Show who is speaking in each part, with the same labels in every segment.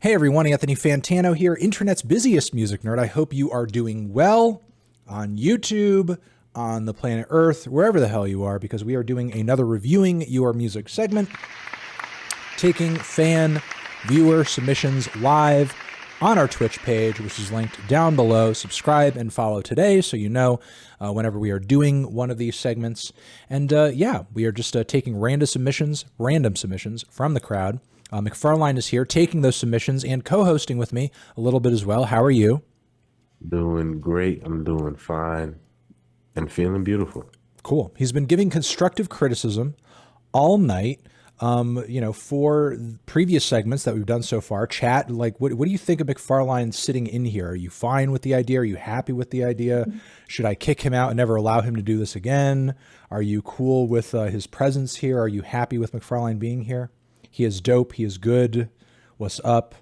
Speaker 1: Hey everyone, Anthony Fantano here, internet's busiest music nerd. I hope you are doing well on YouTube, on the planet Earth, wherever the hell you are, because we are doing another Reviewing Your Music segment, taking fan viewer submissions live on our Twitch page, which is linked down below. Subscribe and follow today so you know whenever we are doing one of these segments. And yeah, we are just taking random submissions from the crowd. McFarlane is here taking those submissions and co-hosting with me a little bit as well. How are you?
Speaker 2: Doing great. I'm doing fine and feeling beautiful.
Speaker 1: Cool. He's been giving constructive criticism all night, for previous segments that we've done so far. Chat, like, what do you think of McFarlane sitting in here? Are you fine with the idea? Are you happy with the idea? Should I kick him out and never allow him to do this again? Are you cool with his presence here? Are you happy with McFarlane being here? He is dope. He is good. What's up?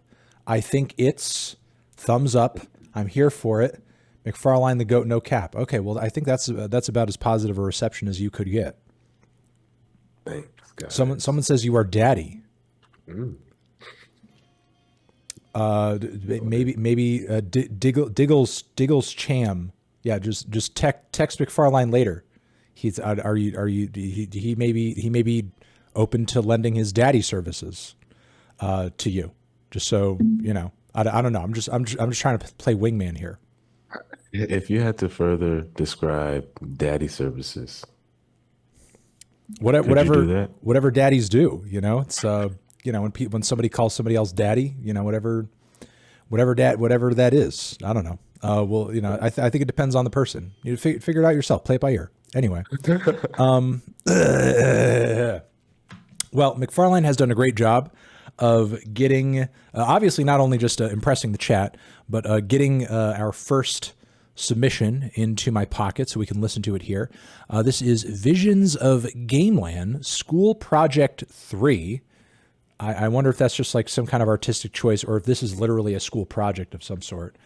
Speaker 1: I think it's thumbs up. I'm here for it. McFarlane the GOAT, no cap. Okay, well, I think that's about as positive a reception as you could get.
Speaker 2: Thanks, guys.
Speaker 1: Someone says you are daddy. Maybe Diggles Cham. Yeah, just text McFarlane later. He may be open to lending his daddy services to you, just so you know. I don't know. I'm just trying to play wingman here.
Speaker 2: If you had to further describe daddy services,
Speaker 1: whatever daddies do, it's when somebody calls somebody else daddy, whatever that is. I don't know. I think it depends on the person. You figure it out yourself. Play it by ear. Anyway. Well, McFarlane has done a great job of getting, obviously not only just impressing the chat, but getting our first submission into my pocket so we can listen to it here. This is Visions of Gameland, School Project 3. I wonder if that's just like some kind of artistic choice or if this is literally a school project of some sort.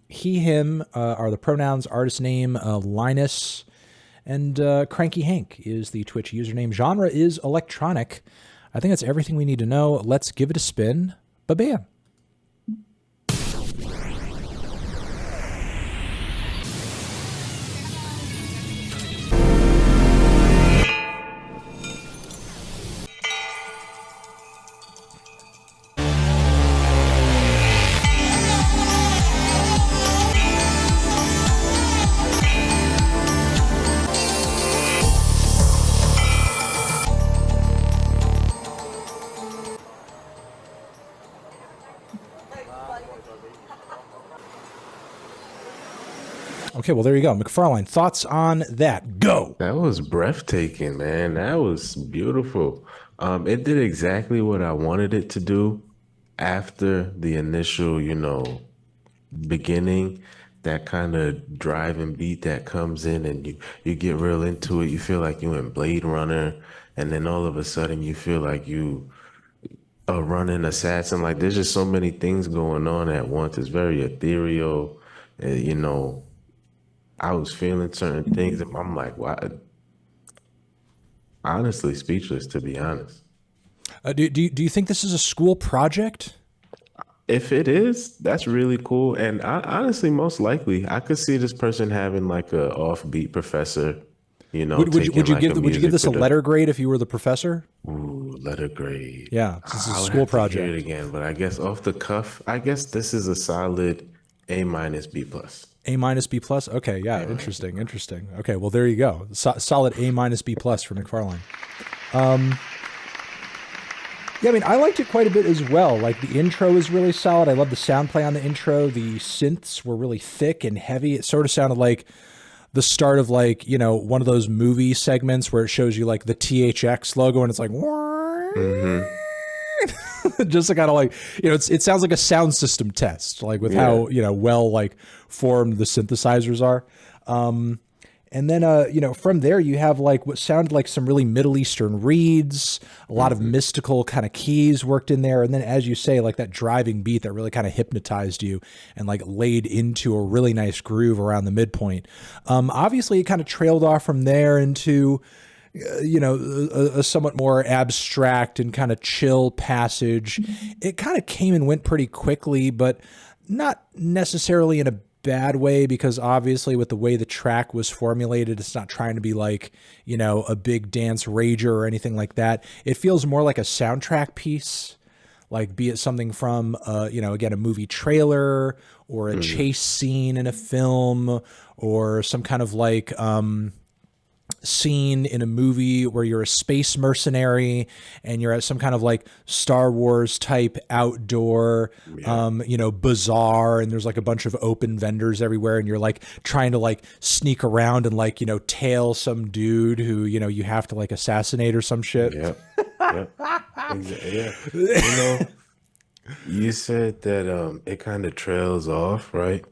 Speaker 1: He, him are the pronouns, artist name, Linus, and Cranky Hank is the Twitch username. Genre is electronic. I think that's everything we need to know. Let's give it a spin. Ba-bam. Okay, well, there you go. McFarlane, thoughts on that? Go.
Speaker 2: that was breathtaking, man. That was beautiful. It did exactly what I wanted it to do after the initial, beginning, that kind of driving beat that comes in and you get real into it. You feel like you in Blade Runner, and then all of a sudden you feel like you a running assassin. Like there's just so many things going on at once. It's very ethereal. I was feeling certain things, and I'm like, wow, honestly speechless, to be honest.
Speaker 1: Do you think this is a school project?
Speaker 2: If it is, that's really cool. And honestly, most likely, I could see this person having like a offbeat professor.
Speaker 1: Would you give this a letter grade if you were the professor?
Speaker 2: Ooh, letter grade.
Speaker 1: Yeah, this is a
Speaker 2: I'll
Speaker 1: school
Speaker 2: have to hear
Speaker 1: project.
Speaker 2: it again, but I guess off the cuff, I guess this is a solid A minus B plus.
Speaker 1: A minus B plus. Okay, yeah, interesting. Okay, well there you go. Solid A minus B plus for McFarlane. Yeah, I mean, I liked it quite a bit as well. Like the intro is really solid. I love the sound play on the intro. The synths were really thick and heavy. It sort of sounded like the start of like, one of those movie segments where it shows you like the THX logo and it's like, just kind of like, it sounds like a sound system test, like with how, well like formed the synthesizers are. And then, from there you have like what sounded like some really Middle Eastern reeds, a lot of mystical kind of keys worked in there. And then, as you say, like that driving beat that really kind of hypnotized you and like laid into a really nice groove around the midpoint. Obviously it kind of trailed off from there into, a somewhat more abstract and kind of chill passage. It kind of came and went pretty quickly, but not necessarily in a bad way, because obviously with the way the track was formulated, it's not trying to be like, a big dance rager or anything like that. It feels more like a soundtrack piece, like be it something from, again, a movie trailer or a chase scene in a film, or some kind of like, scene in a movie where you're a space mercenary and you're at some kind of like Star Wars type outdoor, bazaar, and there's like a bunch of open vendors everywhere, and you're like trying to like sneak around and like, tail some dude who, you have to like assassinate or some shit.
Speaker 2: Yep. Yeah. You said that it kind of trails off, right?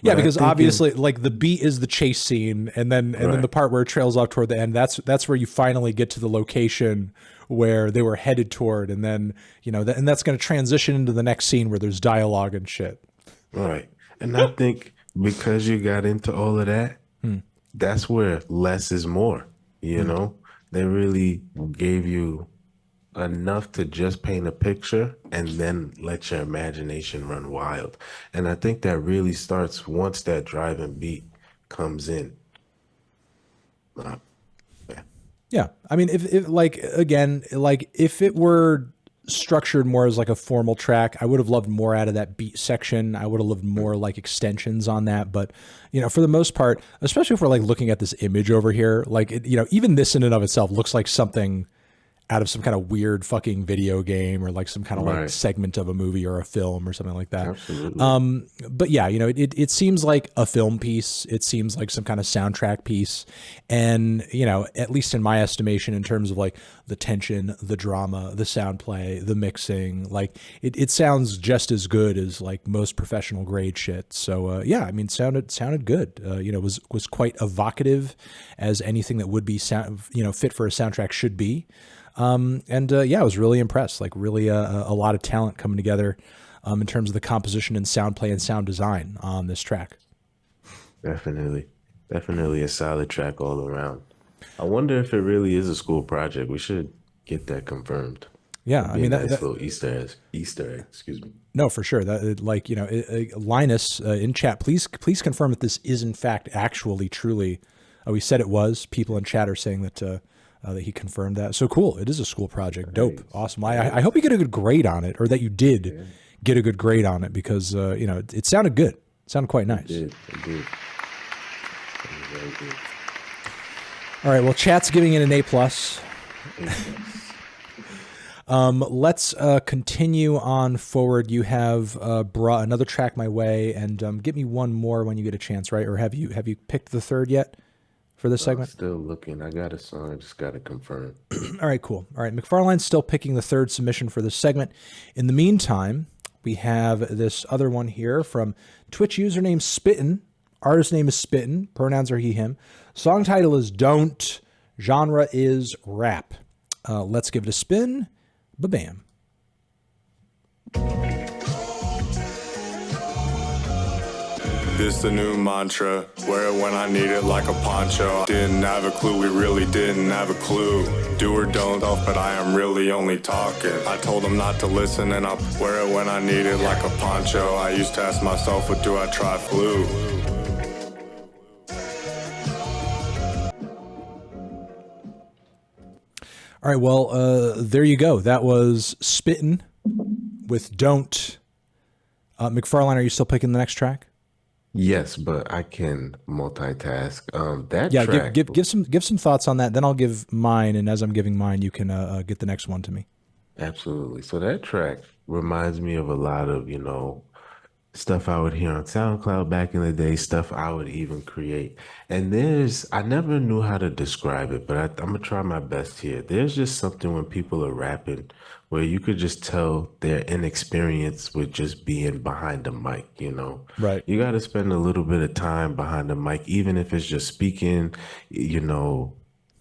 Speaker 1: Yeah,
Speaker 2: But I
Speaker 1: because
Speaker 2: think
Speaker 1: obviously, like the beat is the chase scene, and then the part where it trails off toward the end. That's where you finally get to the location where they were headed toward, and then and that's going to transition into the next scene where there's dialogue and shit.
Speaker 2: right. And I think because you got into all of that, that's where less is more. They really gave you enough to just paint a picture and then let your imagination run wild. And I think that really starts once that driving beat comes in. Yeah.
Speaker 1: Yeah, I mean, if like again, like if it were structured more as like a formal track, I would have loved more out of that beat section. I would have loved more like extensions on that. But for the most part, especially if we're like looking at this image over here, like even this in and of itself looks like something out of some kind of weird fucking video game, or like some kind of like segment of a movie or a film or something like that.
Speaker 2: Absolutely.
Speaker 1: But yeah, it seems like a film piece. It seems like some kind of soundtrack piece. And, at least in my estimation, in terms of like the tension, the drama, the sound play, the mixing, like it sounds just as good as like most professional grade shit. So yeah, I mean, sounded good. Was quite evocative, as anything that would be fit for a soundtrack should be. Yeah, I was really impressed. Like really a lot of talent coming together in terms of the composition and sound play and sound design on this track.
Speaker 2: Definitely. Definitely a solid track all around. I wonder if it really is a school project. We should get that confirmed.
Speaker 1: Yeah,
Speaker 2: It'd
Speaker 1: I
Speaker 2: be
Speaker 1: mean
Speaker 2: a nice
Speaker 1: that
Speaker 2: little Easter egg, excuse me.
Speaker 1: no, for sure. That like Linus in chat, please confirm that this is in fact actually truly. He said it was. People in chat are saying that he confirmed that. So cool. It is a school project. Dope. Awesome. I hope you get a good grade on it, or that you did get a good grade on it, because it sounded good. It sounded quite nice.
Speaker 2: It did. Very good.
Speaker 1: All right. Well, chat's giving it an A+. Let's continue on forward. You have brought another track my way, and get me one more when you get a chance, right? Or have you picked the third yet for this segment?
Speaker 2: Still looking. I got a song. I just got to confirm.
Speaker 1: All right, cool. All right, McFarlane's still picking the third submission for this segment. In the meantime, we have this other one here from Twitch username Spittin. Artist name is Spittin. Pronouns are he, him. Song title is Don't. Genre is rap. Let's give it a spin. Ba-bam.
Speaker 3: This the new mantra, wear it when I need it like a poncho. Didn't have a clue, we really didn't have a clue. Do or don't, but I am really only talking. I told them not to listen and I'll wear it when I need it like a poncho. I used to ask myself, what do I try flu?
Speaker 1: All right, well, there you go. That was Spittin' with Don't. McFarlane, are you still picking the next track?
Speaker 2: Yes, but I can multitask. That
Speaker 1: Yeah,
Speaker 2: track.
Speaker 1: give some thoughts on that. Then I'll give mine, and as I'm giving mine, you can get the next one to me.
Speaker 2: Absolutely. So that track reminds me of a lot of, stuff I would hear on SoundCloud back in the day, stuff I would even create. And I never knew how to describe it, but I'm gonna try my best here. There's just something when people are rapping where you could just tell their inexperience with just being behind the mic,
Speaker 1: Right.
Speaker 2: You got to spend a little bit of time behind the mic, even if it's just speaking,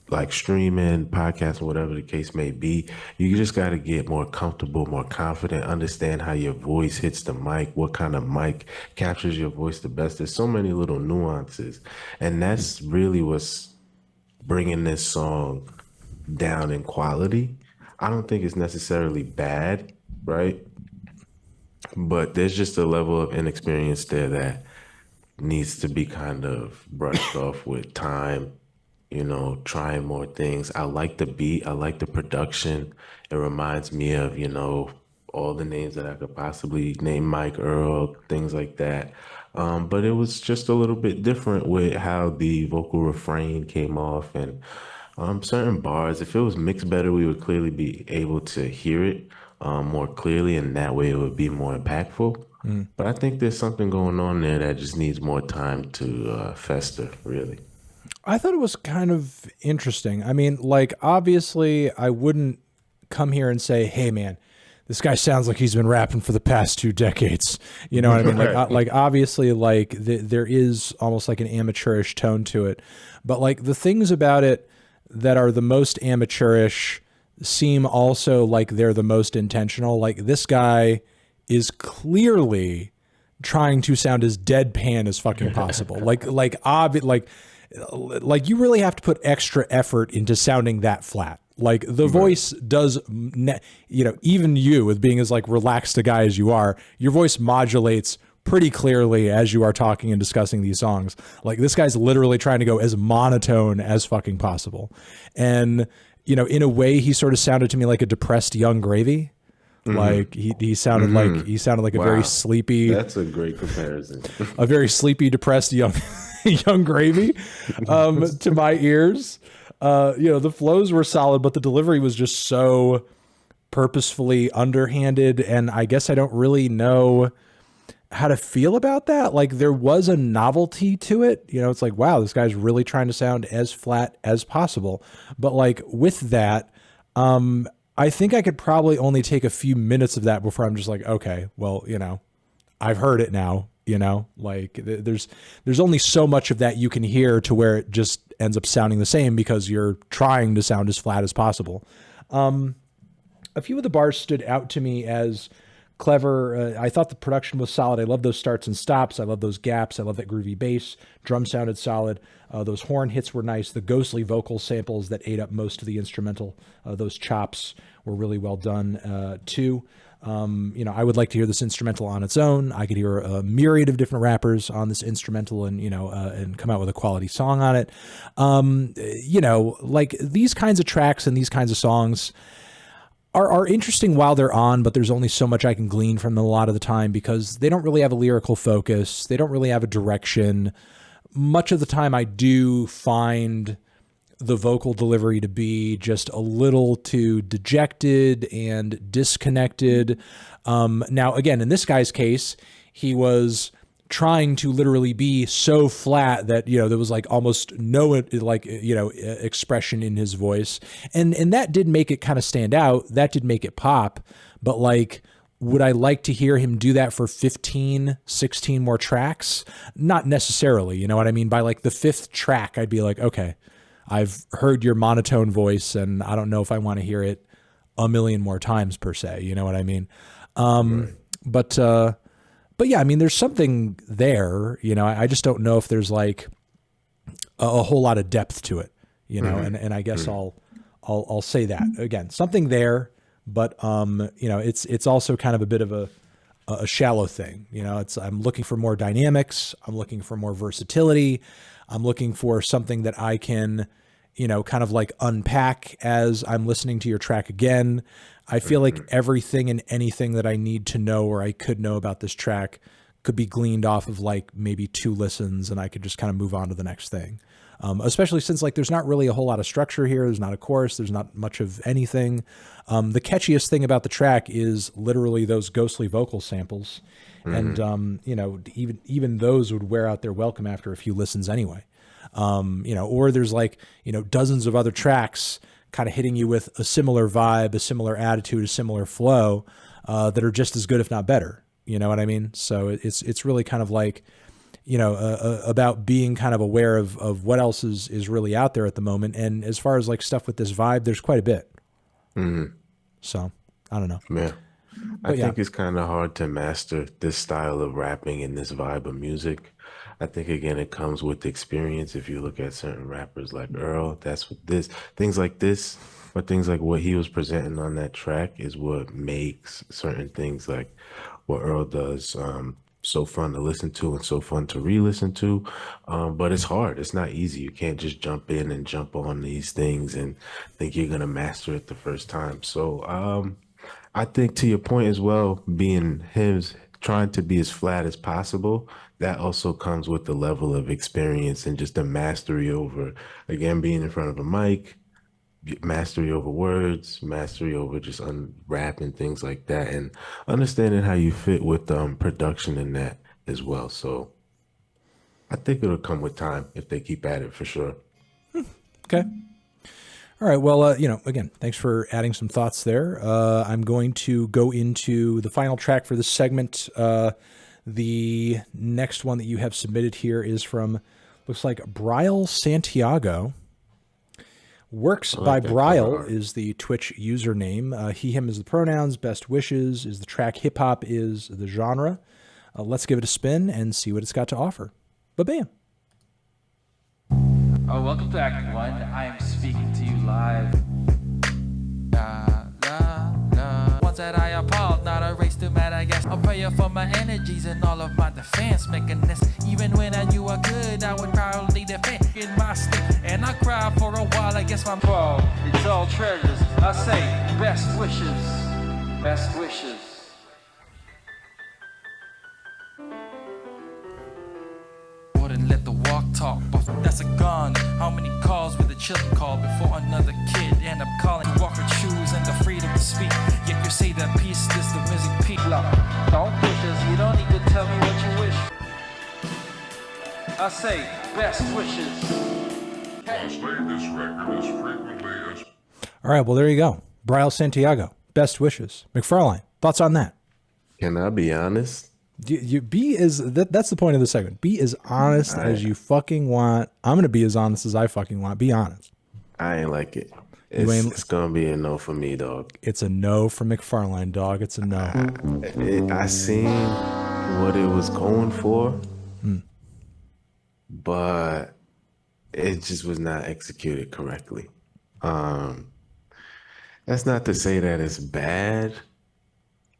Speaker 2: like streaming, podcasting, whatever the case may be. You just got to get more comfortable, more confident, understand how your voice hits the mic, what kind of mic captures your voice the best. There's so many little nuances. And that's really what's bringing this song down in quality. I don't think it's necessarily bad, right? But there's just a level of inexperience there that needs to be kind of brushed off with time, trying more things. I like the beat, I like the production. It reminds me of, all the names that I could possibly name, Mike Earl, things like that. But it was just a little bit different with how the vocal refrain came off and certain bars. If it was mixed better, we would clearly be able to hear it more clearly, and that way it would be more impactful. But I think there's something going on there that just needs more time to fester, really.
Speaker 1: I thought it was kind of interesting. I mean, like, obviously, I wouldn't come here and say, hey, man, this guy sounds like he's been rapping for the past 2 decades. You know what I mean? Like obviously, like, there is almost like an amateurish tone to it. But, like, the things about it that are the most amateurish seem also like they're the most intentional. Like, this guy is clearly trying to sound as deadpan as fucking possible. like you really have to put extra effort into sounding that flat. Like, the voice does, even you, with being as like relaxed a guy as you are, your voice modulates pretty clearly as you are talking and discussing these songs. Like, this guy's literally trying to go as monotone as fucking possible. And, in a way, he sort of sounded to me like a depressed Young Gravy. Like, he sounded like a very sleepy.
Speaker 2: That's a great comparison.
Speaker 1: A very sleepy, depressed Young Gravy to my ears. The flows were solid, but the delivery was just so purposefully underhanded. And I guess I don't really know how to feel about that. Like, there was a novelty to it. It's like, wow, this guy's really trying to sound as flat as possible. But like, with that, I think I could probably only take a few minutes of that before I'm just like, okay, well, I've heard it now. Like, there's only so much of that you can hear to where it just ends up sounding the same because you're trying to sound as flat as possible. A few of the bars stood out to me as clever. I thought the production was solid. I love those starts and stops. I love those gaps. I love that groovy bass. Drum sounded solid. Those horn hits were nice. The ghostly vocal samples that ate up most of the instrumental, those chops were really well done too. I would like to hear this instrumental on its own. I could hear a myriad of different rappers on this instrumental and come out with a quality song on it. Like, these kinds of tracks and these kinds of songs are interesting while they're on, but there's only so much I can glean from them a lot of the time because they don't really have a lyrical focus. They don't really have a direction. Much of the time I do find the vocal delivery to be just a little too dejected and disconnected. Now, again, in this guy's case, he was trying to literally be so flat that, there was like almost no, expression in his voice. And that did make it kind of stand out. That did make it pop. But like, would I like to hear him do that for 15, 16 more tracks? Not necessarily. You know what I mean? By like the 5th track, I'd be like, okay, I've heard your monotone voice and I don't know if I want to hear it a million more times per se. You know what I mean? Right. But yeah, I mean, there's something there, I just don't know if there's like a whole lot of depth to it, and I guess I'll say that again, something there, but it's also kind of a bit of a shallow thing. I'm looking for more dynamics. I'm looking for more versatility. I'm looking for something that I can, kind of like unpack as I'm listening to your track again. I feel like everything and anything that I need to know or I could know about this track could be gleaned off of like maybe 2 listens and I could just kind of move on to the next thing. Especially since like there's not really a whole lot of structure here. There's not a chorus. There's not much of anything. The catchiest thing about the track is literally those ghostly vocal samples. And, even those would wear out their welcome after a few listens anyway. Or there's like, dozens of other tracks kind of hitting you with a similar vibe, a similar attitude, a similar flow, that are just as good, if not better. You know what I mean? So it's really kind of like, about being kind of aware of what else is really out there at the moment. And as far as like stuff with this vibe, there's quite a bit. So I don't know.
Speaker 2: Yeah. I
Speaker 1: But yeah,
Speaker 2: think it's kind of hard to master this style of rapping and this vibe of music. I think again it comes with experience. If you look at certain rappers like Earl, that's what this things like this, or things like what he was presenting on that track is what makes certain things like what Earl does so fun to listen to and so fun to re-listen to. But it's hard. It's not easy. You can't just jump in and jump on these things and think you're gonna master it the first time. So I think to your point as well, being his trying to be as flat as possible, that also comes with the level of experience and just the mastery over, again, being in front of a mic, mastery over words, mastery over just unwrapping things like that, and understanding how you fit with production in that as well. So I think it'll come with time if they keep at it for sure.
Speaker 1: okay. All right. Well, again, thanks for adding some thoughts there. I'm going to go into the final track for this segment. The next one that you have submitted here is from, looks like Bryle Santiago. Works by Bryle is the Twitch username. He, him is the pronouns. Best wishes is the track. Hip hop is the genre. Let's give it a spin and see what it's got to offer. Ba-bam.
Speaker 4: Oh, welcome to Act 1. I am speaking to you live. Ones that I appalled, not a race to mad, I guess. I'll pray for my energies and all of my defense mechanisms. Even when I knew I could, I would proudly defend in my state. And I cried for a while, I guess my fault. It's all treasures. I say, best wishes. Best wishes. Wouldn't let the walk talk, but that's a gun. How many calls with the children call before another kid end up calling? Walker choose and the freedom to speak. Yet you say that peace is the missing peak. Don't push us, you don't need to tell me what you wish. I say best wishes.
Speaker 1: All right. Well, there you go. Bryle Santiago. Best wishes. McFarlane. Thoughts on that?
Speaker 2: Can I be honest?
Speaker 1: You be as that's the point of the segment. Be as honest as you fucking want. I'm gonna be as honest as I fucking want. Be honest.
Speaker 2: I ain't like it. It's gonna be a no for me, dog.
Speaker 1: It's a no for McFarlane, dog. It's a no.
Speaker 2: I seen what it was going for, but it just was not executed correctly. That's not to say that it's bad.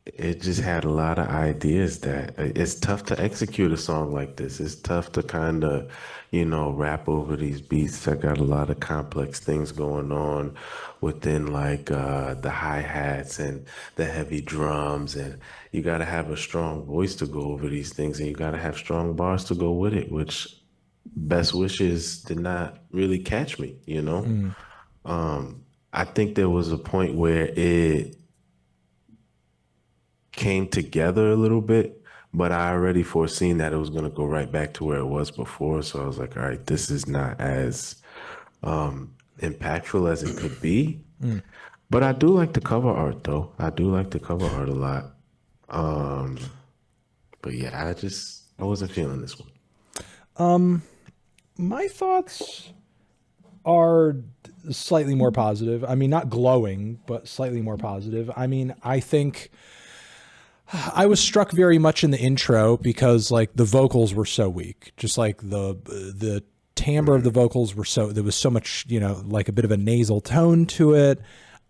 Speaker 2: It just had a lot of ideas that it's tough to execute a song like this. It's tough to kind of, rap over these beats that got a lot of complex things going on within like the hi-hats and the heavy drums. And you got to have a strong voice to go over these things, and you got to have strong bars to go with it, which Best Wishes did not really catch me, I think there was a point where it came together a little bit, but I already foreseen that it was going to go right back to where it was before. So I was like, all right, this is not as impactful as it could be. But I do like the cover art, though. I do like the cover art a lot. But yeah, I wasn't feeling this one.
Speaker 1: My thoughts are slightly more positive. I mean, not glowing, but slightly more positive. I mean, I think I was struck very much in the intro because like the vocals were so weak, just like the timbre of the vocals were there was so much, like a bit of a nasal tone to it.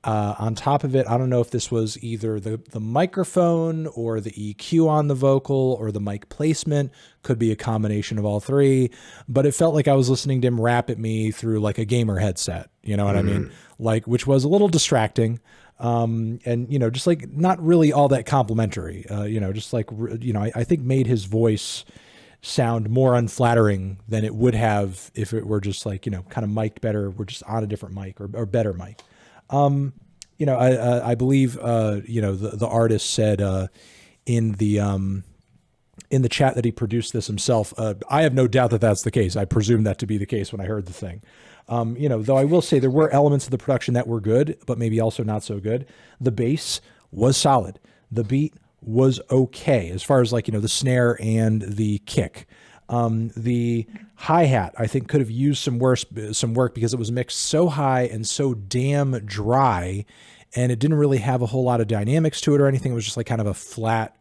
Speaker 1: On top of it, I don't know if this was either the microphone or the EQ on the vocal or the mic placement, could be a combination of all three, but it felt like I was listening to him rap at me through like a gamer headset, you know what I mean? Like, which was a little distracting. And, just like not really all that complimentary, just like, I think made his voice sound more unflattering than it would have if it were just like, kind of mic'd better. We're just on a different mic or better mic. I believe, the artist said, in the chat that he produced this himself. I have no doubt that that's the case. I presume that to be the case when I heard the thing. Though I will say there were elements of the production that were good, but maybe also not so good. The bass was solid. The beat was okay as far as like, the snare and the kick. The hi-hat, I think, could have used some work because it was mixed so high and so damn dry. and it didn't really have a whole lot of dynamics to it or anything. It was just like kind of a flat,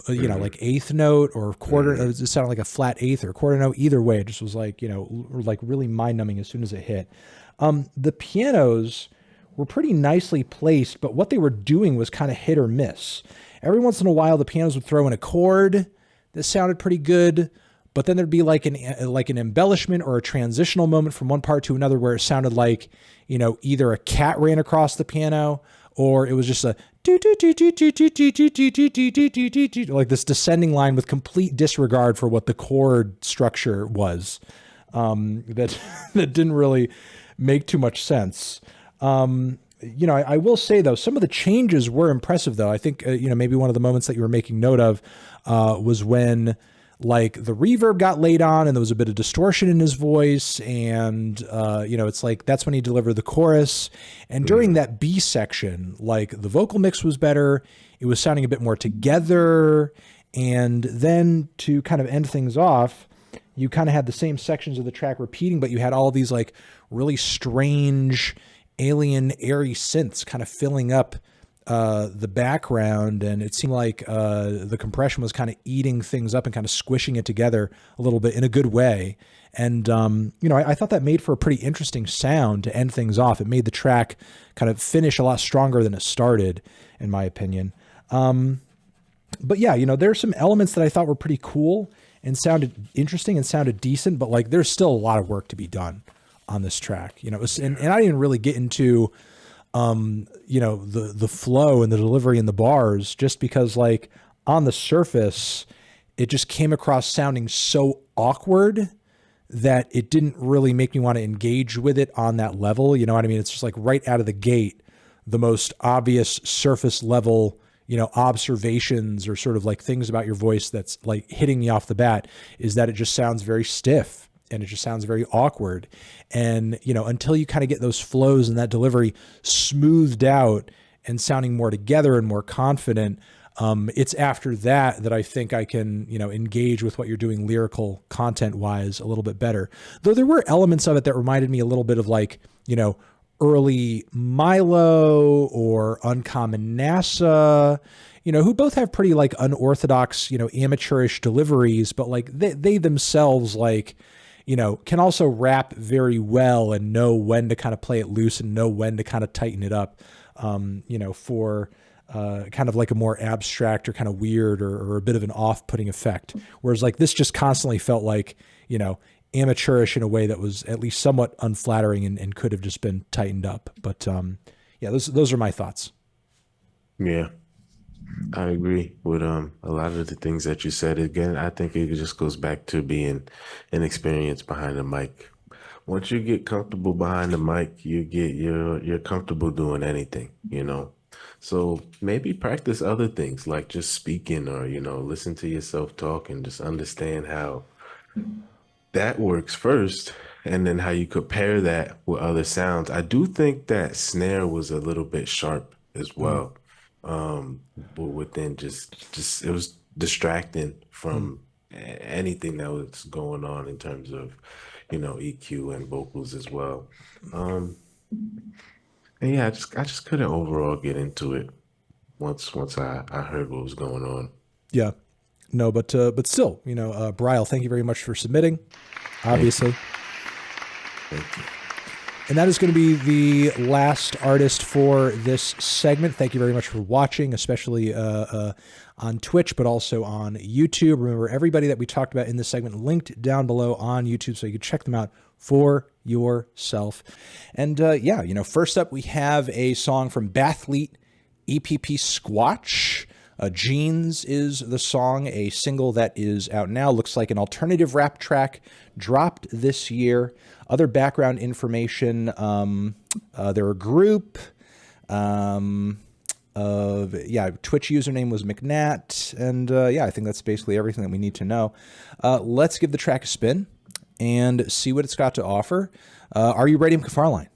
Speaker 1: you know, like eighth note or quarter. It sounded like a flat eighth or quarter note. Either way, it just was like, you know, like really mind numbing as soon as it hit. The pianos were pretty nicely placed, but what they were doing was kind of hit or miss. Every once in a while, the pianos would throw in a chord that sounded pretty good, but then there'd be like an embellishment or a transitional moment from one part to another where it sounded like, you know, either a cat ran across the piano or it was just a like this descending line with complete disregard for what the chord structure was. That didn't really make too much sense. You know, I will say though, some of the changes were impressive though. I think, you know, maybe one of the moments that you were making note of, was when like the reverb got laid on and there was a bit of distortion in his voice. And, you know, it's like, that's when he delivered the chorus. And during that B section, like the vocal mix was better. It was sounding a bit more together. And then to kind of end things off, you kind of had the same sections of the track repeating, but you had all these like really strange alien airy synths kind of filling up the background, and it seemed like the compression was kind of eating things up and kind of squishing it together a little bit in a good way. And you know, I thought that made for a pretty interesting sound to end things off. It made the track kind of finish a lot stronger than it started, in my opinion. But yeah, you know, there's some elements that I thought were pretty cool and sounded interesting and sounded decent, but like there's still a lot of work to be done on this track, you know. And I didn't really get into you know, the flow and the delivery and the bars, just because like on the surface it just came across sounding so awkward that it didn't really make me want to engage with it on that level. You know what I mean? It's just like right out of the gate, the most obvious surface level, you know, observations or sort of like things about your voice that's like hitting me off the bat is that it just sounds very stiff and it just sounds very awkward. And, you know, until you kind of get those flows and that delivery smoothed out and sounding more together and more confident, it's after that I think I can, you know, engage with what you're doing lyrical content wise a little bit better. Though there were elements of it that reminded me a little bit of like, you know, early Milo or Uncommon NASA, you know, who both have pretty like unorthodox, you know, amateurish deliveries, but like they themselves like, you know, can also rap very well and know when to kind of play it loose and know when to kind of tighten it up, you know, for kind of like a more abstract or kind of weird or a bit of an off-putting effect. Whereas like this just constantly felt like, you know, amateurish in a way that was at least somewhat unflattering and could have just been tightened up. But yeah, those are my thoughts.
Speaker 2: Yeah, I agree with a lot of the things that you said. Again, I think it just goes back to being an experience behind the mic. Once you get comfortable behind the mic, you're comfortable doing anything, you know. So maybe practice other things like just speaking or, you know, listen to yourself talk and just understand how that works first, and then how you compare that with other sounds. I do think that snare was a little bit sharp as well. But within just it was distracting from anything that was going on in terms of, you know, EQ and vocals as well. And yeah, I just couldn't overall get into it once I heard what was going on.
Speaker 1: Yeah. No, but still, you know, Bryle, thank you very much for submitting, obviously.
Speaker 2: Thank you.
Speaker 1: And that is going to be the last artist for this segment. Thank you very much for watching, especially on Twitch, but also on YouTube. Remember, everybody that we talked about in this segment linked down below on YouTube, so you can check them out for yourself. And yeah, you know, first up, we have a song from BATHLETE, EPP Squatch. Jeans is the song, a single that is out now. Looks like an alternative rap track, dropped this year. Other background information, they're a group of, yeah, Twitch username was McNat, and yeah, I think that's basically everything that we need to know. Let's give the track a spin and see what it's got to offer. Are you ready, McFarlane?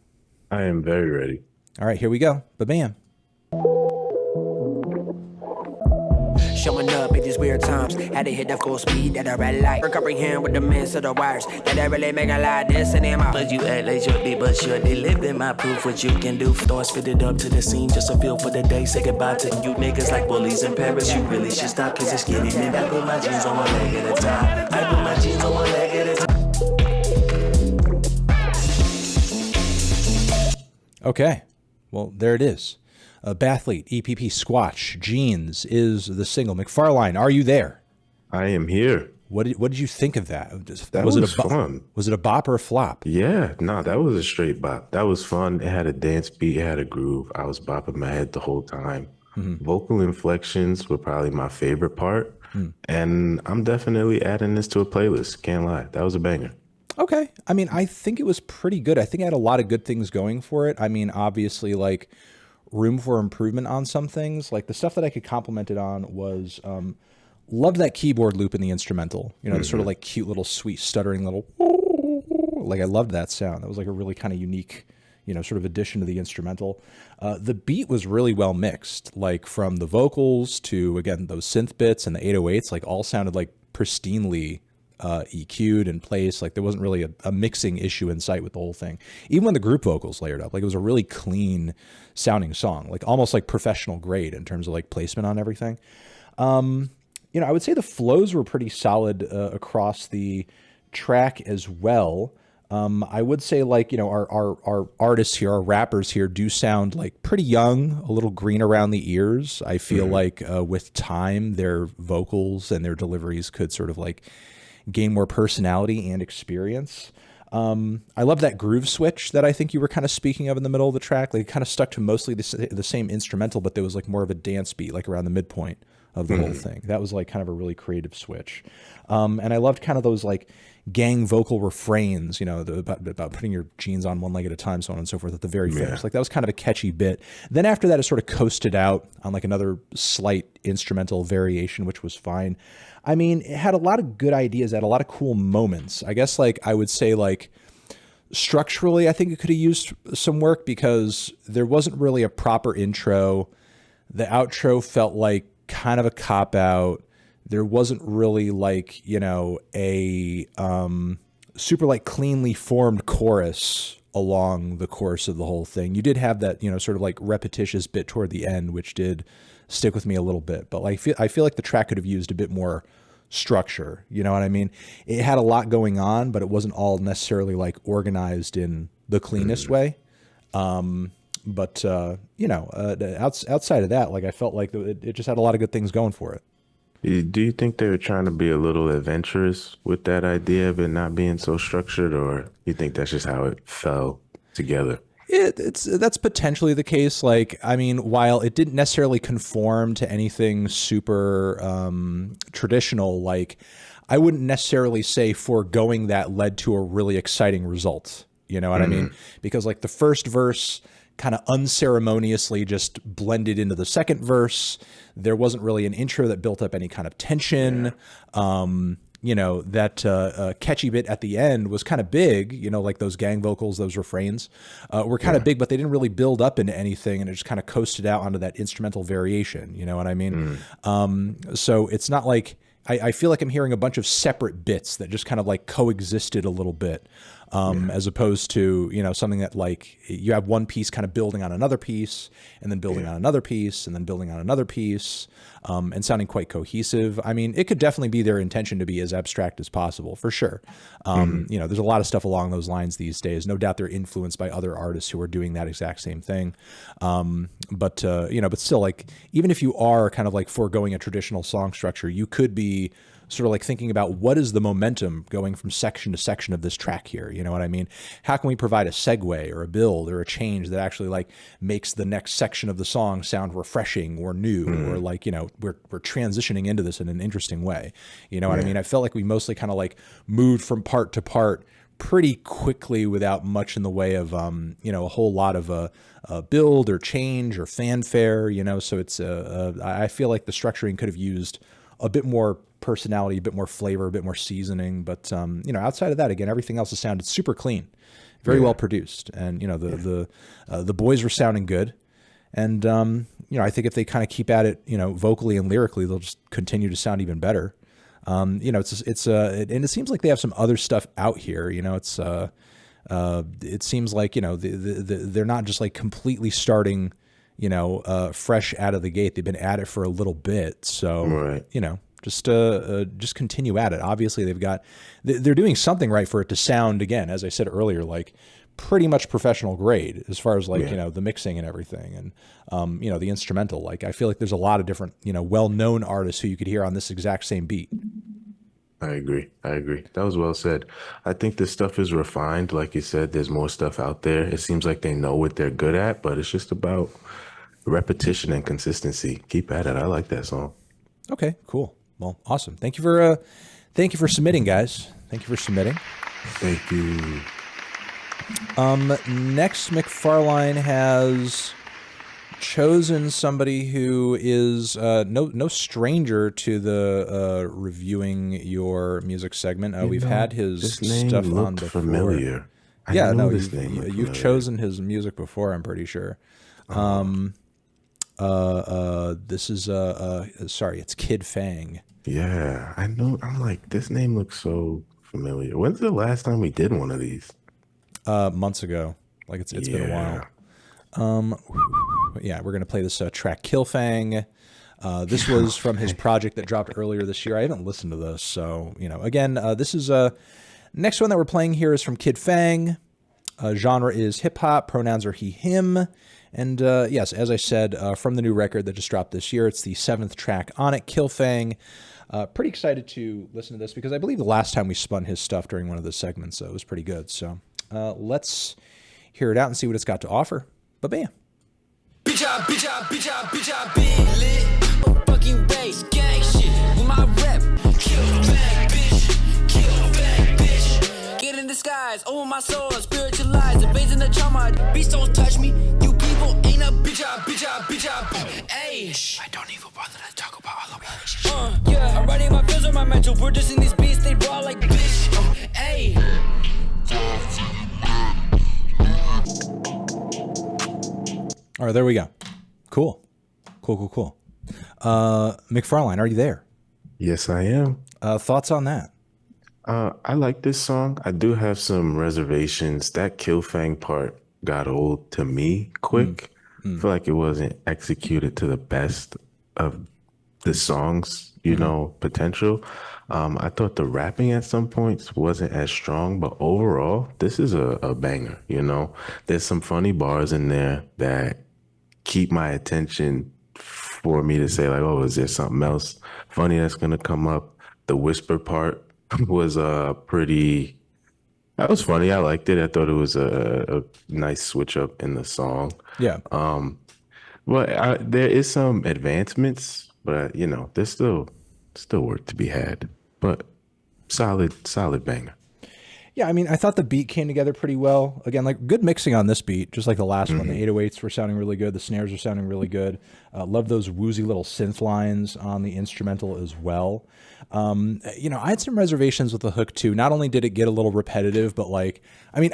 Speaker 2: I am very ready.
Speaker 1: All right, here we go. Ba-bam.
Speaker 5: Showing up with these weird times. Had to hit the full speed at a red light. Comprehend with the mints of the wires. That I really make a lot of this and them out.
Speaker 6: But you act like you're deep, but you're living my proof what you can do. Thoughts fitted up to the scene, just a feel for the day. Say goodbye to you niggas like bullies in Paris. You really should stop, cause it's getting in. I put my jeans on one leg at a time. I put my jeans on one leg at a time.
Speaker 1: Okay, well, there it is. Bathlete, EPP, Squatch, Jeans is the single. McFarlane, are you there?
Speaker 2: I am here.
Speaker 1: What did you think of that?
Speaker 2: That was fun.
Speaker 1: Was it a bop or a flop?
Speaker 2: Yeah, no, that was a straight bop. That was fun. It had a dance beat, it had a groove. I was bopping my head the whole time. Vocal inflections were probably my favorite part. And I'm definitely adding this to a playlist. Can't lie. That was a banger.
Speaker 1: Okay. I mean, I think it was pretty good. I think it had a lot of good things going for it. I mean, obviously, like, room for improvement on some things. Like, the stuff that I could compliment it on was, loved that keyboard loop in the instrumental. You know, the sort of, like, cute little sweet stuttering little, like, I loved that sound. That was, like, a really kind of unique, you know, sort of addition to the instrumental. The beat was really well mixed, like, from the vocals to, again, those synth bits and the 808s, like, all sounded, like, pristinely EQ'd and placed. Like, there wasn't really a mixing issue in sight with the whole thing. Even when the group vocals layered up, like, it was a really clean sounding song, like almost like professional grade in terms of like placement on everything. You know, I would say the flows were pretty solid across the track as well. I would say, like, you know, our artists here, our rappers here do sound like pretty young, a little green around the ears. I feel like with time, their vocals and their deliveries could sort of like gain more personality and experience. I love that groove switch that I think you were kind of speaking of in the middle of the track. Like, it kind of stuck to mostly the same instrumental, but there was like more of a dance beat, like around the midpoint of the whole thing. That was like kind of a really creative switch. And I loved kind of those like gang vocal refrains, you know, about putting your jeans on one leg at a time, so on and so forth at the very finish. Like, that was kind of a catchy bit. Then after that, it sort of coasted out on like another slight instrumental variation, which was fine. I mean, it had a lot of good ideas, it had a lot of cool moments. I guess, like, I would say, like, structurally, I think it could have used some work because there wasn't really a proper intro. The outro felt like kind of a cop-out. There wasn't really, like, you know, a super, like, cleanly formed chorus along the course of the whole thing. You did have that, you know, sort of like repetitious bit toward the end, which did stick with me a little bit. But like, I feel like the track could have used a bit more structure. You know what I mean? It had a lot going on, but it wasn't all necessarily like organized in the cleanest way. But you know, outside of that, like, I felt like it just had a lot of good things going for it.
Speaker 2: Do you think they were trying to be a little adventurous with that idea of it not being so structured, or you think that's just how it fell together?
Speaker 1: That's potentially the case. Like, I mean, while it didn't necessarily conform to anything super traditional, like, I wouldn't necessarily say foregoing that led to a really exciting result. You know what I mean? Because, like, the first verse kind of unceremoniously just blended into the second verse. There wasn't really an intro that built up any kind of tension. You know, that catchy bit at the end was kind of big, you know, like those gang vocals, those refrains were kind of big, but they didn't really build up into anything, and it just kind of coasted out onto that instrumental variation, you know what I mean? So it's not like, I feel like I'm hearing a bunch of separate bits that just kind of like coexisted a little bit, as opposed to, you know, something that, like, you have one piece kind of building on another piece and then building on another piece and then building on another piece, and sounding quite cohesive. I mean, it could definitely be their intention to be as abstract as possible, for sure. You know, there's a lot of stuff along those lines these days. No doubt they're influenced by other artists who are doing that exact same thing. But you know, but still, like, even if you are kind of like foregoing a traditional song structure, you could be sort of like thinking about what is the momentum going from section to section of this track here. You know what I mean? How can we provide a segue or a build or a change that actually like makes the next section of the song sound refreshing or new, or like, you know, we're transitioning into this in an interesting way. You know what I mean? I felt like we mostly kind of like moved from part to part pretty quickly without much in the way of, you know, a whole lot of a build or change or fanfare, you know? So it's, I feel like the structuring could have used a bit more personality, a bit more flavor, a bit more seasoning. But, you know, outside of that, again, everything else has sounded super clean, very well produced. And, you know, the boys were sounding good. And, I think if they kind of keep at it, vocally and lyrically, they'll just continue to sound even better. And it seems like they have some other stuff out here. It seems like, they're not just like completely starting, fresh out of the gate. They've been at it for a little bit. So,
Speaker 2: Right.
Speaker 1: just continue at it. Obviously they're doing something right for it to sound, again, as I said earlier, like pretty much professional grade as far as like, the mixing and everything. And, the instrumental, like, I feel like there's a lot of different, well-known artists who you could hear on this exact same beat.
Speaker 2: I agree. That was well said. I think this stuff is refined. Like you said, there's more stuff out there. It seems like they know what they're good at, but it's just about repetition and consistency. Keep at it. I like that song.
Speaker 1: Okay, cool. Well, awesome. Thank you for submitting, guys. Thank you for submitting.
Speaker 2: Thank you.
Speaker 1: Next, McFarlane has chosen somebody who is no stranger to the reviewing your music segment. We've had his stuff on before.
Speaker 2: Familiar.
Speaker 1: You've chosen his music before, I'm pretty sure. This is it's Kid Phang.
Speaker 2: Yeah, I know. I'm like, this name looks so familiar. When's the last time we did one of these?
Speaker 1: Months ago. Like it's been a while. We're gonna play this track Kill Phang. This was from his project that dropped earlier this year. I haven't listened to this, so again, this is next one that we're playing here is from Kid Phang. Genre is hip hop. Pronouns are he, him. And yes, as I said, from the new record that just dropped this year, it's the 7th track on it, Kill Phang. Pretty excited to listen to this because I believe the last time we spun his stuff during one of the segments, it was pretty good. So let's hear it out and see what it's got to offer. Ba-bam.
Speaker 7: Bitch, I been lit. Fucking race, gang shit. With my rep. Kill Phang, bitch. Kill Phang, bitch. Get in disguise, own my soul, spiritualize, evading the trauma. Bitch, don't touch me. You people ain't a bitch, I. Ayy. I don't even bother to talk about all of my shit. Yeah, I'm writing my feels on my mental. Producing these beats, they raw like bitch. Ayy.
Speaker 1: All right, there we go. Cool. McFarlane, are you there?
Speaker 2: Yes, I am.
Speaker 1: Thoughts on that?
Speaker 2: I like this song. I do have some reservations. That Kill Phang part got old to me quick. I feel like it wasn't executed to the best of the song's, potential. I thought the rapping at some points wasn't as strong, but overall, this is a banger, There's some funny bars in there that keep my attention for me to say like, oh, is there something else funny that's going to come up? The whisper part was that was funny. I liked it. I thought it was a nice switch up in the song.
Speaker 1: Yeah.
Speaker 2: But there is some advancements, but there's still work to be had. But solid banger.
Speaker 1: Yeah, I mean, I thought the beat came together pretty well. Again, like good mixing on this beat, just like the last one. The 808s were sounding really good. The snares were sounding really good. Love those woozy little synth lines on the instrumental as well. I had some reservations with the hook too. Not only did it get a little repetitive, but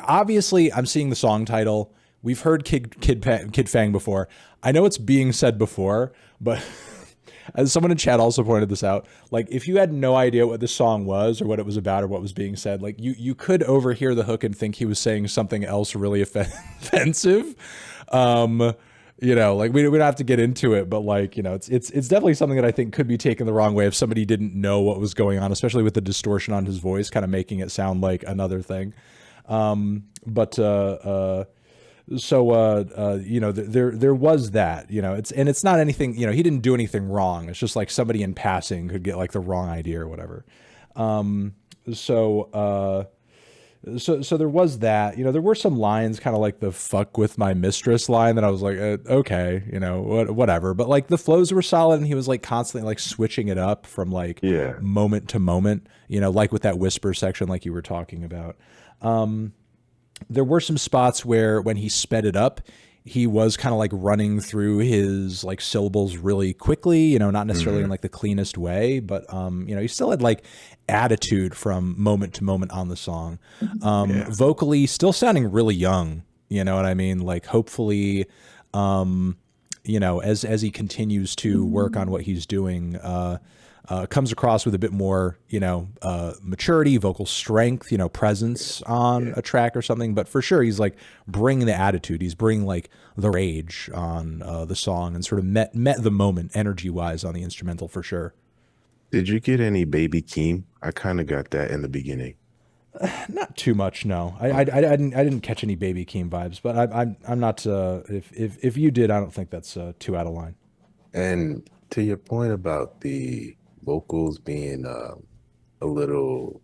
Speaker 1: obviously I'm seeing the song title. We've heard Kid Phang before. I know it's being said before, but as someone in chat also pointed this out, like if you had no idea what this song was or what it was about or what was being said, like you could overhear the hook and think he was saying something else really offensive. We don't have to get into it, but it's definitely something that I think could be taken the wrong way if somebody didn't know what was going on, especially with the distortion on his voice, kind of making it sound like another thing. There was that, it's not anything, he didn't do anything wrong. It's just like somebody in passing could get like the wrong idea or whatever. So there was that, there were some lines kind of like the fuck with my mistress line that I was like, okay, whatever. But like the flows were solid and he was like constantly like switching it up from moment to moment, like with that whisper section, like you were talking about. There were some spots where when he sped it up, he was kind of like running through his like syllables really quickly, not necessarily in like the cleanest way, but he still had like attitude from moment to moment on the song. Vocally still sounding really young, you know what I mean? Like hopefully you know, as he continues to work on what he's doing, comes across with a bit more, you know, maturity, vocal strength, you know, presence on a track or something. But for sure, he's like bringing the attitude. He's bringing like the rage on the song and sort of met the moment energy wise on the instrumental for sure.
Speaker 2: Did you get any Baby Keem? I kind of got that in the beginning.
Speaker 1: Not too much, no. I didn't catch any Baby Keem vibes, but I'm not. If you did, I don't think that's too out of line.
Speaker 2: And to your point about the vocals being a little,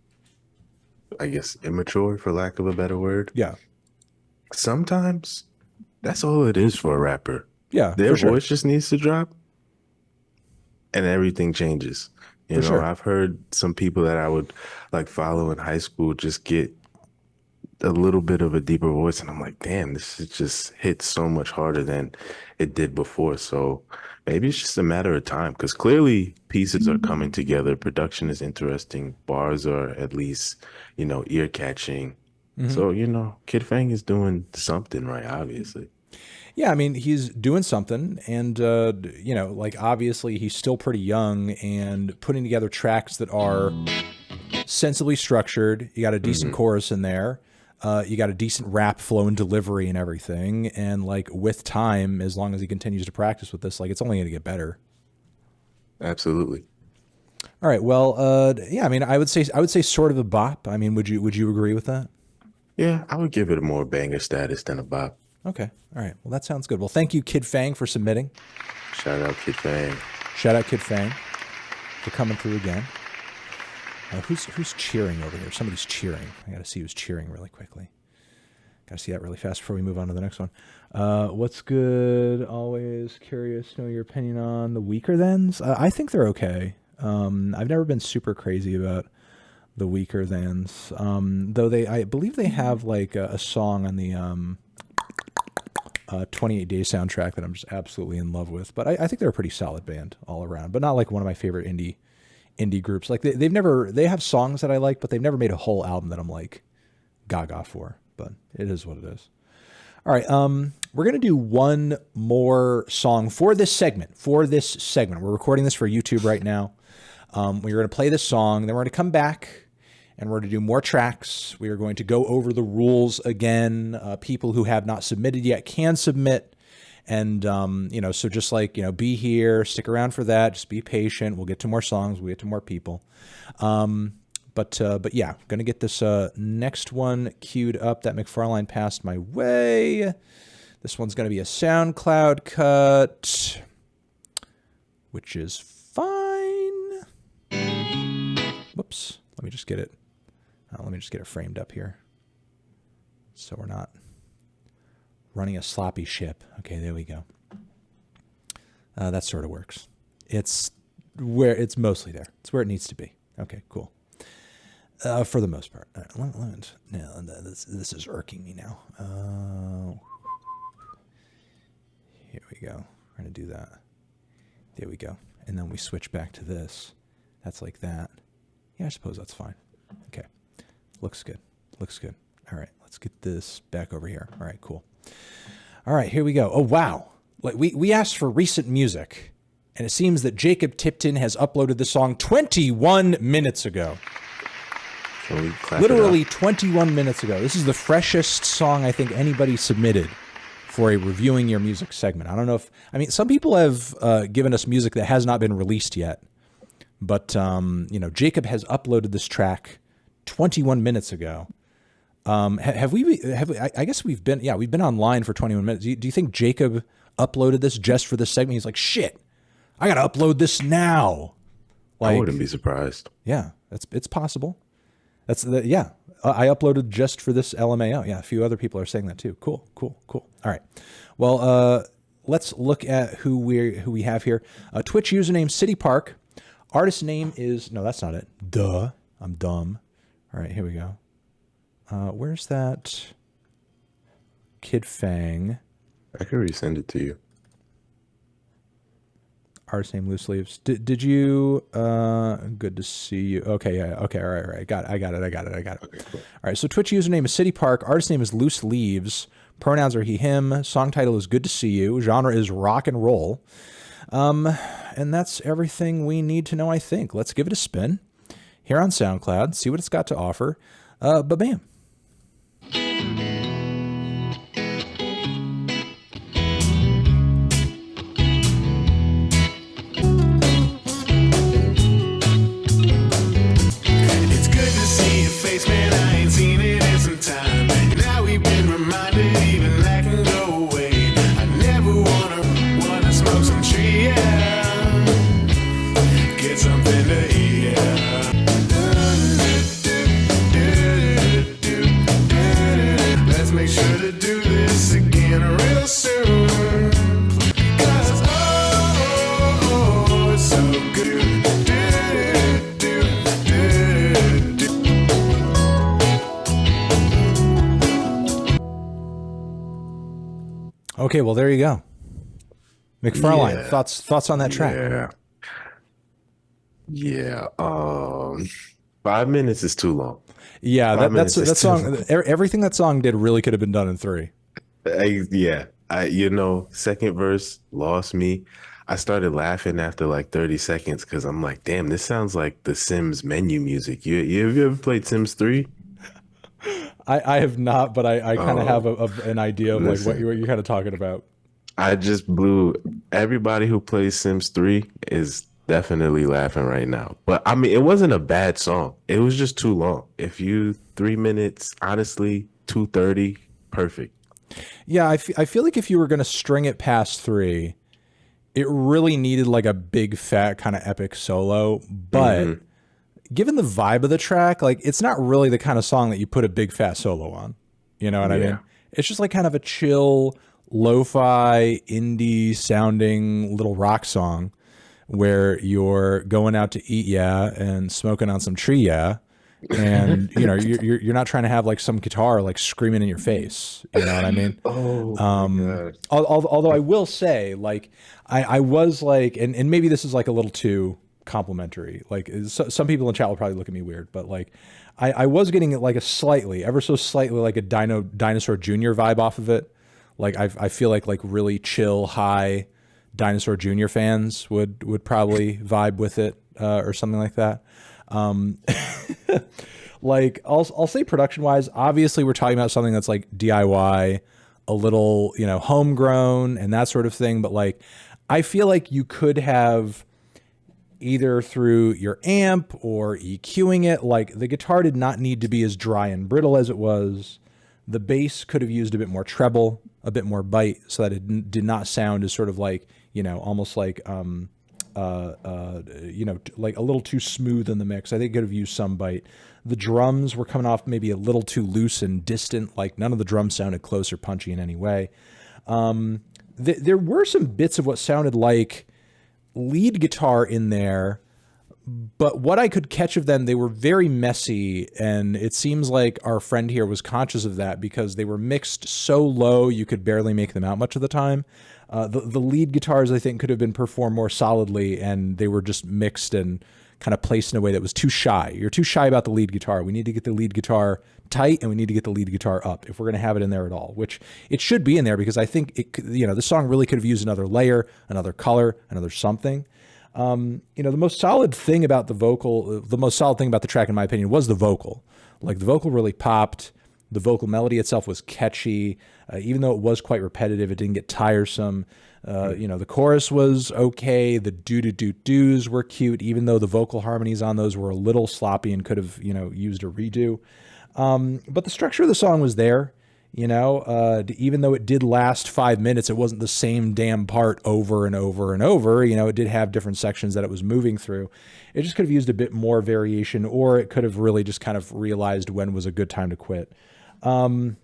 Speaker 2: I guess, immature, for lack of a better word.
Speaker 1: Yeah.
Speaker 2: Sometimes that's all it is for a rapper.
Speaker 1: Yeah,
Speaker 2: their
Speaker 1: for sure.
Speaker 2: voice just needs to drop, and everything changes. You know,
Speaker 1: sure.
Speaker 2: I've heard some people that I would like follow in high school just get a little bit of a deeper voice, and I'm like, damn, this is just hits so much harder than it did before. So maybe it's just a matter of time, because clearly pieces are coming together. Production is interesting. Bars are at least, you know, ear catching. So, you know, Kid Phang is doing something right, obviously.
Speaker 1: Yeah, I mean, he's doing something, and, you know, like, obviously he's still pretty young and putting together tracks that are sensibly structured. You got a decent chorus in there. You got a decent rap flow and delivery and everything. And, like, with time, as long as he continues to practice with this, like, it's only going to get better.
Speaker 2: Absolutely.
Speaker 1: All right, well, yeah, I mean, I would say sort of a bop. I mean, would you agree with that?
Speaker 2: Yeah, I would give it a more banger status than a bop.
Speaker 1: Okay. All right. Well, that sounds good. Well, thank you, Kid Phang, for submitting.
Speaker 2: Shout out Kid Phang.
Speaker 1: Shout out Kid Phang for coming through again. Who's cheering over here? Somebody's cheering. I got to see who's cheering really quickly. Got to see that really fast before we move on to the next one. What's good? Always curious to know your opinion on the Weaker Thans. I think they're okay. I've never been super crazy about the Weaker Thans, though I believe they have like a song on the 28 Days soundtrack that I'm just absolutely in love with. But I think they're a pretty solid band all around, but not like one of my favorite indie groups. Like they have songs that I like, but they've never made a whole album that I'm like gaga for. But it is what it is. All right, we're gonna do one more song for this segment. We're recording this for YouTube right now. We're gonna play this song, then we're gonna come back and we're going to do more tracks. We are going to go over the rules again. People who have not submitted yet can submit. And, you know, so just like, you know, be here, stick around for that. Just be patient. We'll get to more songs. We'll get to more people. But yeah, going to get this next one queued up that McFarlane passed my way. This one's going to be a SoundCloud cut, which is fine. Whoops. Let me just get it. Let me just get it framed up here so we're not running a sloppy ship. Okay, there we go. That sort of works. It's mostly there. It's where it needs to be. Okay, cool. For the most part. All right, no, this is irking me now. Here we go. We're going to do that. There we go. And then we switch back to this. That's like that. Yeah, I suppose that's fine. Okay. Looks good. Looks good. All right, let's get this back over here. All right, cool. All right, here we go. Oh, wow. Like we asked for recent music, and it seems that Jacob Tipton has uploaded the song 21 minutes ago.
Speaker 2: Can we clap
Speaker 1: Literally
Speaker 2: it up?
Speaker 1: 21 minutes ago. This is the freshest song I think anybody submitted for a Reviewing Your Music segment. I don't know if... I mean, some people have given us music that has not been released yet. But, you know, Jacob has uploaded this track 21 minutes ago. Have we, I guess we've been online for 21 minutes. Do you think Jacob uploaded this just for this segment? He's like, shit, I got to upload this now. Like,
Speaker 2: I wouldn't be surprised.
Speaker 1: Yeah, it's possible. Yeah. I uploaded just for this LMAO. Yeah. A few other people are saying that too. Cool. All right. Well, let's look at who we have here. Twitch username City Park. Artist name is, no, that's not it. Duh. I'm dumb. All right, here we go. Where's that Kid Phang?
Speaker 2: I could resend it to you.
Speaker 1: Artist name Loose Leaves. Did you? Good to see you. Okay, yeah. Okay, all right. I got it. Okay,
Speaker 2: cool.
Speaker 1: All right. So Twitch username is City Park. Artist name is Loose Leaves. Pronouns are he, him. Song title is Good to See You. Genre is rock and roll. And that's everything we need to know, I think. Let's give it a spin here on SoundCloud, see what it's got to offer. Ba-bam.
Speaker 8: It's good to see your face, man. I ain't seen it in some time. Now we've been reminded, even that can go away. I never wanna smoke some tree, yeah. Get something to eat, yeah. Let's make sure to do this again real soon. 'Cause oh, it's so good.
Speaker 1: Okay, well, there you go. McFarlane,
Speaker 2: Yeah.
Speaker 1: thoughts on that track?
Speaker 2: Yeah. 5 minutes is too long.
Speaker 1: Yeah,
Speaker 2: 5 minutes
Speaker 1: that
Speaker 2: is
Speaker 1: song. Everything that song did really could have been done in 3.
Speaker 2: Second verse lost me. I started laughing after like 30 seconds because I'm like, damn, this sounds like the Sims menu music. Have you ever played Sims 3?
Speaker 1: I have not, but I kind of have an idea of like
Speaker 2: Listen.
Speaker 1: what you're kind of talking about.
Speaker 2: I just blew everybody who plays Sims 3 is definitely laughing right now. But I mean, it wasn't a bad song. It was just too long. 3 minutes, honestly, 2:30, perfect.
Speaker 1: Yeah, I feel like if you were going to string it past 3, it really needed like a big fat kind of epic solo. But given the vibe of the track, like it's not really the kind of song that you put a big fat solo on. You know what I mean? It's just like kind of a chill, lo-fi, indie sounding little rock song where you're going out to eat, and smoking on some tree, and you're not trying to have like some guitar like screaming in your face. You know what I mean?
Speaker 2: My God.
Speaker 1: Although I will say, like, I was like, and maybe this is like a little too complimentary. Like, some people in chat will probably look at me weird, but like, I was getting it like a slightly, ever so slightly, like a Dinosaur Jr. vibe off of it. Like, I feel like really chill, high Dinosaur Jr. fans would probably vibe with it, or something like that. Like I'll say production wise, obviously we're talking about something that's like DIY, a little, homegrown and that sort of thing. But like, I feel like you could have either through your amp or EQing it, like the guitar did not need to be as dry and brittle as it was. The bass could have used a bit more treble, a bit more bite, so that it did not sound as sort of like, almost like, like a little too smooth in the mix. I think it could have used some bite. The drums were coming off maybe a little too loose and distant. Like none of the drums sounded close or punchy in any way. There were some bits of what sounded like lead guitar in there, but what I could catch of them, they were very messy, and it seems like our friend here was conscious of that because they were mixed so low you could barely make them out much of the time. The lead guitars, I think, could have been performed more solidly, and they were just mixed and kind of placed in a way that was too shy. You're too shy about the lead guitar. We need to get the lead guitar tight, and we need to get the lead guitar up if we're going to have it in there at all, which it should be in there because I think the song really could have used another layer, another color, another something. The most solid thing about the track, in my opinion, was the vocal. Like the vocal really popped. The vocal melody itself was catchy. Even though it was quite repetitive, it didn't get tiresome. The chorus was okay. The do-do-do-do's were cute, even though the vocal harmonies on those were a little sloppy and could have, used a redo. But the structure of the song was there. Even though it did last 5 minutes, it wasn't the same damn part over and over and over. It did have different sections that it was moving through. It just could have used a bit more variation, or it could have really just kind of realized when was a good time to quit. A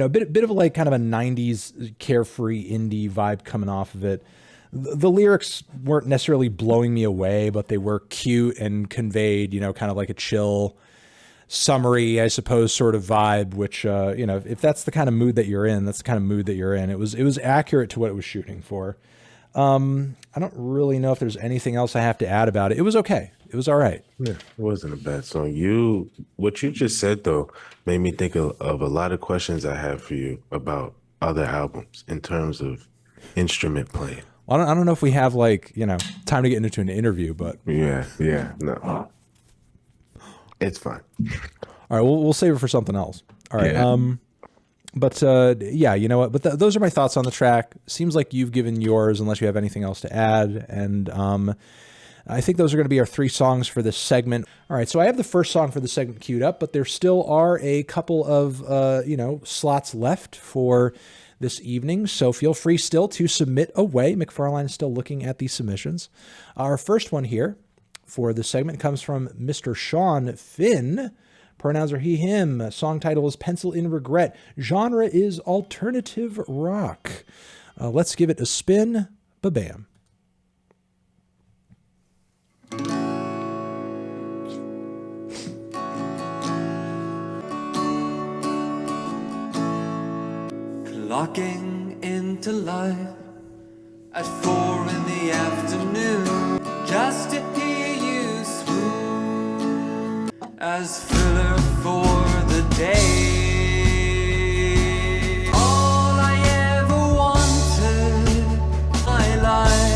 Speaker 1: bit of like kind of a 90s carefree indie vibe coming off of it. The lyrics weren't necessarily blowing me away, but they were cute and conveyed, kind of like a chill, summery, I suppose, sort of vibe, which, if that's the kind of mood that you're in, that's the kind of mood that you're in. It was accurate to what it was shooting for. I don't really know if there's anything else I have to add about it. It was okay. It was all right.
Speaker 2: Yeah, it wasn't a bad song. What you just said though made me think of a lot of questions I have for you about other albums in terms of instrument playing.
Speaker 1: I don't know if we have time to get into an interview, but
Speaker 2: Yeah, no, it's fine.
Speaker 1: all right, we'll save it for something else. All right.
Speaker 2: Yeah.
Speaker 1: But yeah, you know what? But those are my thoughts on the track. Seems like you've given yours, unless you have anything else to add. And I think those are going to be our 3 songs for this segment. All right, so I have the first song for the segment queued up, but there still are a couple of slots left for this evening. So feel free still to submit away. McFarlane is still looking at the submissions. Our first one here for the segment comes from Mr. Seán Finn. Pronouns are he, him. Song title is Pencil in Regret. Genre is alternative rock. Let's give it a spin. Ba-bam.
Speaker 9: Clocking into life at 4 in the afternoon, just to hear you swoon as filler for the day. All I ever wanted, my life.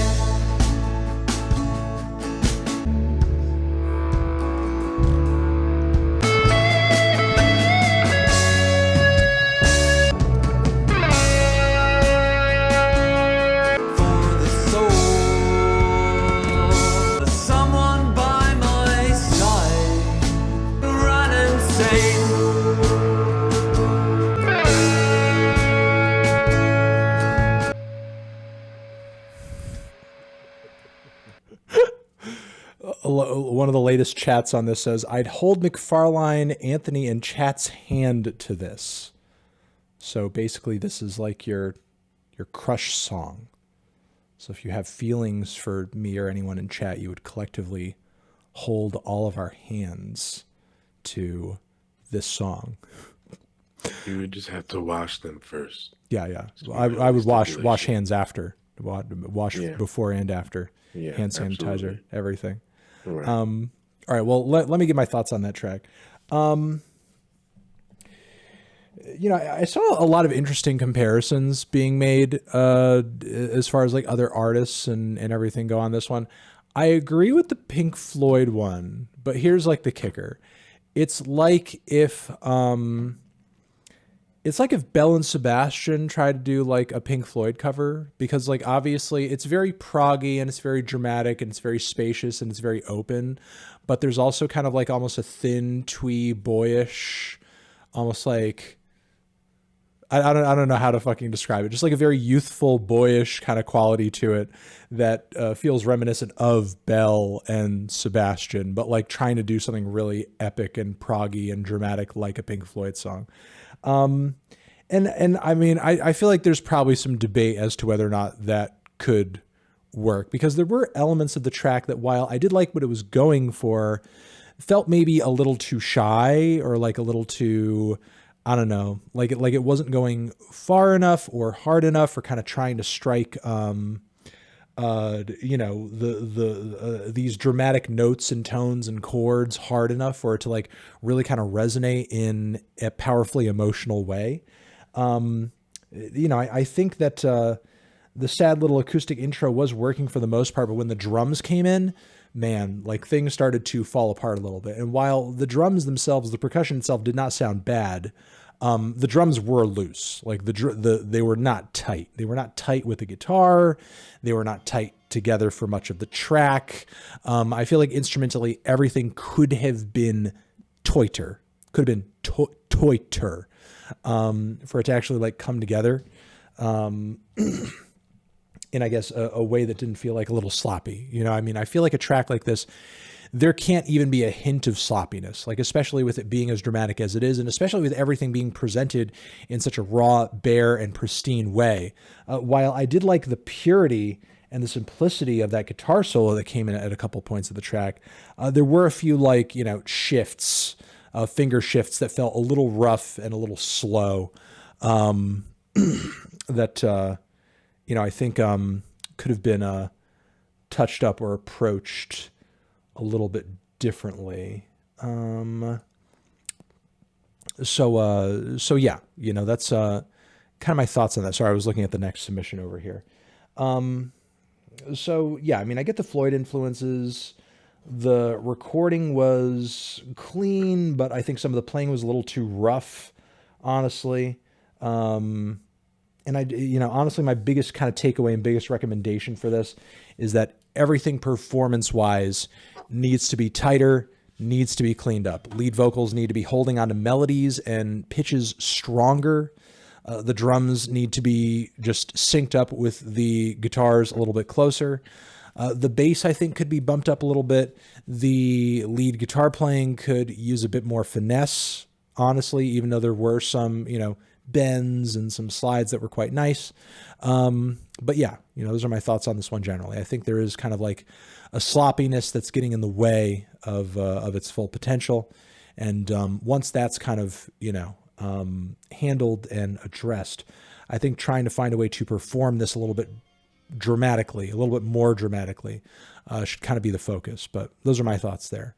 Speaker 1: One of the latest chats on this says, I'd hold McFarlane, Anthony, and chat's hand to this. So basically this is like your crush song. So if you have feelings for me or anyone in chat, you would collectively hold all of our hands to this song.
Speaker 2: You would just have to wash them first.
Speaker 1: Yeah. I would wash hands after. Wash before and after.
Speaker 2: Yeah,
Speaker 1: hand sanitizer,
Speaker 2: absolutely.
Speaker 1: everything.
Speaker 2: Right.
Speaker 1: All right. Well, let me get my thoughts on that track. I saw a lot of interesting comparisons being made as far as like other artists and everything go on this one. I agree with the Pink Floyd one, but here's like the kicker. It's like if Belle and Sebastian tried to do like a Pink Floyd cover, because like obviously it's very proggy and it's very dramatic and it's very spacious and it's very open, but there's also kind of like almost a thin, twee, boyish, almost like I don't know how to fucking describe it. Just like a very youthful, boyish kind of quality to it that feels reminiscent of Belle and Sebastian, but like trying to do something really epic and proggy and dramatic like a Pink Floyd song. And I mean, I feel like there's probably some debate as to whether or not that could work, because there were elements of the track that, while I did like what it was going for, felt maybe a little too shy or like a little too, I don't know, like it wasn't going far enough or hard enough or kind of trying to strike, these dramatic notes and tones and chords hard enough for it to like really kind of resonate in a powerfully emotional way. I think that the sad little acoustic intro was working for the most part, but when the drums came in, man, like things started to fall apart a little bit. And while the drums themselves, the percussion itself did not sound bad, the drums were loose. Like they were not tight. They were not tight with the guitar. They were not tight together for much of the track. I feel like instrumentally, everything could have been tighter, tighter, for it to actually like come together. In, I guess, a way that didn't feel like a little sloppy. You know, I mean, I feel like a track like this, there can't even be a hint of sloppiness, like especially with it being as dramatic as it is, and especially with everything being presented in such a raw, bare, and pristine way. While I did like the purity and the simplicity of that guitar solo that came in at a couple points of the track, there were a few like, shifts, finger shifts that felt a little rough and a little slow. I think could have been touched up or approached a little bit differently. So yeah, you know, that's kind of my thoughts on that. Sorry, I was looking at the next submission over here. So yeah, I mean, I get the Floyd influences. The recording was clean, but I think some of the playing was a little too rough, honestly. And honestly, my biggest kind of takeaway and biggest recommendation for this is that everything performance-wise needs to be tighter, needs to be cleaned up. Lead vocals need to be holding on to melodies and pitches stronger. The drums need to be just synced up with the guitars a little bit closer. The bass, I think, could be bumped up a little bit. The lead guitar playing could use a bit more finesse, honestly, even though there were some, bends and some slides that were quite nice. But yeah, those are my thoughts on this one generally. I think there is kind of like a sloppiness that's getting in the way of its full potential. And once that's kind of, handled and addressed, I think trying to find a way to perform this a little bit dramatically, a little bit more dramatically, should kind of be the focus. But those are my thoughts there.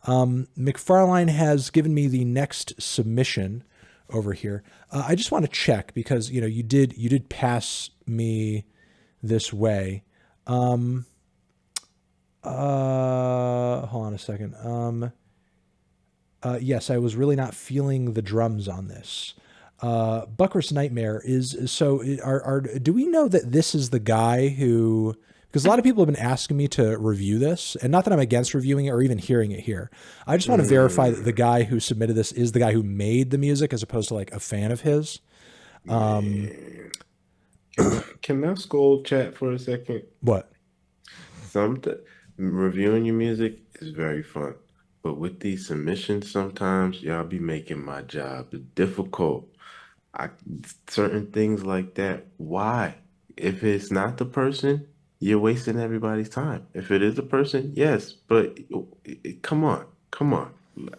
Speaker 1: McFarlane has given me the next submission over here. I just want to check because, you did pass me this way. Hold on a second. Yes, I was really not feeling the drums on this. Buckhurst Nightmare is so. Do we know that this is the guy who? Because a lot of people have been asking me to review this, and not that I'm against reviewing it or even hearing it here. I just want to verify that the guy who submitted this is the guy who made the music, as opposed to like a fan of his.
Speaker 2: Can I scold chat for a second?
Speaker 1: What?
Speaker 2: Reviewing your music is very fun, but with these submissions, sometimes y'all be making my job difficult. Certain things like that. Why? If it's not the person, you're wasting everybody's time. If it is a person, yes, but come on,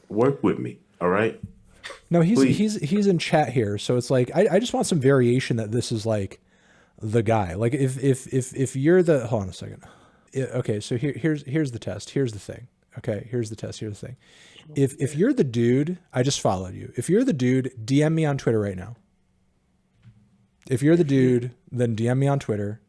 Speaker 2: work with me, all right?
Speaker 1: No, he's in chat here, so it's like I just want some variation that this is like the guy. Like if you're the hold on a second. Okay, so here's the test. Here's the thing. Okay, here's the test. Here's the thing. If you're the dude, I just followed you. If you're the dude, DM me on Twitter right now. If you're the dude, then DM me on Twitter.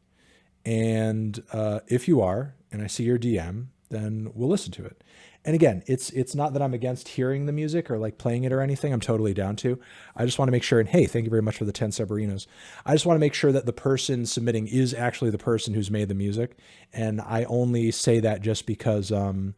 Speaker 1: And if you are, and I see your DM, then we'll listen to it. And again, it's not that I'm against hearing the music or like playing it or anything. I'm totally down to. I just want to make sure, and hey, thank you very much for the 10 Subarinos. I just want to make sure that the person submitting is actually the person who's made the music. And I only say that just because a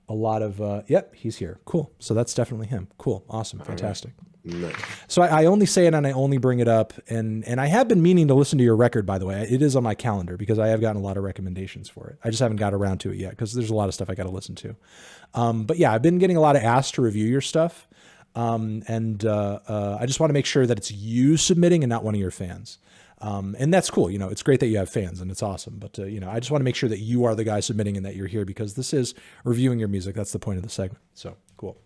Speaker 1: lot of, yep, he's here. Cool. So that's definitely him. Cool. Awesome. Fantastic.
Speaker 2: Nice.
Speaker 1: So I only say it and I only bring it up. And I have been meaning to listen to your record, by the way. It is on my calendar because I have gotten a lot of recommendations for it. I just haven't got around to it yet because there's a lot of stuff I got to listen to. But yeah, I've been getting a lot of asks to review your stuff. I just want to make sure that it's you submitting and not one of your fans. And that's cool. It's great that you have fans and it's awesome. But, I just want to make sure that you are the guy submitting and that you're here because this is reviewing your music. That's the point of the segment. So cool.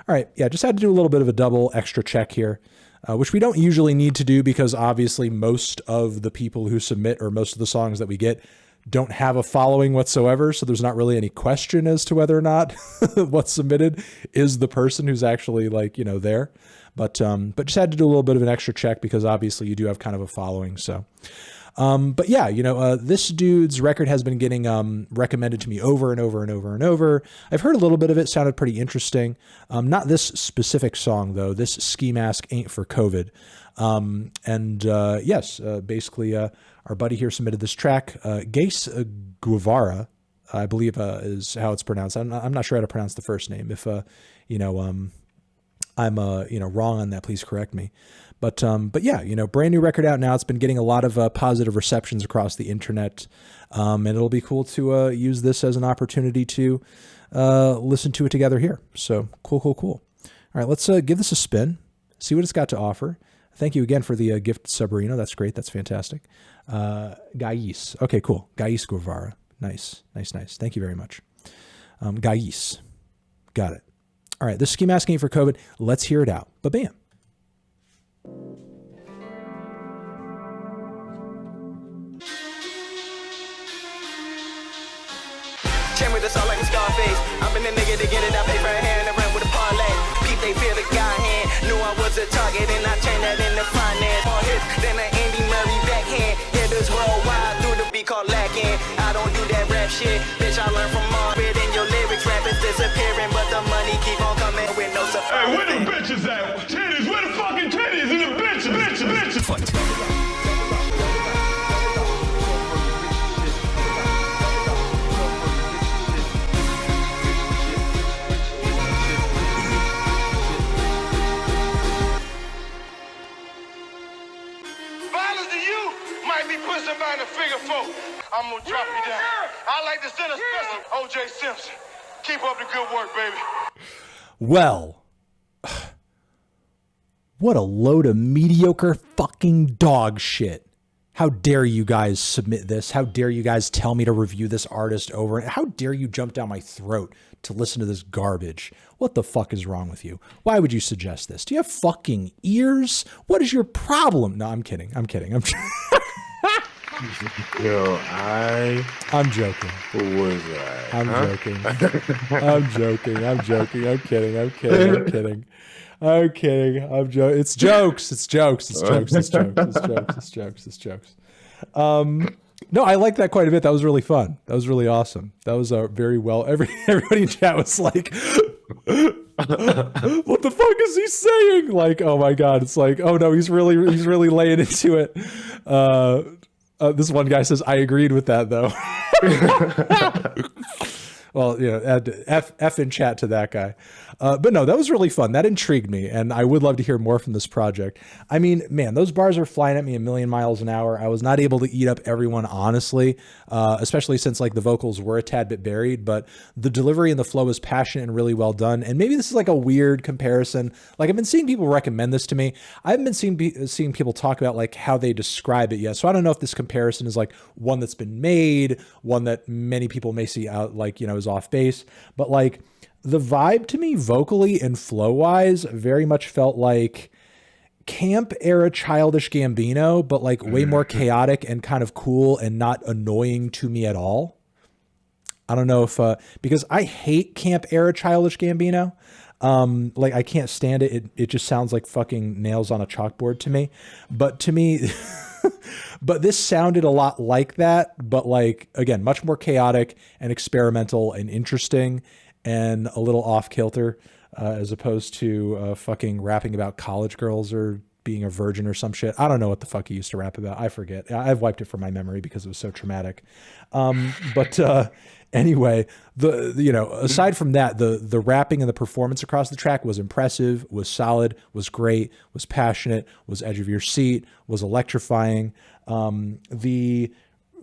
Speaker 1: All right. Yeah. Just had to do a little bit of a double extra check here, which we don't usually need to do because obviously most of the people who submit or most of the songs that we get don't have a following whatsoever. So there's not really any question as to whether or not what's submitted is the person who's actually like, there. But just had to do a little bit of an extra check because obviously you do have kind of a following. So, but yeah, this dude's record has been getting recommended to me over and over and over and over. I've heard a little bit of it, sounded pretty interesting. Not this specific song though. This Ski Mask Ain't for COVID. Yes, basically, our buddy here submitted this track. Ghais Guevara, I believe, is how it's pronounced. I'm not sure how to pronounce the first name. If I'm wrong on that, please correct me. But yeah, brand new record out now. It's been getting a lot of positive receptions across the internet, and it'll be cool to use this as an opportunity to listen to it together here. So cool. All right, let's give this a spin, see what it's got to offer. Thank you again for the gift, Sabrina. That's great. That's fantastic. Ghais. Okay, cool. Ghais Guevara. Nice. Thank you very much. Ghais. Got it. All right, this Ski Mask Ain't for COVID. Let's hear it out. Ba-bam.
Speaker 10: it's all like a Scarface. I've been the nigga to get it, I pay for a hand and run with a parlay. Peep, they feel the guy hand. Knew I was a target and I turned that into finance. More hits than an Andy Murray backhand. Hitters worldwide through the beat called lacking. I don't do that rap shit, bitch, I learned from Margaret. And your lyrics rap is disappearing, but the money keep on coming with no surprise.
Speaker 11: Hey, where the bitches at? Titties, where the fucking titties and the bitches? Fuck.
Speaker 12: Violence to you might be putting somebody in a figure four. I'm gonna drop you down. I like to send a special O.J. Simpson. Keep up the good work, baby.
Speaker 1: Well, what a load of mediocre fucking dog shit. How dare you guys submit this? How dare you guys tell me to review this artist over? How dare you jump down my throat to listen to this garbage? What the fuck is wrong with you? Why would you suggest this? Do you have fucking ears? What is your problem? No, I'm kidding. I'm
Speaker 2: Yo,
Speaker 1: I'm joking.
Speaker 2: What was that?
Speaker 1: I'm joking. I'm joking. I'm kidding. It's jokes. No, I like that quite a bit. That was really fun. That was really awesome. That was very well. Everybody in chat was like, what the fuck is he saying? Like, oh my God. It's like, oh no, he's really laying into it. This one guy says, I agreed with that though. Well, you know, add F in chat to that guy. But no, that was really fun. That intrigued me, and I would love to hear more from this project. I mean, man, those bars are flying at me a million miles an hour. I was not able to eat up everyone, honestly, especially since like the vocals were a tad bit buried, but the delivery and the flow is passionate and really well done. And maybe this is like a weird comparison. Like I've been seeing people recommend this to me. I haven't been seeing people talk about like how they describe it yet. So I don't know if this comparison is like one that's been made, one that many people may see out like, you know, is off base, but like the vibe to me vocally and flow wise very much felt like camp era Childish Gambino, but like way more chaotic and kind of cool and not annoying to me at all. I don't know if, because I hate camp era Childish Gambino. Like I can't stand it. It just sounds like fucking nails on a chalkboard to me, but to me, but this sounded a lot like that, but like, again, much more chaotic and experimental and interesting and a little off kilter, as opposed to fucking rapping about college girls or being a virgin or some shit. I don't know what the fuck he used to rap about. I forget. I've wiped it from my memory because it was so traumatic. But anyway, you know, aside from that, the rapping and the performance across the track was impressive, was solid, was great, was passionate, was edge of your seat, was electrifying. The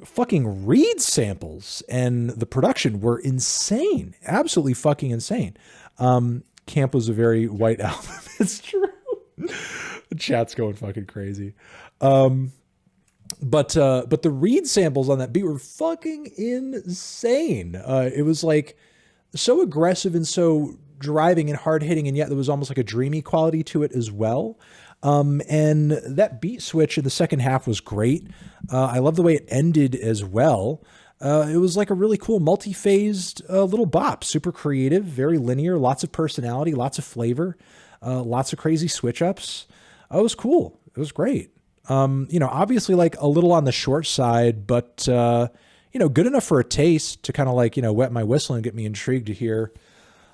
Speaker 1: fucking reed samples and the production were insane, absolutely fucking insane. Camp was a very white album. It's true. The chat's going fucking crazy. But the reed samples on that beat were fucking insane. It was like so aggressive and so driving and hard hitting, and yet there was almost like a dreamy quality to it as well. And that beat switch in the second half was great. I love the way it ended as well. It was like a really cool multi-phased little bop, super creative, very linear, lots of personality, lots of flavor, lots of crazy switch ups. It was cool. It was great. You know, obviously like a little on the short side, but, you know, good enough for a taste to kind of like, you know, wet my whistle and get me intrigued to hear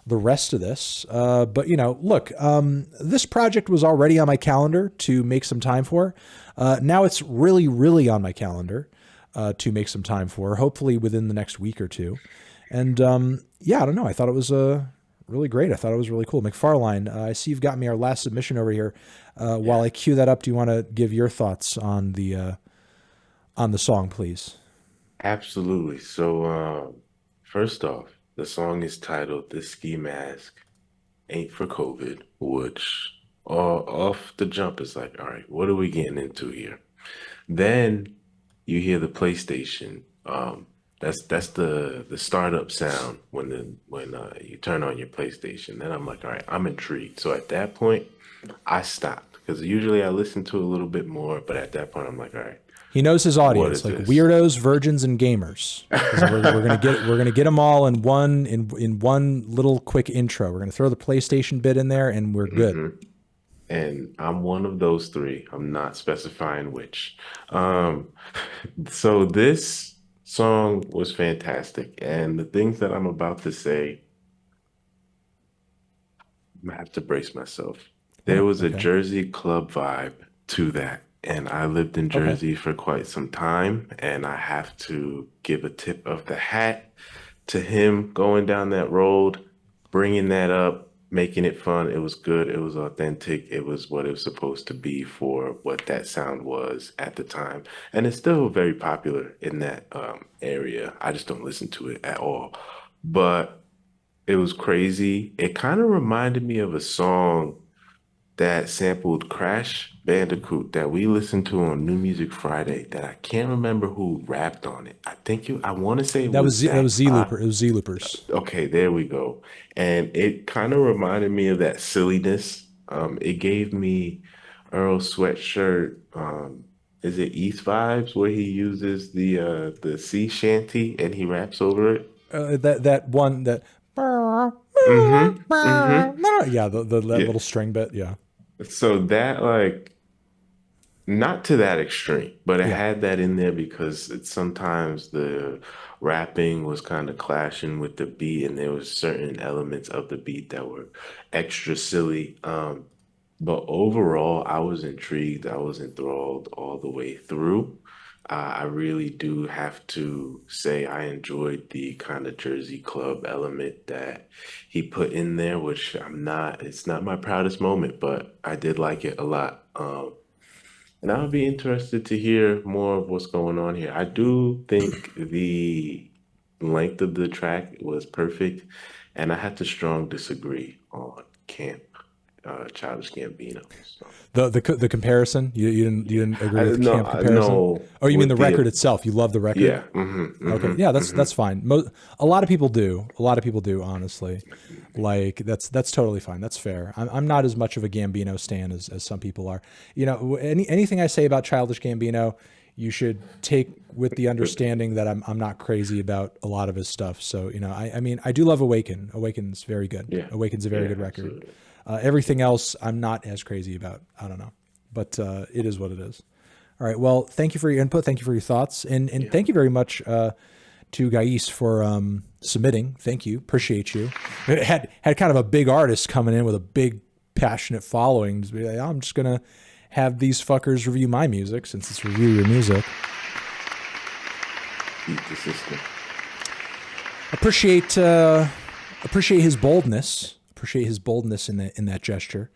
Speaker 1: the rest of this. But, you know, look, this project was already on my calendar to make some time for. Now it's really, really on my calendar to make some time for, hopefully within the next week or two. And yeah, I don't know. I thought it was really great. I thought it was really cool. McFarlane, I see you've got me our last submission over here. While I cue that up, do you want to give your thoughts on the song, please?
Speaker 2: Absolutely. So first off, the song is titled "This Ski Mask Ain't for COVID," which off the jump is like, all right, what are we getting into here? Then you hear the PlayStation. That's the startup sound when you turn on your PlayStation. Then I'm like, all right, I'm intrigued. So at that point, I stopped because usually I listen to a little bit more, but at that point I'm like, all right,
Speaker 1: He knows his audience, like
Speaker 2: this?
Speaker 1: weirdos, virgins, and gamers. We're gonna get them all in one little quick intro. We're gonna throw the PlayStation bit in there, and we're good.
Speaker 2: Mm-hmm. And I'm one of those three. I'm not specifying which. So this song was fantastic, and the things that I'm about to say, I have to brace myself. There was a Jersey club vibe to that. And I lived in Jersey for quite some time, and I have to give a tip of the hat to him going down that road, bringing that up, making it fun. It was good. It was authentic. It was what it was supposed to be for what that sound was at the time. And it's still very popular in that area. I just don't listen to it at all. But it was crazy. It kind of reminded me of a song that sampled Crash Bandicoot that we listened to on New Music Friday that I can't remember who rapped on it. I want to say
Speaker 1: that was Z-Looper. It was Z-Loopers.
Speaker 2: Okay, there we go. And it kind of reminded me of that silliness. It gave me Earl Sweatshirt. Is it East Vibes where he uses the sea shanty and he raps over it?
Speaker 1: That one that. Yeah, that little string bit. Yeah.
Speaker 2: So that, like, not to that extreme, but it had that in there because sometimes the rapping was kind of clashing with the beat, and there was certain elements of the beat that were extra silly. But overall, I was intrigued. I was enthralled all the way through. I really do have to say I enjoyed the kind of Jersey club element that he put in there, which it's not my proudest moment, but I did like it a lot. And I'll be interested to hear more of what's going on here. I do think the length of the track was perfect, and I had to strong disagree on Camp. Childish Gambino. So.
Speaker 1: The comparison you didn't agree with the Camp comparison?
Speaker 2: No.
Speaker 1: Oh, you mean the record itself? You love the record?
Speaker 2: Yeah.
Speaker 1: Okay. Yeah, that's fine. A lot of people do. Honestly. Like that's totally fine. That's fair. I'm not as much of a Gambino stan as some people are. You know, anything I say about Childish Gambino, you should take with the understanding that I'm not crazy about a lot of his stuff. So, you know, I mean, I do love Awaken. Awaken's very good. Yeah. Awaken's a very good record. Absolutely. Everything else, I'm not as crazy about. I don't know, but it is what it is. All right. Well, thank you for your input. Thank you for your thoughts, and thank you very much to Ghais for submitting. Thank you. Appreciate you. It had kind of a big artist coming in with a big passionate following. Just be like, I'm just gonna have these fuckers review my music since it's review your music.
Speaker 2: Beat the system.
Speaker 1: Appreciate his boldness. Appreciate his boldness in that gesture,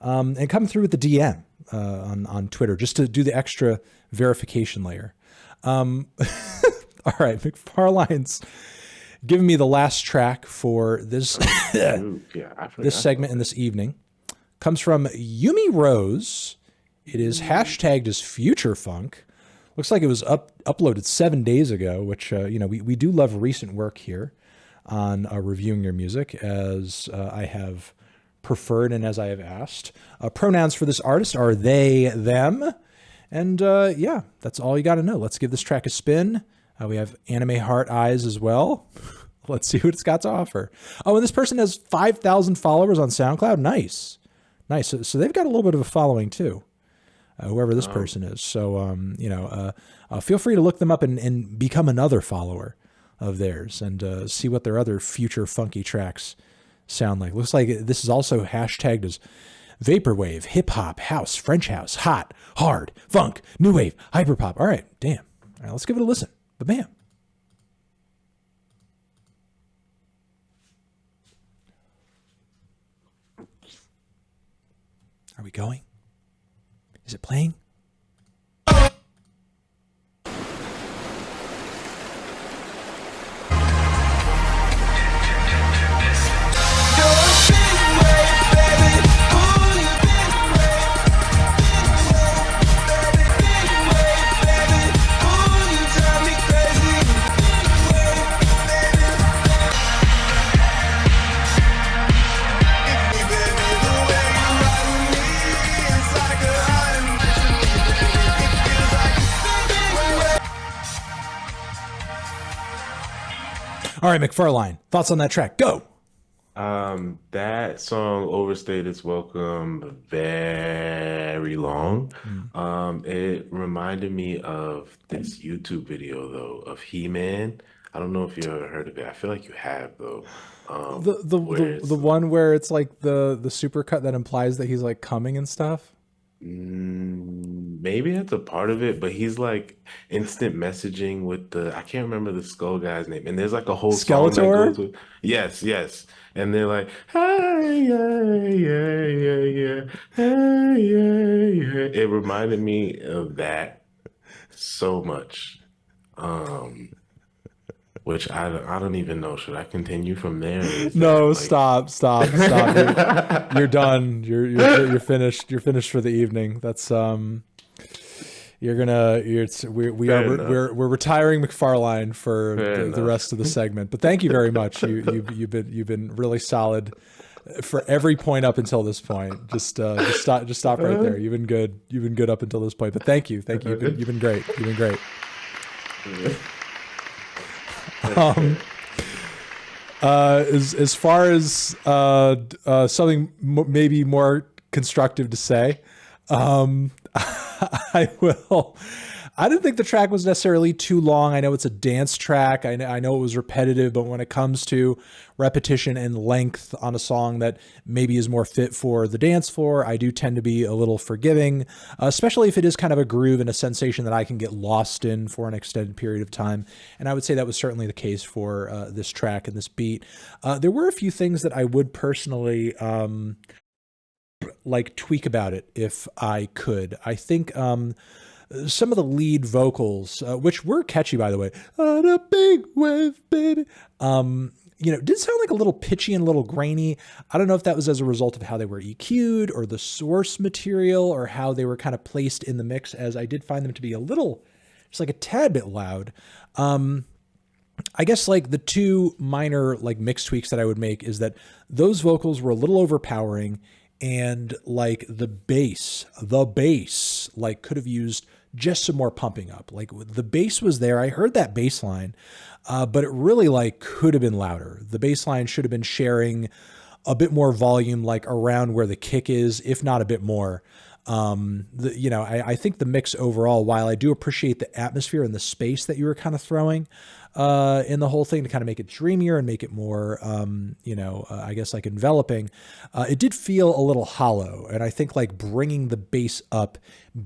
Speaker 1: and coming through with the DM on Twitter just to do the extra verification layer. All right, McFarlane's giving me the last track for this this segment in this evening. Comes from Yumi Rose. It is hashtagged as Future Funk. Looks like it was uploaded 7 days ago, which we do love recent work here on reviewing your music, as I have preferred and as I have asked. Pronouns for this artist are they, them. And that's all you got to know. Let's give this track a spin. We have anime heart eyes as well. Let's see what it's got to offer. Oh, and this person has 5,000 followers on SoundCloud. Nice. So they've got a little bit of a following too, whoever this person is. So, feel free to look them up and become another follower of theirs and see what their other future funky tracks sound like. Looks like this is also hashtagged as vaporwave, hip hop, house, French house, hot, hard, funk, new wave, hyperpop. All right, damn. All right, let's give it a listen. But bam. Are we going? Is it playing? All right, McFarlane, thoughts on that track? Go.
Speaker 2: That song overstayed its welcome very long. It reminded me of this YouTube video though of He-Man. I don't know if you ever heard of it. I feel like you have though.
Speaker 1: The one where it's like the supercut that implies that he's like coming and stuff.
Speaker 2: Maybe that's a part of it, but he's like instant messaging with I can't remember the skull guy's name, and there's like a whole song that
Speaker 1: Skeletor?
Speaker 2: goes with yes, and they're like hey yeah, hey. It reminded me of that so much, which I don't even know. Should I continue from there?
Speaker 1: No, stop. You're done. You're finished. You're finished for the evening. That's we're retiring McFarlane for the rest of the segment. But thank you very much. You've been really solid for every point up until this point. Just stop right there. You've been good. You've been good up until this point. But thank you. You've been great. You've been great. As far as something maybe more constructive to say, I didn't think the track was necessarily too long. I know it's a dance track. I know it was repetitive, but when it comes to repetition and length on a song that maybe is more fit for the dance floor, I do tend to be a little forgiving, especially if it is kind of a groove and a sensation that I can get lost in for an extended period of time. And I would say that was certainly the case for this track and this beat. There were a few things that I would personally like tweak about it if I could. I think some of the lead vocals, which were catchy, by the way, on a big wave, baby, did sound like a little pitchy and a little grainy. I don't know if that was as a result of how they were EQ'd or the source material or how they were kind of placed in the mix, as I did find them to be a little, just like a tad bit loud. I guess like the two minor like mix tweaks that I would make is that those vocals were a little overpowering, and like the bass like could have used just some more pumping up. Like the bass was there. I heard that bass line, but it really like could have been louder. The bass line should have been sharing a bit more volume, like around where the kick is, if not a bit more. I think the mix overall, while I do appreciate the atmosphere and the space that you were kind of throwing in the whole thing to kind of make it dreamier and make it more, I guess like enveloping, it did feel a little hollow. And I think like bringing the bass up,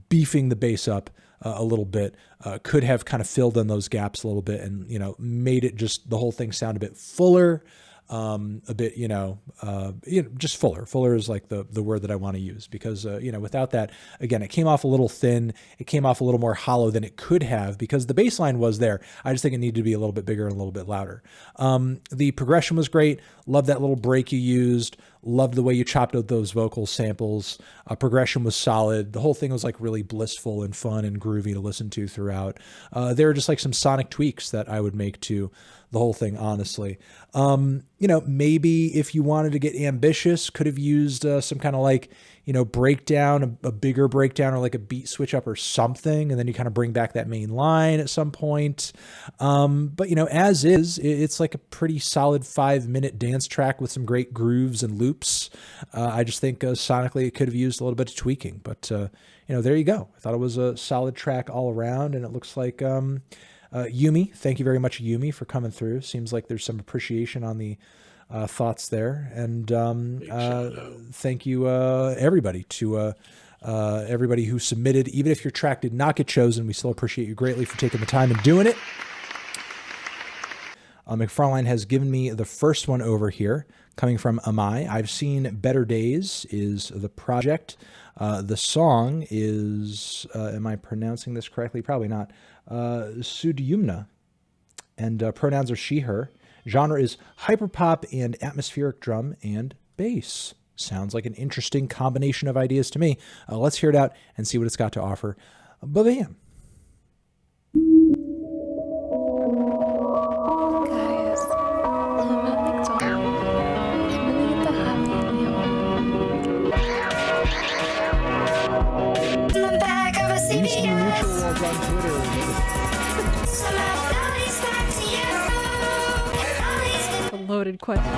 Speaker 1: beefing the bass up a little bit, could have kind of filled in those gaps a little bit and, made it just the whole thing sound a bit fuller. A bit, just fuller. Fuller is like the word that I want to use because, without that, again, it came off a little thin. It came off a little more hollow than it could have because the bass line was there. I just think it needed to be a little bit bigger and a little bit louder. The progression was great. Love that little break you used. Loved the way you chopped out those vocal samples. Progression was solid. The whole thing was like really blissful and fun and groovy to listen to throughout. There are just like some sonic tweaks that I would make to the whole thing, honestly. Maybe if you wanted to get ambitious, could have used some kind of like, breakdown, a bigger breakdown or like a beat switch up or something. And then you kind of bring back that main line at some point. But as is, it's like a pretty solid 5-minute dance track with some great grooves and loops. I just think sonically it could have used a little bit of tweaking, but there you go. I thought it was a solid track all around, and it looks like, Yumi, thank you very much, Yumi, for coming through. Seems like there's some appreciation on the thoughts there. And thank you, everybody, to everybody who submitted. Even if your track did not get chosen, we still appreciate you greatly for taking the time and doing it. McFarlane has given me the first one over here, coming from Amaii. I've Seen Better Days is the project. The song is, am I pronouncing this correctly? Probably not. Sudyumna, and pronouns are she, her. Genre is hyperpop and atmospheric drum and bass. Sounds like an interesting combination of ideas to me. Let's hear it out and see what it's got to offer. Ba-bam.
Speaker 13: good question.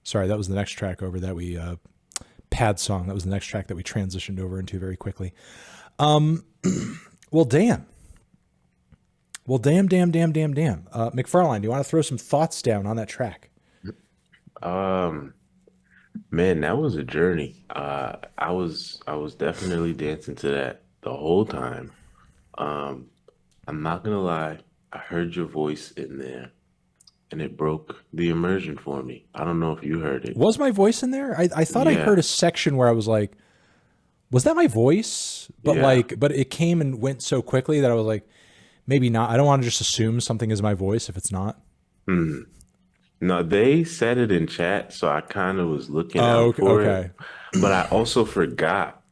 Speaker 1: Sorry, that was the next track over that we pad song. That was the next track that we transitioned over into very quickly. Well, damn. Well, damn. McFarlane, do you want to throw some thoughts down on that track?
Speaker 2: Man, that was a journey. I was definitely dancing to that the whole time. I'm not gonna lie, I heard your voice in there, and it broke the immersion for me. I don't know if you heard it.
Speaker 1: Was my voice in there? I thought I heard a section where I was like, was that my voice? But but it came and went so quickly that I was like, maybe not. I don't want to just assume something is my voice if it's not.
Speaker 2: No, they said it in chat, so I kind of was looking out for it. But I also forgot.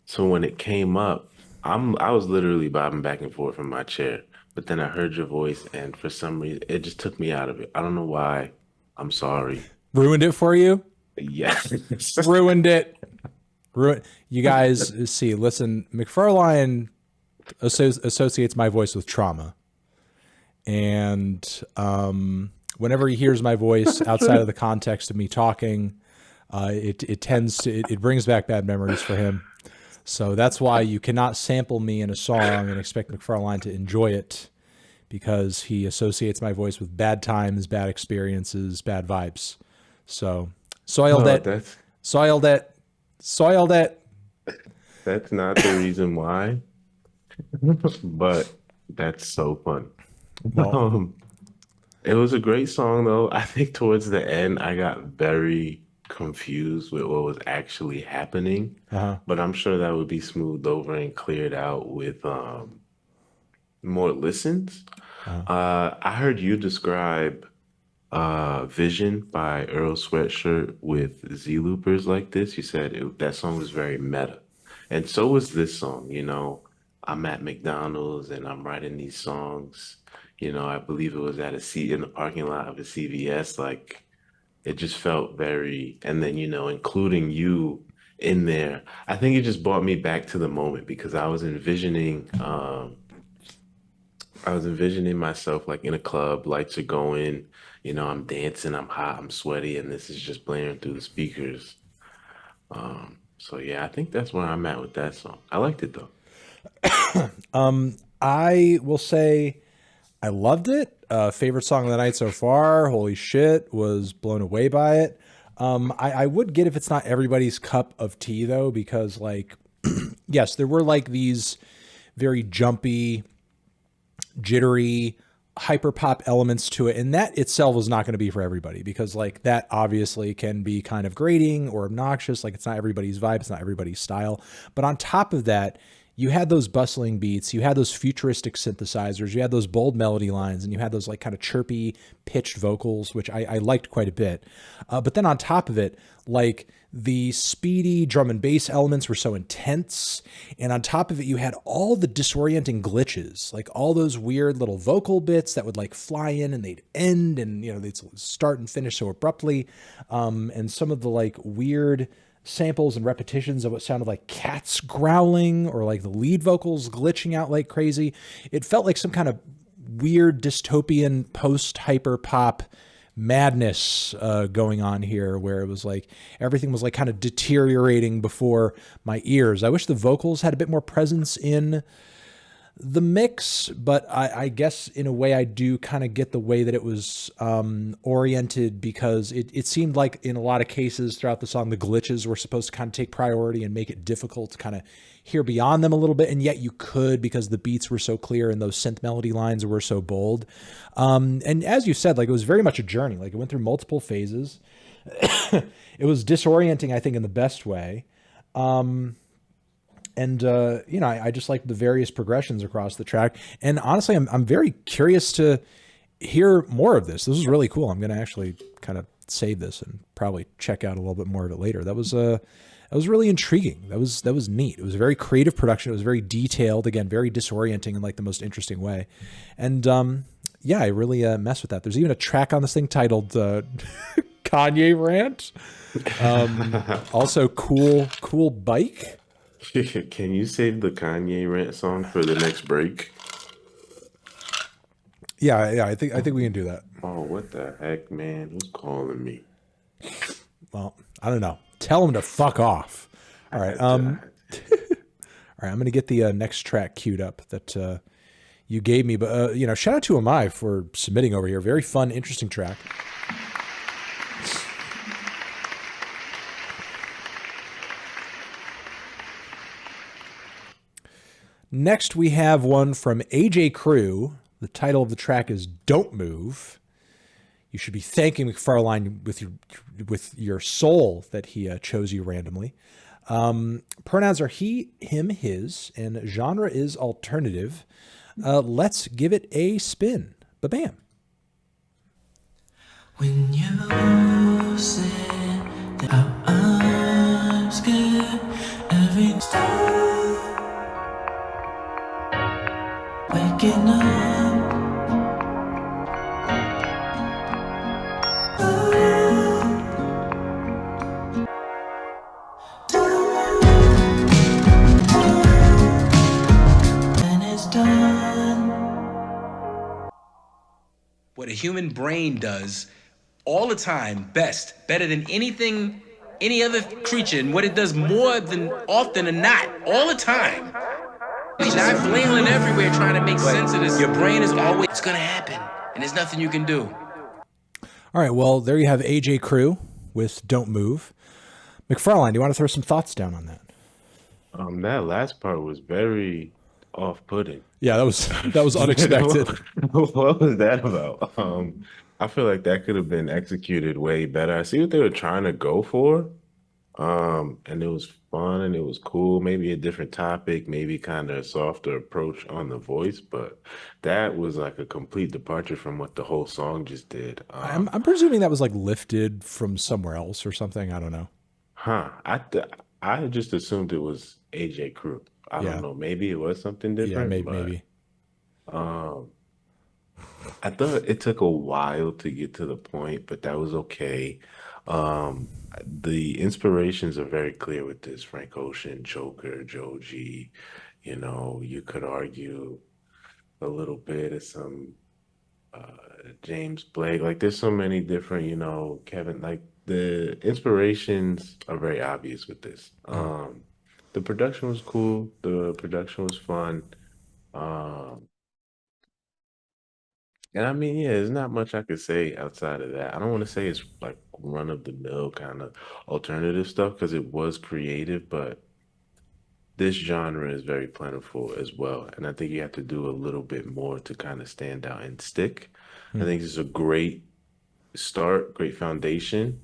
Speaker 2: So when it came up, I was literally bobbing back and forth in my chair. But then I heard your voice, and for some reason, it just took me out of it. I don't know why. I'm sorry.
Speaker 1: Ruined it for you?
Speaker 2: Yeah.
Speaker 1: Ruined it. You guys, see, listen, McFarlane associates my voice with trauma. And whenever he hears my voice outside of the context of me talking, it brings back bad memories for him. So that's why you cannot sample me in a song and expect McFarlane to enjoy it, because he associates my voice with bad times, bad experiences, bad vibes. So soiled it. That's
Speaker 2: not the reason why, but that's so fun.
Speaker 1: Well,
Speaker 2: it was a great song, though. I think towards the end, I got very confused with what was actually happening, but I'm sure that would be smoothed over and cleared out with more listens. I heard you describe Vision by Earl Sweatshirt with Z-loopers like this. You said that song was very meta, and so was this song. You know, I'm at McDonald's and I'm writing these songs. You know, I believe it was at a seat in the parking lot of a CVS. Like, it just felt very, and then, you know, including you in there, I think it just brought me back to the moment, because I was envisioning myself like in a club, lights are going, you know, I'm dancing, I'm hot, I'm sweaty, and this is just blaring through the speakers. So yeah, I think that's where I'm at with that song. I liked it though.
Speaker 1: I will say I loved it. Favorite song of the night so far. Holy shit, was blown away by it. I would get if it's not everybody's cup of tea though, because like, yes, there were like these very jumpy, jittery, hyper pop elements to it. And that itself was not going to be for everybody, because like that obviously can be kind of grating or obnoxious. Like, it's not everybody's vibe. It's not everybody's style. But on top of that, you had those bustling beats, you had those futuristic synthesizers, you had those bold melody lines, and you had those like kind of chirpy pitched vocals, which I liked quite a bit. But then on top of it, like the speedy drum and bass elements were so intense. And on top of it, you had all the disorienting glitches, like all those weird little vocal bits that would like fly in and they'd end, and, you know, they'd start and finish so abruptly. And some of the like weird samples and repetitions of what sounded like cats growling, or like the lead vocals glitching out like crazy. It felt like some kind of weird dystopian post hyper pop madness going on here, where it was like everything was like kind of deteriorating before my ears. I wish the vocals had a bit more presence in the mix, but I guess in a way I do kind of get the way that it was oriented, because it seemed like in a lot of cases throughout the song, the glitches were supposed to kind of take priority and make it difficult to kind of hear beyond them a little bit. And yet you could, because the beats were so clear and those synth melody lines were so bold. And as you said, like, it was very much a journey. Like, it went through multiple phases. It was disorienting, I think, in the best way. And, you know, I just like the various progressions across the track. And honestly, I'm very curious to hear more of this. This is really cool. I'm going to actually kind of save this and probably check out a little bit more of it later. That was that was really intriguing. That was neat. It was a very creative production. It was very detailed. Again, very disorienting in like the most interesting way. And yeah, I really messed with that. There's even a track on this thing titled Kanye Rant. Also, cool bike.
Speaker 2: Can you save the Kanye Rant song for the next break?
Speaker 1: Yeah, I think we can do that.
Speaker 2: Oh, what the heck, man? Who's calling me?
Speaker 1: Well, I don't know. Tell him to fuck off. All right. All right. I'm going to get the next track queued up that you gave me. But, you know, shout out to Amaii for submitting over here. Very fun, interesting track. Next, we have one from AJ Crew. The title of the track is Don't Move. You should be thanking McFarlane with your soul that he chose you randomly. Pronouns are he, him, his, and genre is alternative. Let's give it a spin. Ba-bam.
Speaker 6: When you say that I'm scared, every time waking up.
Speaker 13: What a human brain does all the time, better than anything, any other creature, and what it does more than often than not, all the time. He's not flailing everywhere trying to make sense of this. Your brain is always, it's gonna happen, and there's nothing you can do.
Speaker 1: All right, well, there you have AJ Crew with Don't Move. McFarlane, do you want to throw some thoughts down on that?
Speaker 2: That last part was very off-putting.
Speaker 1: Yeah, that was unexpected.
Speaker 2: What was that about? I feel like that could have been executed way better. I see what they were trying to go for, and it was fun and it was cool. Maybe a different topic, maybe kind of a softer approach on the voice, but that was like a complete departure from what the whole song just did.
Speaker 1: I'm presuming that was like lifted from somewhere else or something. I don't know.
Speaker 2: I just assumed it was AJ Crew. I don't know. Maybe it was something different.
Speaker 1: Yeah, maybe.
Speaker 2: I thought it took a while to get to the point, but that was okay. The inspirations are very clear with this. Frank Ocean, Joker, Joji. You know, you could argue a little bit of some James Blake. Like, there's so many different, you know, Kevin. Like, the inspirations are very obvious with this. The production was cool. The production was fun. And I mean, yeah, there's not much I could say outside of that. I don't want to say it's like run-of-the-mill kind of alternative stuff because it was creative, but this genre is very plentiful as well. And I think you have to do a little bit more to kind of stand out and stick. I think this is a great start, great foundation.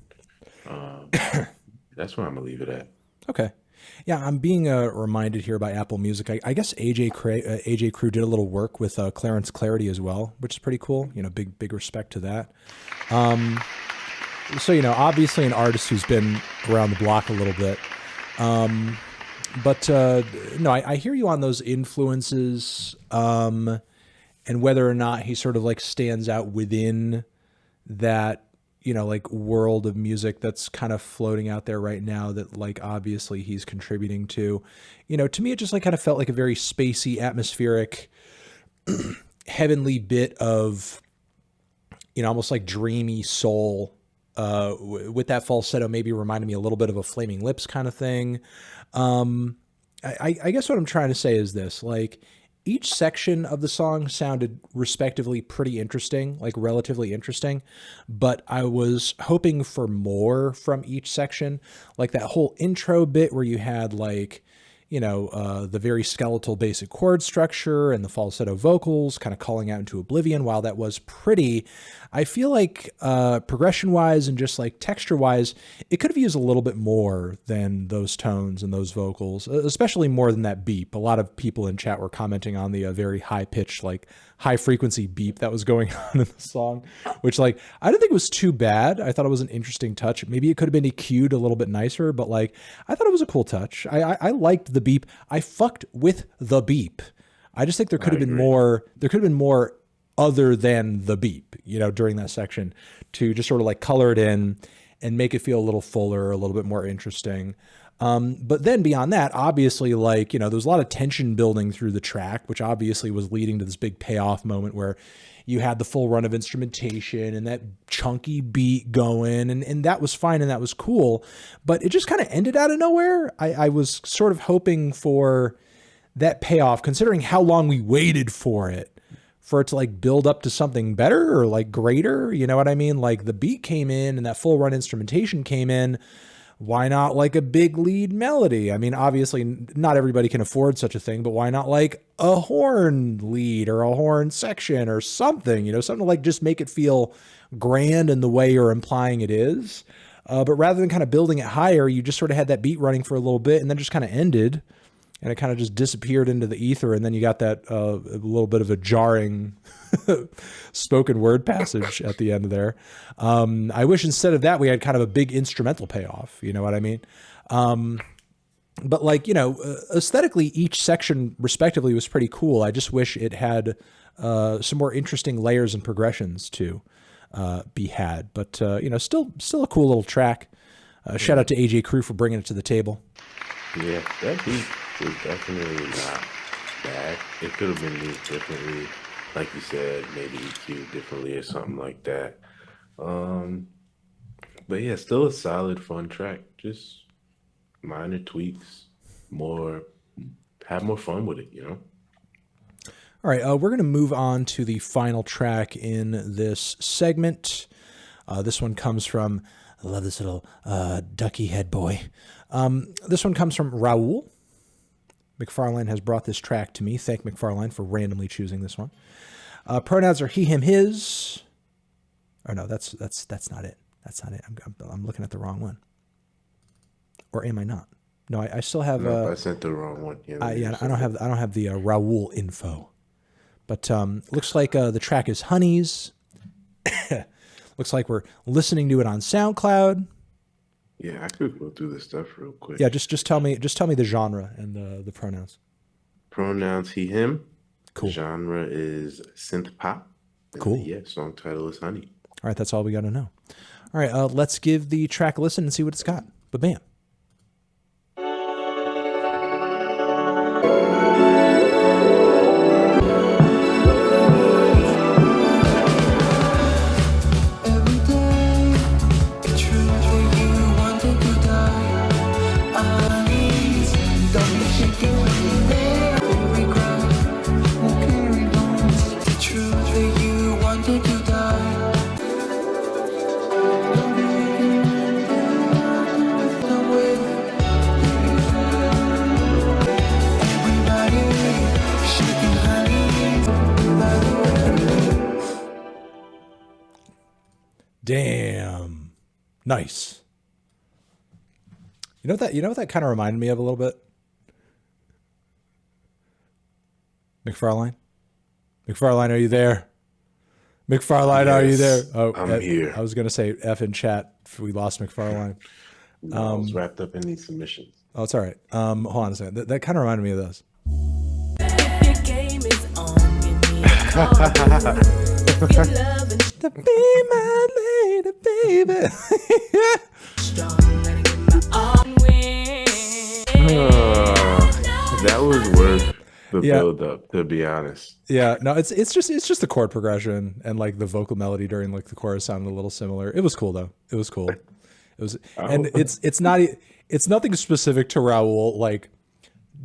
Speaker 2: That's where I'm going to leave it at.
Speaker 1: Okay. Yeah, I'm being reminded here by Apple Music. I guess AJ Crew did a little work with Clarence Clarity as well, which is pretty cool. You know, big respect to that. So, you know, obviously an artist who's been around the block a little bit. But no, I hear you on those influences and whether or not he sort of like stands out within that, you know, like world of music that's kind of floating out there right now that like obviously he's contributing to. You know, to me it just like kind of felt like a very spacey, atmospheric, heavenly bit of, you know, almost like dreamy soul with that falsetto, maybe reminded me a little bit of a Flaming Lips kind of thing. I guess what I'm trying to say is this, like, each section of the song sounded respectively pretty interesting, like relatively interesting, but I was hoping for more from each section. Like that whole intro bit where you had like, you know, the very skeletal basic chord structure and the falsetto vocals kind of calling out into oblivion. While that was pretty, I feel like progression wise and just like texture wise, it could have used a little bit more than those tones and those vocals, especially more than that beep. A lot of people in chat were commenting on the very high pitched, like high frequency beep that was going on in the song, which like, I didn't think it was too bad. I thought it was an interesting touch. Maybe it could have been EQ'd a little bit nicer, but like, I thought it was a cool touch. I liked the beep. I fucked with the beep. I just think there could have been more, other than the beep, you know, during that section to just sort of like color it in and make it feel a little fuller, a little bit more interesting. But then beyond that, obviously, like, you know, there was a lot of tension building through the track, which obviously was leading to this big payoff moment where you had the full run of instrumentation and that chunky beat going, and that was fine and that was cool, but it just kind of ended out of nowhere. I was sort of hoping for that payoff, considering how long we waited for it to like build up to something better or like greater. You know what I mean? Like the beat came in and that full run instrumentation came in. Why not like a big lead melody? I mean, obviously not everybody can afford such a thing, but why not like a horn lead or a horn section or something, you know, something to like just make it feel grand in the way you're implying it is. But rather than kind of building it higher, you just sort of had that beat running for a little bit and then just kind of ended. And it kind of just disappeared into the ether. And then you got that a little bit of a jarring spoken word passage at the end of there. I wish instead of that, we had kind of a big instrumental payoff. You know what I mean? But like, you know, aesthetically, each section respectively was pretty cool. I just wish it had some more interesting layers and progressions to be had. But, you know, still a cool little track. Shout out to AJ Crew for bringing it to the table.
Speaker 2: Yeah, that beat was definitely not bad. It could have been used differently, like you said, maybe EQ differently or something like that. But yeah, still a solid, fun track. Just minor tweaks, have more fun with it, you know?
Speaker 1: All right, we're going to move on to the final track in this segment. This one comes from, I love this little ducky head boy. This one comes from RAUL. McFarlane has brought this track to me. Thank McFarlane for randomly choosing this one. Pronouns are he, him, his. Oh no, that's not it. That's not it. I'm looking at the wrong one. Or am I not? No, I still have.
Speaker 2: No, I sent the wrong one.
Speaker 1: Yeah, I don't have the RAUL info. But looks like the track is Honeys. Looks like we're listening to it on SoundCloud.
Speaker 2: Yeah, I could go through this stuff real quick.
Speaker 1: Yeah, just tell me the genre and the pronouns.
Speaker 2: Pronouns he, him.
Speaker 1: Cool.
Speaker 2: Genre is synth pop. And
Speaker 1: cool.
Speaker 2: Yeah, song title is Honey.
Speaker 1: All right, that's all we got to know. All right, let's give the track a listen and see what it's got. Ba-bam. Damn. Nice. You know what that kind of reminded me of a little bit? McFarlane? McFarlane, are you there? McFarlane, are you there? Oh,
Speaker 2: I'm here.
Speaker 1: I was going to say F in chat if we lost McFarlane.
Speaker 2: I was wrapped up in these submissions.
Speaker 1: Oh, it's all right. Hold on a second. That kind of reminded me of this.
Speaker 14: If your game is on, give me a call. If you're loving
Speaker 1: to be my lady, baby.
Speaker 2: That was worth the build up, to be honest.
Speaker 1: Yeah, no, it's just the chord progression and like the vocal melody during like the chorus sounded a little similar. It was cool though. It was cool. It was, and it's nothing specific to RAUL. Like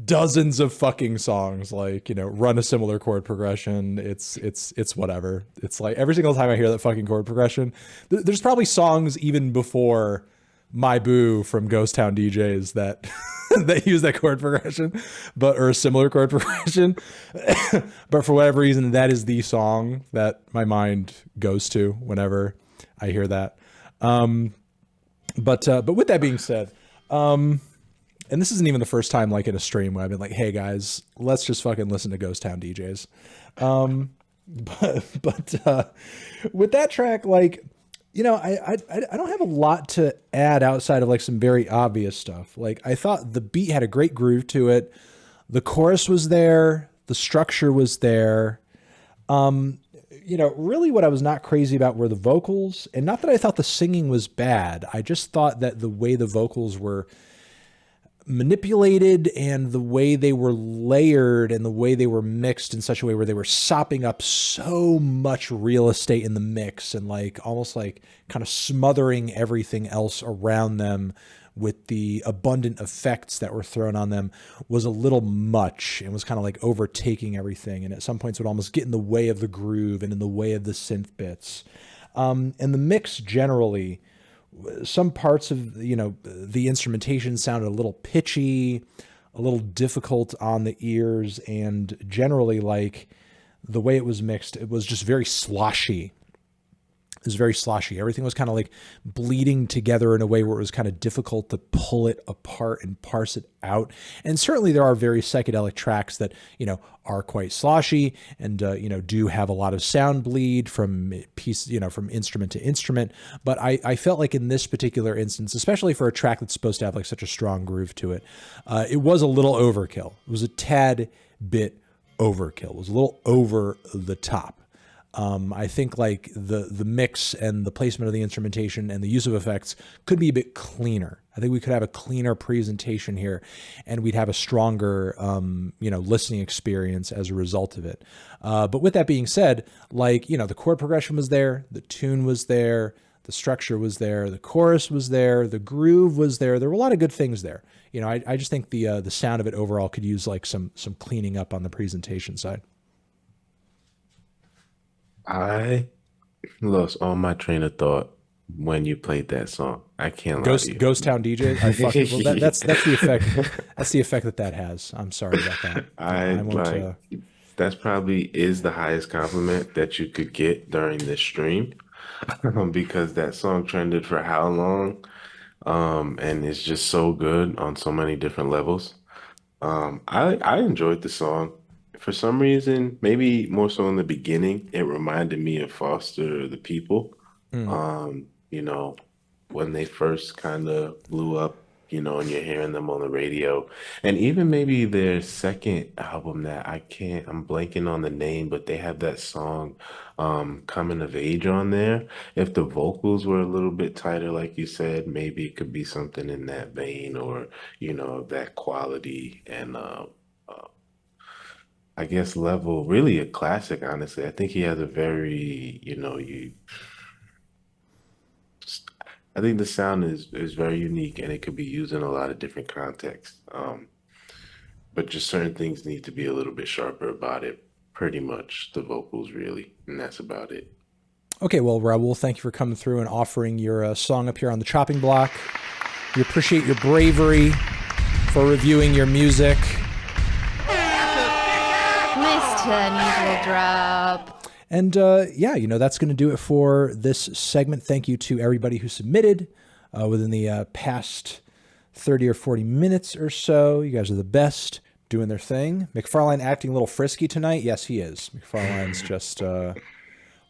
Speaker 1: dozens of fucking songs, like, you know, run a similar chord progression. It's whatever. It's like every single time I hear that fucking chord progression, there's probably songs even before My Boo from Ghost Town DJs that that use that chord progression, or a similar chord progression. But for whatever reason, that is the song that my mind goes to whenever I hear that. But with that being said, and this isn't even the first time, like in a stream where I've been like, hey guys, let's just fucking listen to Ghost Town DJs. but with that track, like, you know, I don't have a lot to add outside of like some very obvious stuff. Like, I thought the beat had a great groove to it. The chorus was there. The structure was there. You know, really what I was not crazy about were the vocals, and not that I thought the singing was bad. I just thought that the way the vocals were manipulated and the way they were layered and the way they were mixed in such a way where they were sopping up so much real estate in the mix and like almost like kind of smothering everything else around them with the abundant effects that were thrown on them was a little much and was kind of like overtaking everything. And at some points would almost get in the way of the groove and in the way of the synth bits. And the mix generally, some parts of, you know, the instrumentation sounded a little pitchy, a little difficult on the ears, and generally like the way it was mixed, it was just very sloshy. It was very sloshy. Everything was kind of like bleeding together in a way where it was kind of difficult to pull it apart and parse it out. And certainly there are very psychedelic tracks that, you know, are quite sloshy and, you know, do have a lot of sound bleed from piece, you know, from instrument to instrument. But I felt like in this particular instance, especially for a track that's supposed to have like such a strong groove to it, it was a little overkill. It was a tad bit overkill. It was a little over the top. I think like the mix and the placement of the instrumentation and the use of effects could be a bit cleaner. I think we could have a cleaner presentation here and we'd have a stronger, you know, listening experience as a result of it. But with that being said, like, you know, the chord progression was there, the tune was there, the structure was there, the chorus was there, the groove was there. There were a lot of good things there. You know, I just think the sound of it overall could use like some cleaning up on the presentation side.
Speaker 2: I lost all my train of thought when you played that song. I can't lie to you.
Speaker 1: Ghost Town DJ. That's the effect. That's the effect that has. I'm sorry about that.
Speaker 2: I won't, that's probably is the highest compliment that you could get during this stream, because that song trended for how long, and it's just so good on so many different levels. I enjoyed the song. For some reason, maybe more so in the beginning, it reminded me of Foster the People. You know, when they first kind of blew up, you know, and you're hearing them on the radio. And even maybe their second album that I'm blanking on the name, but they have that song, Coming of Age on there. If the vocals were a little bit tighter, like you said, maybe it could be something in that vein or, you know, that quality and, I guess level, really a classic, honestly. I think he has a very, you know, I think the sound is very unique and it could be used in a lot of different contexts. But just certain things need to be a little bit sharper about it. Pretty much the vocals, really, and that's about it.
Speaker 1: Okay, well, Raul, thank you for coming through and offering your song up here on the chopping block. We appreciate your bravery for reviewing your music.
Speaker 15: Needle drop.
Speaker 1: And yeah, you know, that's going to do it for this segment. Thank you to everybody who submitted within the past 30 or 40 minutes or so. You guys are the best, doing their thing. McFarlane acting a little frisky tonight. Yes, he is. McFarlane's just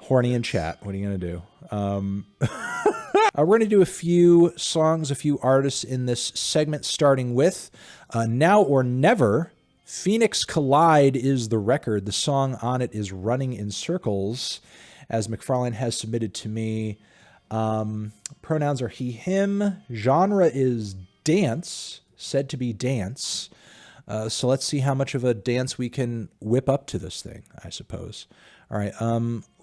Speaker 1: horny in chat. What are you going to do? We're going to do a few songs, a few artists in this segment, starting with Now or Never. Phoenix Collide is the record. The song on it is Running in Circles, as McFarlane has submitted to me. Pronouns are he, him. Genre is dance, said to be dance. So let's see how much of a dance we can whip up to this thing, I suppose. All right,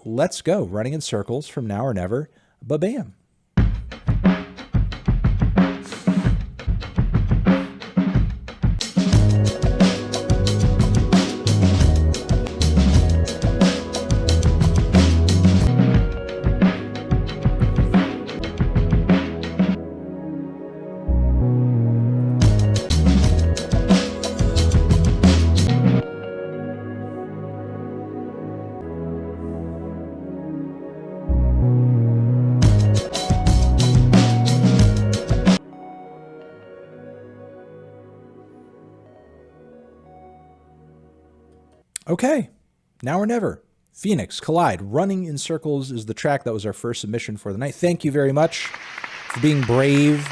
Speaker 1: let's go. Running in Circles from Now or Never. Ba-bam. Okay, Now or Never. Phoenix, Collide, Running in Circles is the track. That was our first submission for the night. Thank you very much for being brave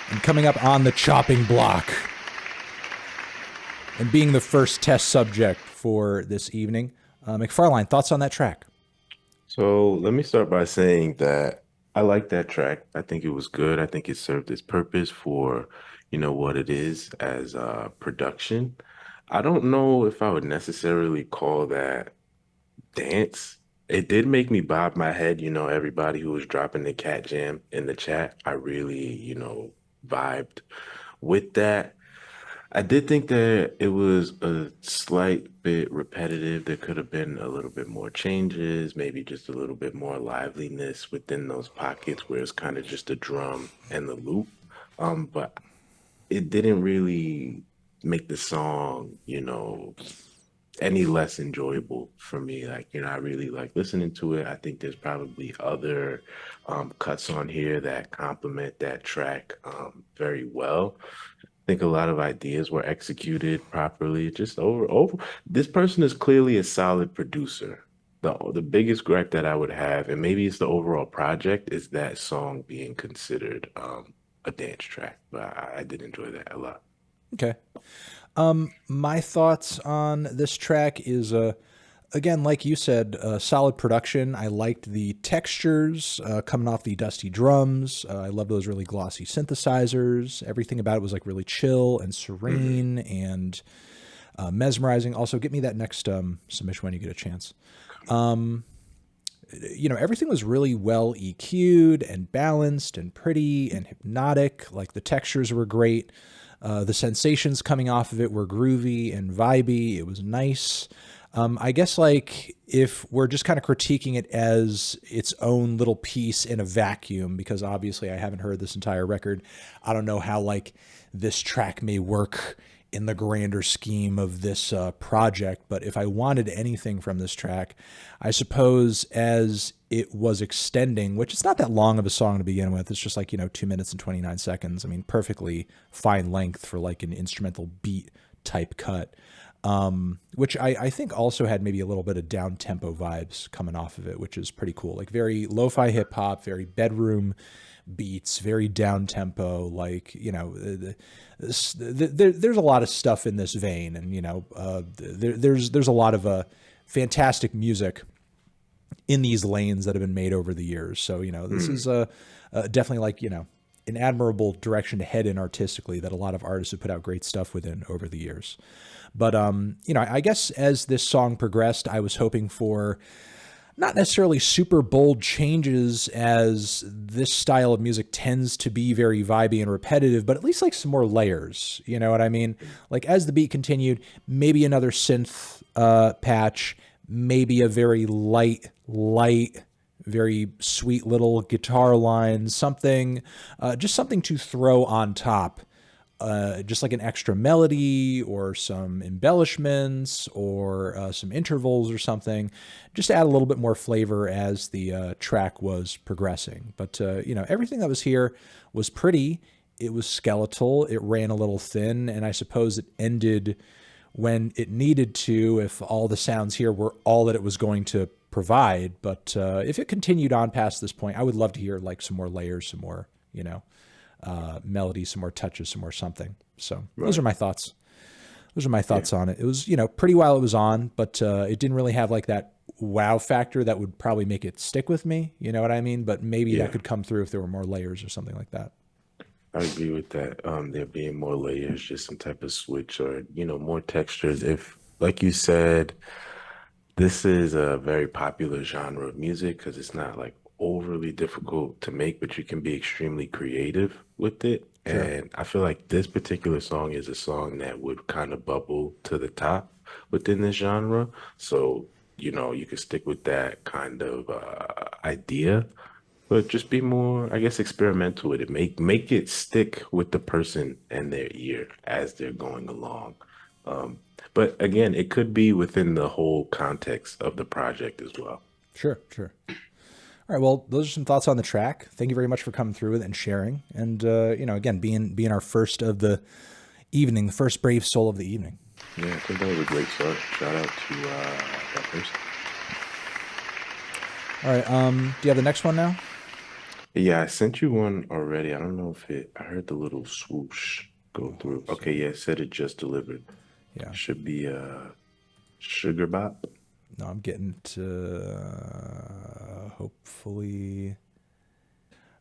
Speaker 1: and coming up on the chopping block and being the first test subject for this evening. McFarlane, thoughts on that track?
Speaker 2: So let me start by saying that I like that track. I think it was good. I think it served its purpose for, what it is as production. I don't know if I would necessarily call that dance. It did make me bob my head, everybody who was dropping the cat jam in the chat. I really, vibed with that. I did think that it was a slight bit repetitive. There could have been a little bit more changes, maybe just a little bit more liveliness within those pockets where it's kind of just a drum and the loop. But it didn't really make the song, any less enjoyable for me. Like, I really like listening to it. I think there's probably other cuts on here that complement that track very well. I think a lot of ideas were executed properly. Just over. This person is clearly a solid producer. The biggest gripe that I would have, and maybe it's the overall project, is that song being considered a dance track. But I did enjoy that a lot.
Speaker 1: Okay. My thoughts on this track is, again, like you said, solid production. I liked the textures coming off the dusty drums. I love those really glossy synthesizers. Everything about it was like really chill and serene and mesmerizing. Also, get me that next submission when you get a chance. Everything was really well EQ'd and balanced and pretty and hypnotic. Like the textures were great. The sensations coming off of it were groovy and vibey. It was nice. I guess like if we're just kind of critiquing it as its own little piece in a vacuum, because obviously I haven't heard this entire record, I don't know how like this track may work in the grander scheme of this project. But if I wanted anything from this track, I suppose as it was extending, which it's not that long of a song to begin with. It's just like, 2 minutes and 29 seconds. I mean, perfectly fine length for like an instrumental beat type cut. Which I think also had maybe a little bit of down tempo vibes coming off of it, which is pretty cool. Like very lo-fi hip hop, very bedroom beats, very down tempo. Like, there's a lot of stuff in this vein, and there's a lot of fantastic music in these lanes that have been made over the years. So, this is definitely like, an admirable direction to head in artistically that a lot of artists have put out great stuff within over the years. But, I guess as this song progressed, I was hoping for not necessarily super bold changes, as this style of music tends to be very vibey and repetitive, but at least like some more layers. You know what I mean? Like as the beat continued, maybe another synth patch, maybe a very light, very sweet little guitar line, something, just something to throw on top. Just like an extra melody or some embellishments or some intervals or something, just to add a little bit more flavor as the track was progressing. But, everything that was here was pretty. It was skeletal. It ran a little thin, and I suppose it ended when it needed to, if all the sounds here were all that it was going to provide. But if it continued on past this point, I would love to hear like some more layers, some more, melody, some more touches, some more something. So those are my thoughts. Those are my thoughts on it. It was, pretty while it was on, but it didn't really have like that wow factor that would probably make it stick with me. You know what I mean? But maybe that could come through if there were more layers or something like that.
Speaker 2: I agree with that. There being more layers, just some type of switch or, more textures. If, like you said, this is a very popular genre of music because it's not like overly difficult to make, but you can be extremely creative with it. Sure. And I feel like this particular song is a song that would kind of bubble to the top within this genre. So, you could stick with that kind of idea, but just be more, I guess, experimental with it. Make it stick with the person and their ear as they're going along. But again, it could be within the whole context of the project as well.
Speaker 1: Sure. All right, well, those are some thoughts on the track. Thank you very much for coming through with it and sharing. And, again, being our first of the evening, the first brave soul of the evening.
Speaker 2: Yeah, I think that was a great start. Shout out to that person.
Speaker 1: All right. Do you have the next one now?
Speaker 2: Yeah, I sent you one already. I don't know if I heard the little swoosh go through. Okay, yeah, it said it just delivered.
Speaker 1: Yeah.
Speaker 2: Should be Sugar Bop.
Speaker 1: No, I'm getting to hopefully.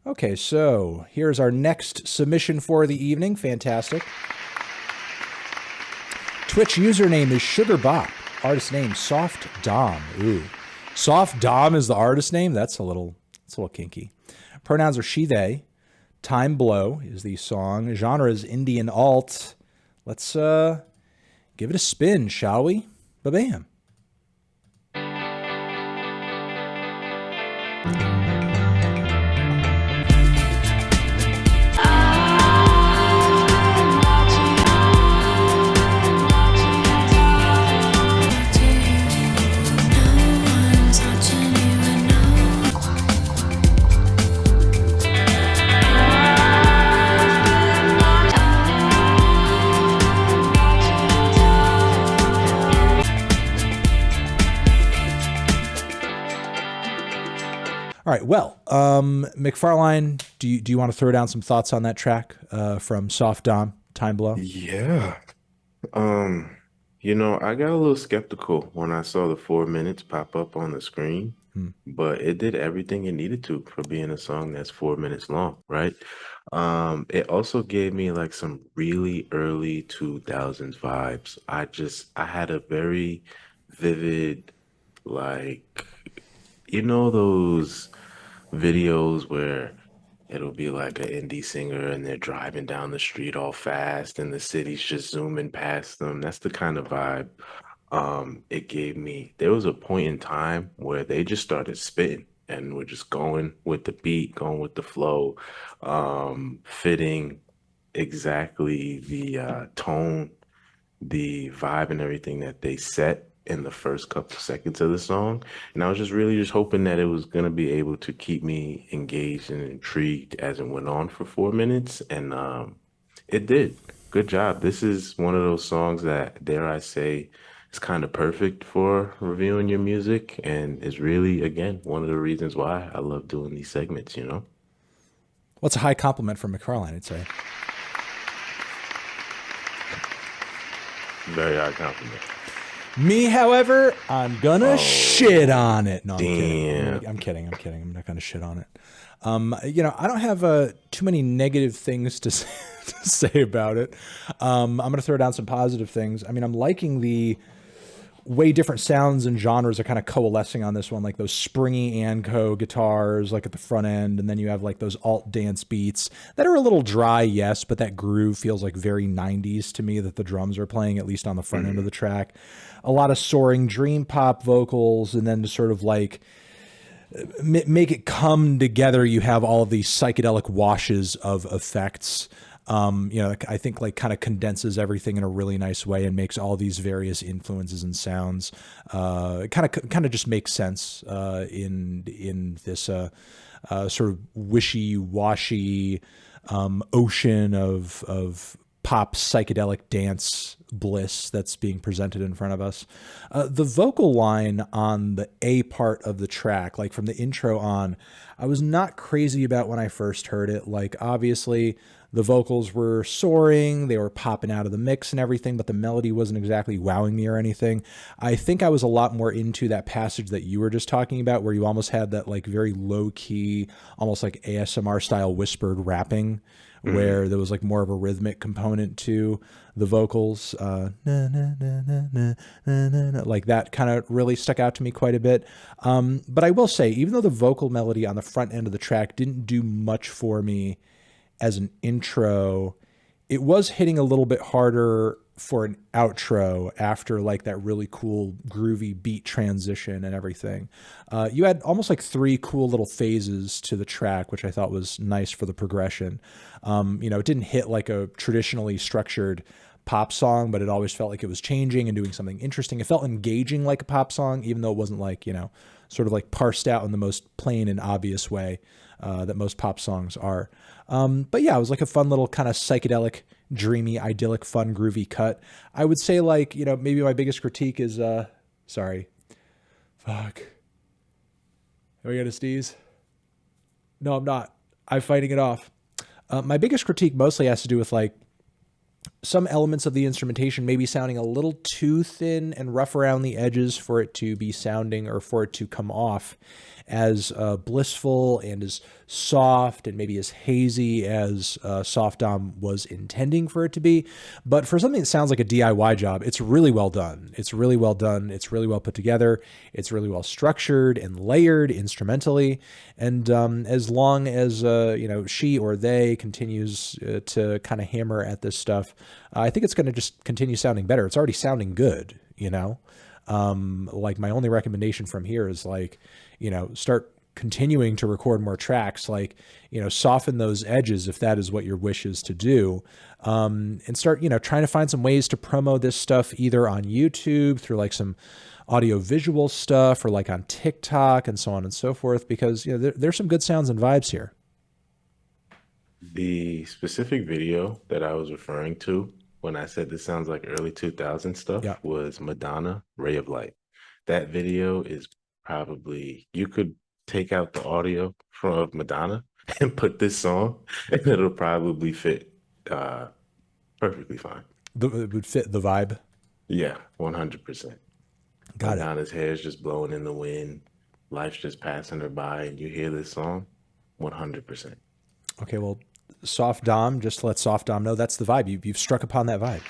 Speaker 1: Okay, so here's our next submission for the evening. Fantastic. Twitch username is Sugar Bop. Artist name Soft Dom. Ooh, Soft Dom is the artist name. That's a little kinky. Pronouns are she, they. Time Blow is the song. Genre is Indian alt. Let's give it a spin, shall we? Ba-bam. All right. Well, McFarlane, do you want to throw down some thoughts on that track from Soft Dom, Time Blow?
Speaker 2: Yeah. I got a little skeptical when I saw the 4 minutes pop up on the screen, but it did everything it needed to for being a song that's 4 minutes long, right? It also gave me like some really early 2000s vibes. I had a very vivid, like, those videos where it'll be like an indie singer and they're driving down the street all fast and the city's just zooming past them. That's the kind of vibe it gave me. There was a point in time where they just started spitting and we're just going with the beat, going with the flow, fitting exactly the tone, the vibe and everything that they set in the first couple seconds of the song. And I was just really just hoping that it was going to be able to keep me engaged and intrigued as it went on for 4 minutes. And it did. Good job. This is one of those songs that, dare I say, is kind of perfect for reviewing your music and is really, again, one of the reasons why I love doing these segments,
Speaker 1: Well, it's a high compliment from McFarlane, I'd say.
Speaker 2: Very high compliment.
Speaker 1: Me, however, I'm gonna shit on it. No, I'm
Speaker 2: damn.
Speaker 1: kidding. I'm kidding. I'm not gonna shit on it. I don't have too many negative things to say about it. I'm gonna throw down some positive things. I mean, I'm liking the way different sounds and genres are kind of coalescing on this one, like those springy Anco guitars, like at the front end, and then you have like those alt dance beats that are a little dry, yes, but that groove feels like very 90s to me that the drums are playing, at least on the front end of the track. A lot of soaring dream pop vocals, and then to sort of like make it come together, you have all of these psychedelic washes of effects. I think like kind of condenses everything in a really nice way and makes all these various influences and sounds kind of just make sense in this sort of wishy-washy ocean of pop psychedelic dance bliss that's being presented in front of us. The vocal line on the A part of the track, like from the intro on, I was not crazy about when I first heard it. Like, obviously the vocals were soaring, they were popping out of the mix and everything, but the melody wasn't exactly wowing me or anything. I think I was a lot more into that passage that you were just talking about, where you almost had that like very low key, almost like ASMR style whispered rapping, where there was like more of a rhythmic component to the vocals. Na, na, na, na, na, na, na, like that kind of really stuck out to me quite a bit. But I will say, even though the vocal melody on the front end of the track didn't do much for me as an intro, it was hitting a little bit harder for an outro after like that really cool groovy beat transition and everything. You had almost like 3 cool little phases to the track, which I thought was nice for the progression. It didn't hit like a traditionally structured pop song, but it always felt like it was changing and doing something interesting. It felt engaging like a pop song, even though it wasn't like, sort of like parsed out in the most plain and obvious way that most pop songs are. But yeah, it was like a fun little kind of psychedelic, dreamy, idyllic, fun, groovy cut. I would say like, maybe my biggest critique is, sorry. Fuck. Are we gonna sneeze? No, I'm not. I'm fighting it off. My biggest critique mostly has to do with like some elements of the instrumentation maybe sounding a little too thin and rough around the edges for it to be sounding or for it to come off as blissful and as soft and maybe as hazy as Soft Dom was intending for it to be. But for something that sounds like a DIY job, it's really well done. It's really well done. It's really well put together. It's really well structured and layered instrumentally. And as long as she or they continues to kind of hammer at this stuff, I think it's going to just continue sounding better. It's already sounding good, like my only recommendation from here is like, start continuing to record more tracks, like, soften those edges if that is what your wish is to do. And start, trying to find some ways to promo this stuff either on YouTube through like some audio visual stuff or like on TikTok and so on and so forth, because, there's some good sounds and vibes here.
Speaker 2: The specific video that I was referring to when I said this sounds like early 2000 stuff was Madonna, Ray of Light. That video is probably, you could take out the audio from Madonna and put this song and it'll probably fit perfectly fine.
Speaker 1: It would fit the vibe?
Speaker 2: Yeah, 100%.
Speaker 1: Got
Speaker 2: Madonna's hair's just blowing in the wind. Life's just passing her by and you hear this song, 100%.
Speaker 1: Okay, well, Soft Dom, just to let Soft Dom know, that's the vibe. You've struck upon that vibe.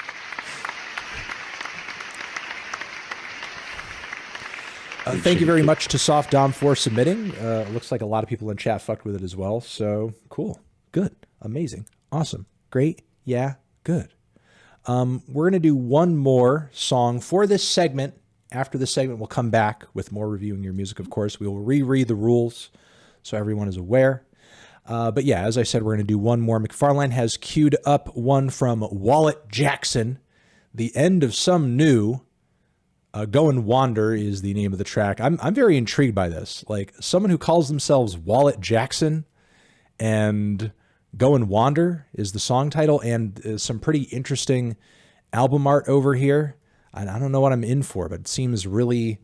Speaker 1: Thank you very much to Soft Dom for submitting. Looks like a lot of people in chat fucked with it as well. So cool, good, amazing, awesome, great, yeah, good. We're going to do one more song for this segment. After this segment, we'll come back with more reviewing your music, of course. We will reread the rules so everyone is aware. But yeah, as I said, we're going to do one more. McFarlane has queued up one from Wallet Jackson, The End of Some New. Go and Wander is the name of the track. I'm very intrigued by this. Like, someone who calls themselves Wallet Jackson and Go and Wander is the song title, and some pretty interesting album art over here. I don't know what I'm in for, but it seems really,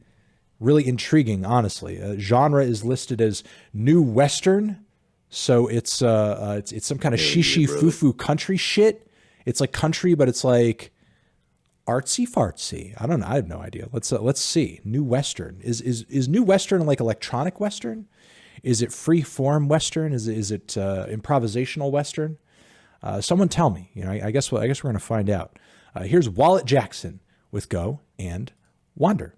Speaker 1: really intriguing, honestly. Genre is listed as New Western. So it's some kind of shishi fufu country shit. It's like country, but it's like artsy fartsy. I don't know. I have no idea. Let's see. New Western is New Western like electronic Western? Is it free form Western? Is it improvisational Western? Someone tell me. I guess we're gonna find out. Here's Wallet Jackson with Go and Wander.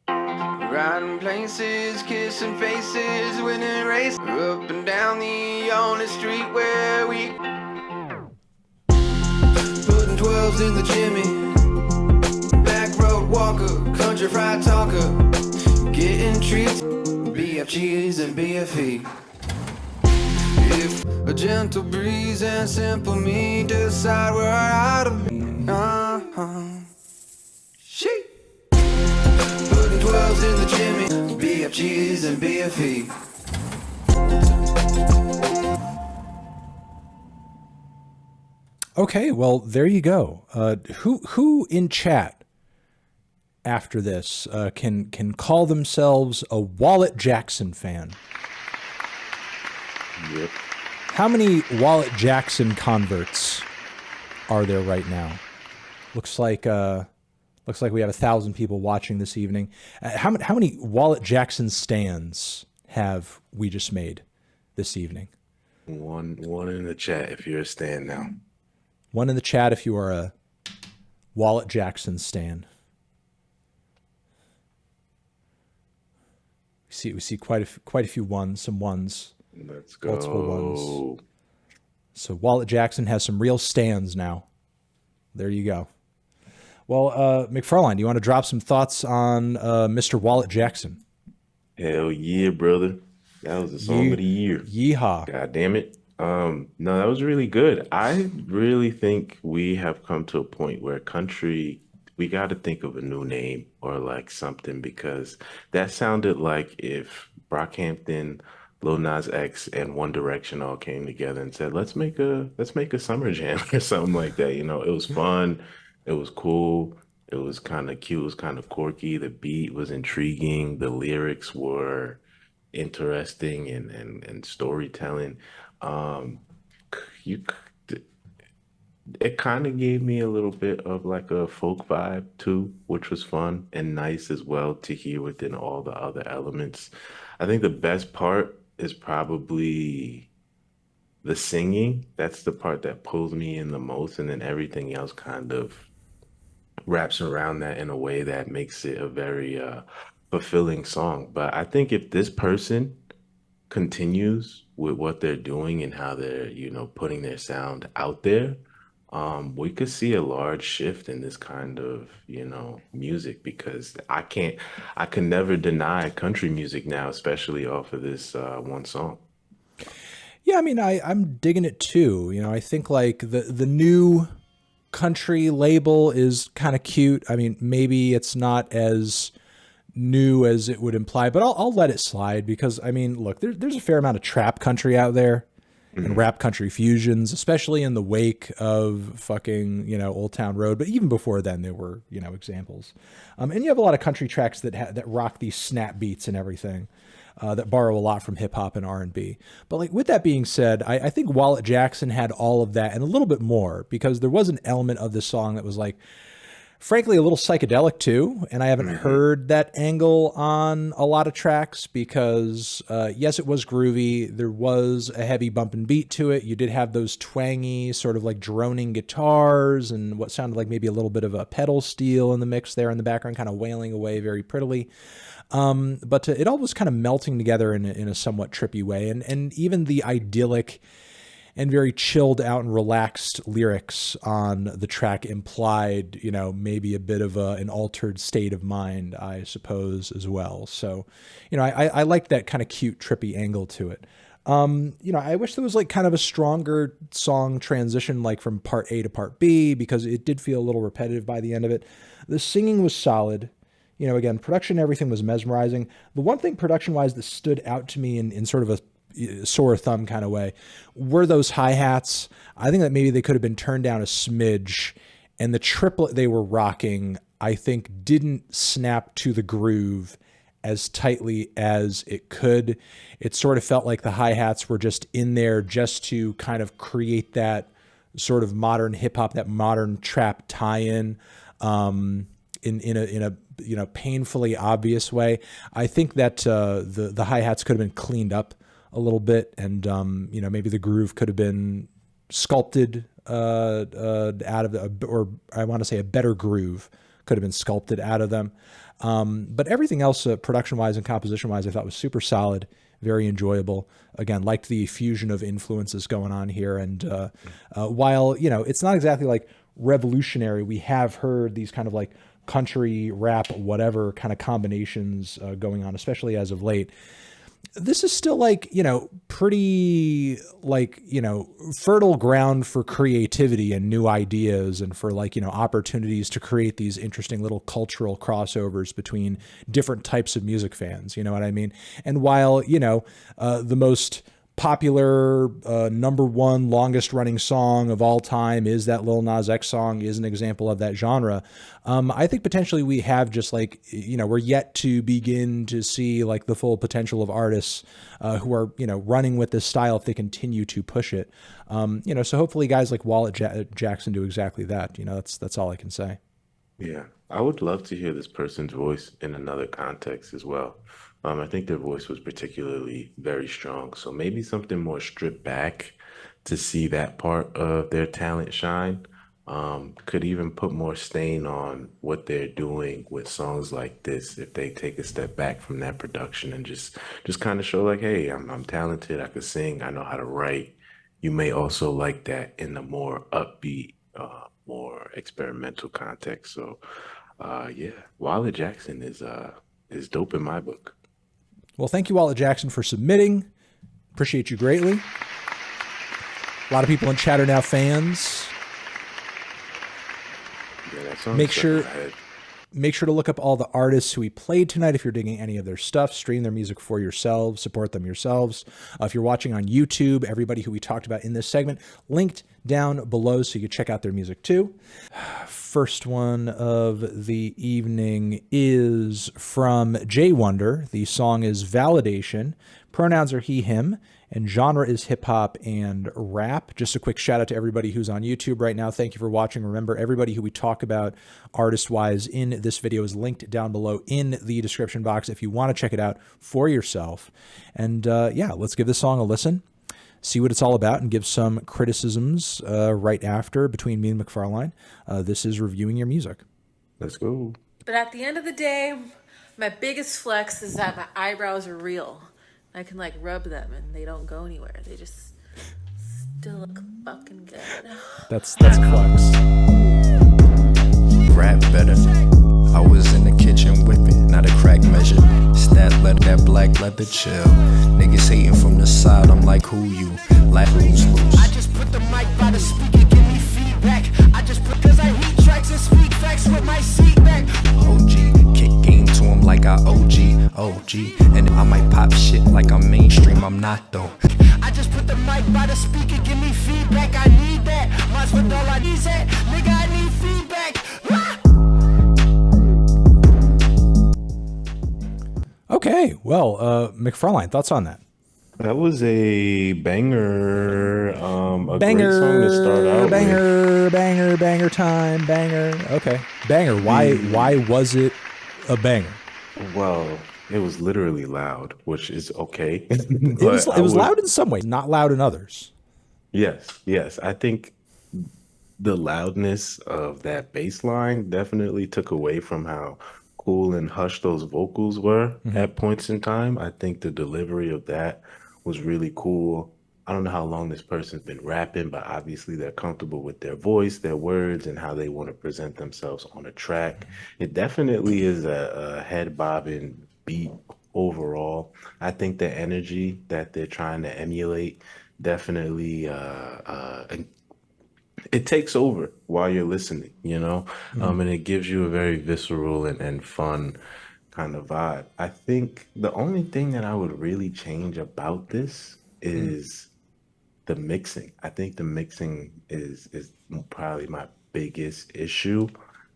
Speaker 9: Riding places, kissing faces, winning races, up and down the only street where we putting 12s in the Jimmy, back road walker, country fried talker, getting treats, BFGs and BFE. If a gentle breeze and simple me decide where I ought to be, she. 12s in the Jimmy, BFGs and BFE.
Speaker 1: Okay, well, there you go. Who in chat after this can call themselves a Wallet Jackson fan?
Speaker 2: Yep.
Speaker 1: How many Wallet Jackson converts are there right now? Looks like we have 1,000 people watching this evening. How many Wallet Jackson stands have we just made this evening?
Speaker 2: One in the chat if you're a stan now.
Speaker 1: One in the chat if you are a Wallet Jackson stan. We see quite a few ones, some ones.
Speaker 2: Let's go.
Speaker 1: Multiple ones. So Wallet Jackson has some real stands now. There you go. Well, McFarlane, do you want to drop some thoughts on Mr. Wallet Jackson?
Speaker 2: Hell yeah, brother. That was the song of the year.
Speaker 1: Yeehaw.
Speaker 2: God damn it. No, that was really good. I really think we have come to a point where country, we got to think of a new name or like something, because that sounded like if Brockhampton, Lil Nas X, and One Direction all came together and said, let's make a summer jam or something like that. It was fun. It was cool. It was kind of cute. It was kind of quirky. The beat was intriguing. The lyrics were interesting and storytelling. Um, you, it kind of gave me a little bit of like a folk vibe too, which was fun and nice as well to hear within all the other elements. I think the best part is probably the singing. That's the part that pulls me in the most, and then everything else kind of wraps around that in a way that makes it a very fulfilling song. But I think if this person continues with what they're doing and how they're, putting their sound out there, we could see a large shift in this kind of, music because I can never deny country music now, especially off of this one song.
Speaker 1: Yeah, I mean, I'm digging it too. I think like the new country label is kind of cute. I mean, maybe it's not as new as it would imply, but I'll let it slide because I mean, look, there's a fair amount of trap country out there and rap country fusions, especially in the wake of fucking, Old Town Road. But even before then, there were, examples. And you have a lot of country tracks that rock these snap beats and everything. That borrow a lot from hip hop and R&B. But like with that being said, I think Wallet Jackson had all of that and a little bit more because there was an element of this song that was like, frankly, a little psychedelic too. And I haven't heard that angle on a lot of tracks because yes, it was groovy. There was a heavy bump and beat to it. You did have those twangy sort of like droning guitars and what sounded like maybe a little bit of a pedal steel in the mix there in the background, kind of wailing away very prettily. But it all was kind of melting together in a somewhat trippy way. And even the idyllic and very chilled out and relaxed lyrics on the track implied, maybe a bit of an altered state of mind, I suppose, as well. So, I like that kind of cute, trippy angle to it. I wish there was like kind of a stronger song transition, like from part A to part B, because it did feel a little repetitive by the end of it. The singing was solid. Again, production, everything was mesmerizing. The one thing production-wise that stood out to me in sort of a sore thumb kind of way were those hi-hats. I think that maybe they could have been turned down a smidge, and the triplet they were rocking, I think, didn't snap to the groove as tightly as it could. It sort of felt like the hi-hats were just in there just to kind of create that sort of modern hip-hop, that modern trap tie-in in a painfully obvious way. I think that the hi-hats could have been cleaned up a little bit, and maybe the groove could have been sculpted out of or I want to say a better groove could have been sculpted out of them. But everything else, production-wise and composition-wise, I thought was super solid, very enjoyable. Again, liked the fusion of influences going on here. And while, it's not exactly like revolutionary, we have heard these kind of like country, rap, whatever kind of combinations going on, especially as of late. This is still like, pretty like, fertile ground for creativity and new ideas and for like, opportunities to create these interesting little cultural crossovers between different types of music fans. You know what I mean? And while, the most popular number one longest running song of all time is that Lil Nas X song, is an example of that genre. I think potentially we have just like, we're yet to begin to see like the full potential of artists who are, running with this style if they continue to push it. So hopefully guys like Wallet Jackson do exactly that. That's all I can say.
Speaker 2: Yeah, I would love to hear this person's voice in another context as well. I think their voice was particularly very strong. So maybe something more stripped back to see that part of their talent shine. Could even put more stain on what they're doing with songs like this if they take a step back from that production and just kind of show like, hey, I'm talented, I could sing, I know how to write. You may also like that in the more upbeat, more experimental context. So yeah, Wallet Jackson is dope in my book.
Speaker 1: Well, thank you, Wallet Jackson, for submitting. Appreciate you greatly. A lot of people in chat are now fans.
Speaker 2: Yeah, that song's
Speaker 1: Make
Speaker 2: stuck
Speaker 1: sure
Speaker 2: in my head.
Speaker 1: Make sure to look up all the artists who we played tonight if you're digging any of their stuff. Stream their music for yourselves. Support them yourselves. If you're watching on YouTube, everybody who we talked about in this segment, linked down below so you can check out their music too. First one of the evening is from Jay Wonder. The song is Validation. Pronouns are he, him, and genre is hip hop and rap. Just a quick shout out to everybody who's on YouTube right now. Thank you for watching. Remember, everybody who we talk about artist-wise in this video is linked down below in the description box if you want to check it out for yourself. And yeah, let's give this song a listen, see what it's all about, and give some criticisms right after between me and McFarlane. This is Reviewing Your Music.
Speaker 2: Let's go.
Speaker 16: But at the end of the day, my biggest flex is that my eyebrows are real. I can like rub them and they don't go anywhere. They just still look fucking good.
Speaker 1: That's flex.
Speaker 17: Rap better. I was in the kitchen whipping, not a crack measure. Stat leather, that black leather chill. Niggas hating from the side, I'm like, who you? Like who's loose?
Speaker 18: I just put the mic by the speaker, give me feedback. I just put cause I heat tracks and speak facts with my seat back.
Speaker 17: OG, kick game to him like I OG. And I might pop shit like I'm mainstream, I'm not though.
Speaker 18: I just put the mic by the speaker, give me feedback. I need that. Mine's what all I need that. Nigga, I need feedback.
Speaker 1: Okay, well, McFarlane, thoughts on that?
Speaker 2: That was a banger. A
Speaker 1: Banger,
Speaker 2: great song to start out with.
Speaker 1: banger time, banger. Okay, banger. Why was it a banger?
Speaker 2: Well, it was literally loud, which is okay.
Speaker 1: It was loud in some ways, not loud in others.
Speaker 2: Yes. I think the loudness of that bass line definitely took away from how cool and hushed those vocals were at points in time. I think the delivery of that was really cool. I don't know how long this person's been rapping, but obviously they're comfortable with their voice, their words, and how they want to present themselves on a track. It definitely is a head bobbing beat overall. I think the energy that they're trying to emulate definitely it takes over while you're listening, you know, and it gives you a very visceral and fun kind of vibe. I think the only thing that I would really change about this is the mixing. I think the mixing is probably my biggest issue.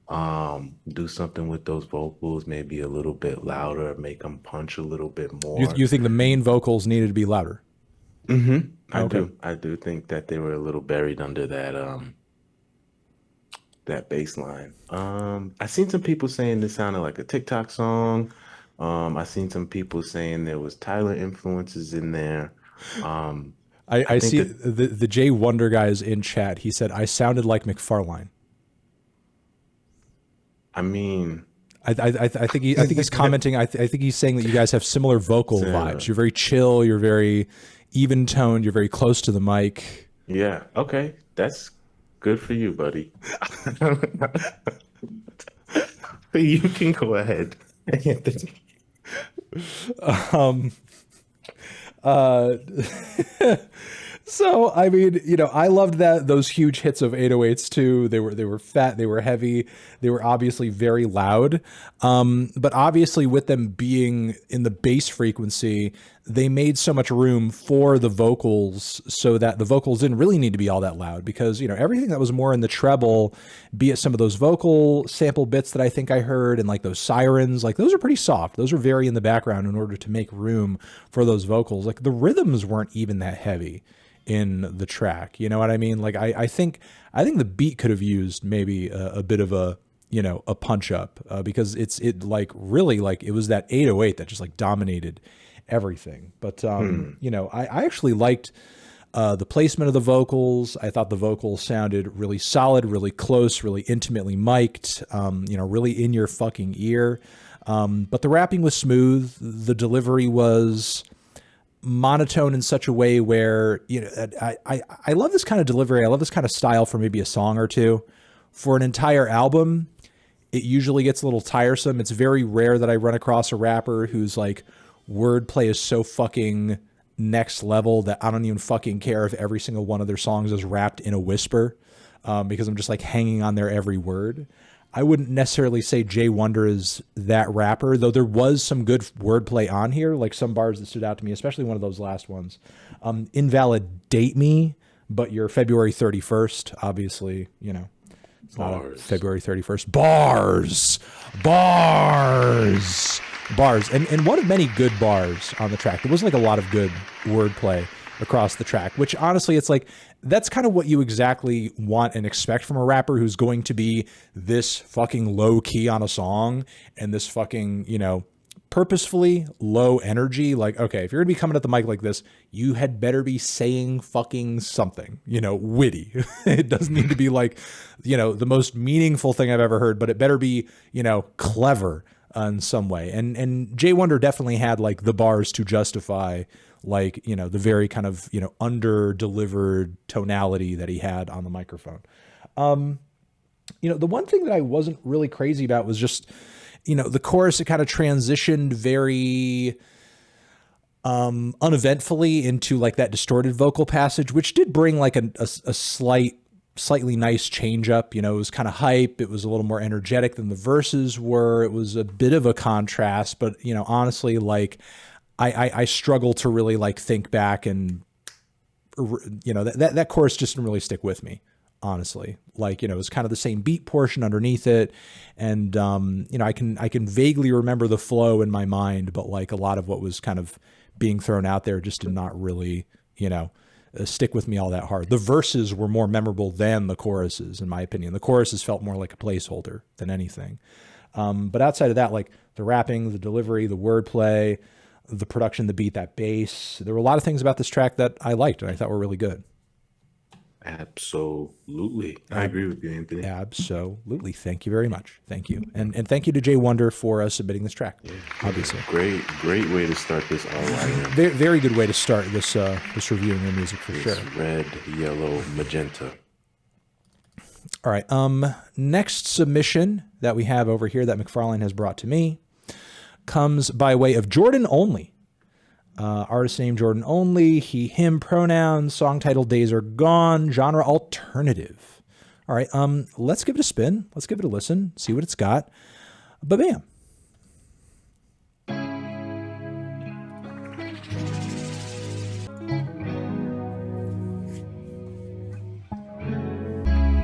Speaker 2: Do something with those vocals, maybe a little bit louder, make them punch a little bit more.
Speaker 1: You think the main vocals needed to be louder?
Speaker 2: I do think that they were a little buried under that bass line. I seen some people saying this sounded like a TikTok song. I seen some people saying there was Tyler influences in there.
Speaker 1: I see the Jay Wonder guys in chat. He said I sounded like McFarlane.
Speaker 2: I mean,
Speaker 1: I think he's commenting. I think he's saying that you guys have similar vocal vibes. You're very chill. You're very even toned. You're very close to the mic.
Speaker 2: Yeah. Okay. That's good for you, buddy. You can go ahead.
Speaker 1: So I mean, you know, I loved those huge hits of 808s too. They were fat, they were heavy, they were obviously very loud. But obviously with them being in the bass frequency, they made so much room for the vocals so that the vocals didn't really need to be all that loud, because, you know, everything that was more in the treble, be it some of those vocal sample bits that I think I heard and like those sirens, like those are pretty soft. Those are very in the background in order to make room for those vocals. Like the rhythms weren't even that heavy in the track. You know what I mean? Like I think the beat could have used maybe a bit of a, you know, a punch up, because it like really like it was that 808 that just like dominated everything. But you know, I actually liked the placement of the vocals. I thought the vocals sounded really solid, really close, really intimately mic'd, you know, really in your fucking ear. But the rapping was smooth. The delivery was monotone in such a way where, you know, I love this kind of delivery. I love this kind of style for maybe a song or two. For an entire album, it usually gets a little tiresome. It's very rare that I run across a rapper whose like wordplay is so fucking next level that I don't even fucking care if every single one of their songs is rapped in a whisper, because I'm just like hanging on their every word. I wouldn't necessarily say Jay Wonder is that rapper, though there was some good wordplay on here, like some bars that stood out to me, especially one of those last ones. Invalidate Me but your February 31st, obviously, you know, it's not a February 31st. Bars. And one of many good bars on the track. There wasn't like a lot of good wordplay across the track, which honestly, it's like, that's kind of what you exactly want and expect from a rapper who's going to be this fucking low key on a song and this fucking, you know, purposefully low energy. Like, okay, if you're gonna be coming at the mic like this, you had better be saying fucking something, you know, witty. It doesn't need to be like, you know, the most meaningful thing I've ever heard, but it better be, you know, clever in some way. And Jay Wonder definitely had like the bars to justify, like, you know, the very kind of, you know, under delivered tonality that he had on the microphone. You know, the one thing that I wasn't really crazy about was just, you know, the chorus, it kind of transitioned very uneventfully into like that distorted vocal passage, which did bring like a slightly nice change up. You know, it was kind of hype. It was a little more energetic than the verses were. It was a bit of a contrast, but, you know, honestly, like I struggle to really like think back and, you know, that chorus just didn't really stick with me, honestly. Like, you know, it was kind of the same beat portion underneath it. And, you know, I can vaguely remember the flow in my mind, but like a lot of what was kind of being thrown out there just did not really, you know, stick with me all that hard. The verses were more memorable than the choruses, in my opinion. The choruses felt more like a placeholder than anything. But outside of that, like the rapping, the delivery, the wordplay, the production, the beat, that bass, there were a lot of things about this track that I liked and I thought were really good.
Speaker 2: Absolutely. I agree with you, Anthony.
Speaker 1: Absolutely. Thank you very much. Thank you. And thank you to Jay Wonder for submitting this track, obviously.
Speaker 2: Great way to start this all right.
Speaker 1: Very, very good way to start this reviewing your music for sure.
Speaker 2: Red, yellow, magenta.
Speaker 1: All right. Next submission that we have over here that McFarlane has brought to me comes by way of Jordan Only. Artist name Jordan Only, he, him pronouns, song title Days Are Gone, genre alternative. All right, let's give it a spin. Let's give it a listen, see what it's got. Ba-bam.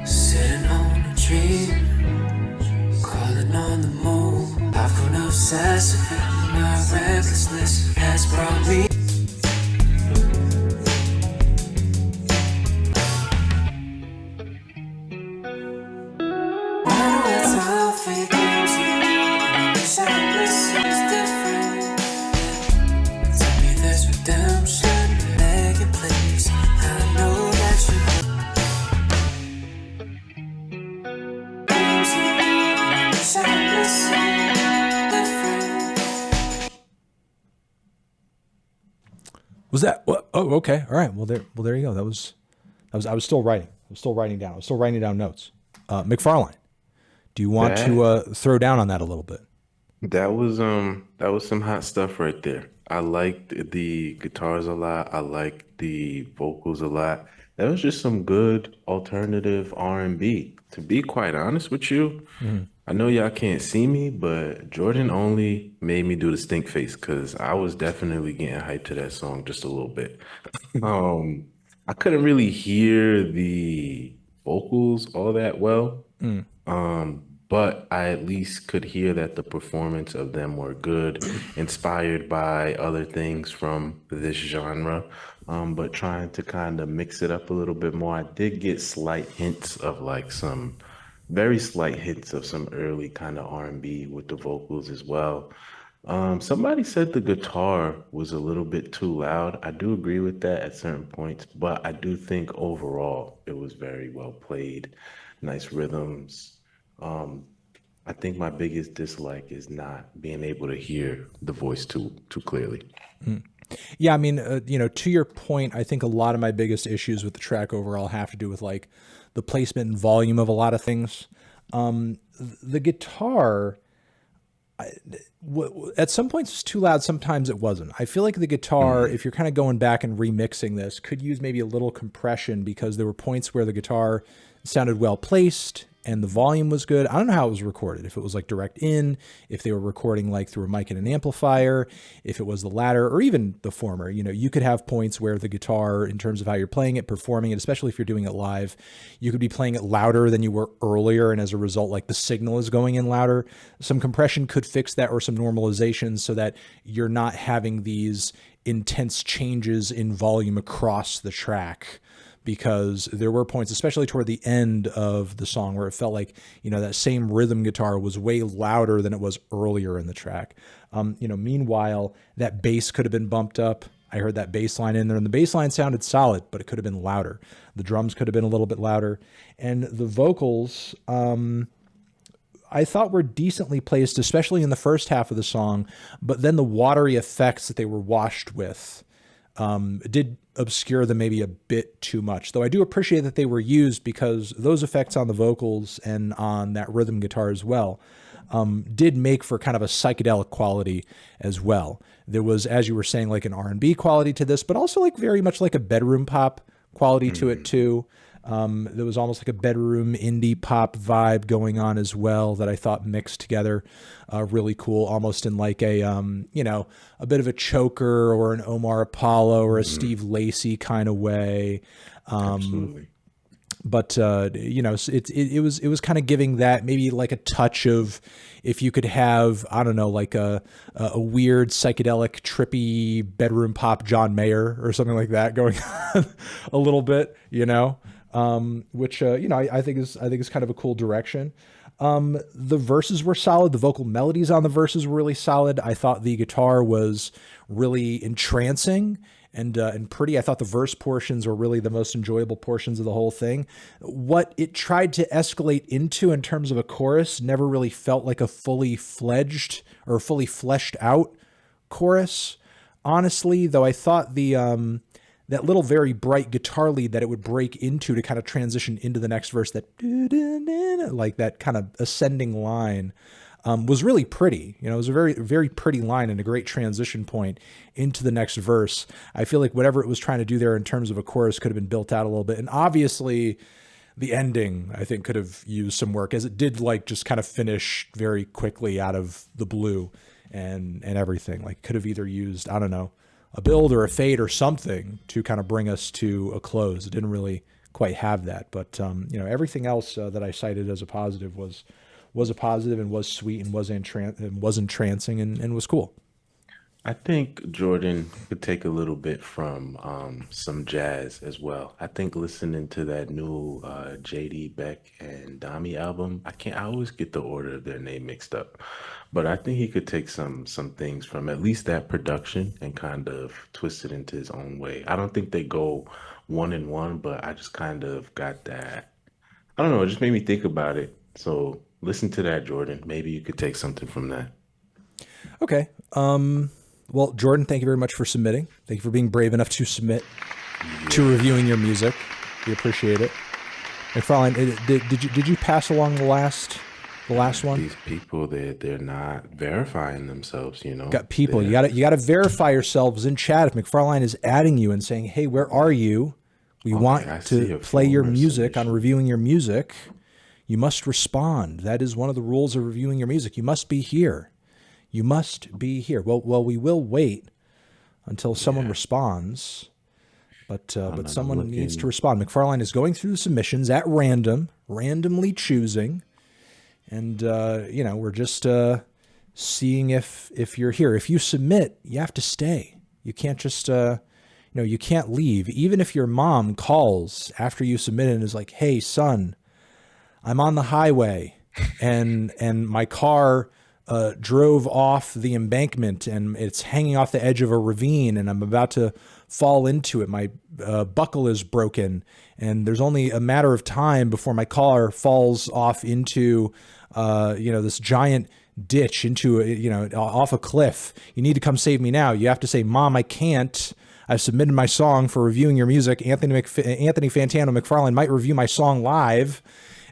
Speaker 19: Sitting on a tree, crawling on the moon. I've grown obsessive and my recklessness has brought me.
Speaker 1: Was that? Oh, okay. All right. Well, there you go. I was still writing. I was still writing down notes. McFarlane, do you want to throw down on that a little bit?
Speaker 2: That was some hot stuff right there. I liked the guitars a lot. I liked the vocals a lot. That was just some good alternative R&B. To be quite honest with you, I know y'all can't see me, but Jordan Only made me do the stink face because I was definitely getting hyped to that song just a little bit. I couldn't really hear the vocals all that well, but I at least could hear that the performance of them were good, inspired by other things from this genre, but trying to kind of mix it up a little bit more. I did get slight hints of like some very slight hints of some early kind of R&B with the vocals as well. Somebody said the guitar was a little bit too loud. I do agree with that at certain points, but I do think overall it was very well played, nice rhythms. I think my biggest dislike is not being able to hear the voice too clearly.
Speaker 1: Yeah, I mean, to your point, I think a lot of my biggest issues with the track overall have to do with like the placement and volume of a lot of things. The guitar, at some points it's too loud, sometimes it wasn't. I feel like the guitar, if you're kind of going back and remixing this, could use maybe a little compression because there were points where the guitar sounded well placed and the volume was good. I don't know how it was recorded, if it was like direct in, if they were recording like through a mic and an amplifier, if it was the latter or even the former. You know, you could have points where the guitar, in terms of how you're playing it, performing it, especially if you're doing it live, you could be playing it louder than you were earlier, and as a result, like the signal is going in louder. Some compression could fix that, or some normalization, so that you're not having these intense changes in volume across the track, because there were points, especially toward the end of the song, where it felt like, you know, that same rhythm guitar was way louder than it was earlier in the track. You know, meanwhile, that bass could have been bumped up. I heard that bass line in there, and the bass line sounded solid, but it could have been louder. The drums could have been a little bit louder, and the vocals, I thought were decently placed, especially in the first half of the song, but then the watery effects that they were washed with did obscure them maybe a bit too much. Though I do appreciate that they were used, because those effects on the vocals and on that rhythm guitar as well did make for kind of a psychedelic quality as well. There was, as you were saying, like an R&B quality to this, but also like very much like a bedroom pop quality to it too. There was almost like a bedroom indie pop vibe going on as well that I thought mixed together really cool, almost in like a, you know, a bit of a Choker or an Omar Apollo or a Steve Lacy kind of way.
Speaker 2: Absolutely.
Speaker 1: But, you know, it was kind of giving that maybe like a touch of, if you could have, I don't know, like a weird psychedelic trippy bedroom pop John Mayer or something like that going on a little bit, you know. Which, you know, I think is kind of a cool direction. The verses were solid. The vocal melodies on the verses were really solid. I thought the guitar was really entrancing and pretty. I thought the verse portions were really the most enjoyable portions of the whole thing. What it tried to escalate into in terms of a chorus never really felt like a fully fledged or fully fleshed out chorus, honestly, though I thought the, that little very bright guitar lead that it would break into to kind of transition into the next verse, that like that kind of ascending line, was really pretty. You know, it was a very, very pretty line and a great transition point into the next verse. I feel like whatever it was trying to do there in terms of a chorus could have been built out a little bit. And obviously the ending, I think, could have used some work, as it did like just kind of finish very quickly out of the blue and everything. Like could have either used, I don't know, a build or a fade or something to kind of bring us to a close. It didn't really quite have that, but you know, everything else that I cited as a positive was a positive and was sweet and was entrancing and was cool.
Speaker 2: I think Jordan could take a little bit from some jazz as well. I think listening to that new Jade, Beck, and Dami album, I always get the order of their name mixed up, but I think he could take some things from at least that production and kind of twist it into his own way. I don't think they go one in one, but I just kind of got that. I don't know, it just made me think about it. So listen to that, Jordan. Maybe you could take something from that. Okay.
Speaker 1: Well, Jordan, thank you very much for submitting. Thank you for being brave enough to submit to reviewing your music. We appreciate it. McFarlane, did you pass along the last one?
Speaker 2: These people, they're not verifying themselves, you know.
Speaker 1: Got people. You gotta verify yourselves in chat. If McFarlane is adding you and saying, "Hey, where are you? We want to play your music on reviewing your music," you must respond. That is one of the rules of reviewing your music. You must be here. You must be here. Well, we will wait until someone responds, but someone needs to respond. McFarlane is going through the submissions at randomly choosing, and you know, we're just seeing if you're here. If you submit, you have to stay. You can't just you know, you can't leave. Even if your mom calls after you submit and is like, "Hey, son, I'm on the highway and my car drove off the embankment and it's hanging off the edge of a ravine and I'm about to fall into it. My buckle is broken and there's only a matter of time before my car falls off into, you know, this giant ditch into, you know, off a cliff. You need to come save me now." You have to say, "Mom, I can't. I've submitted my song for reviewing your music. Anthony Fantano McFarlane might review my song live."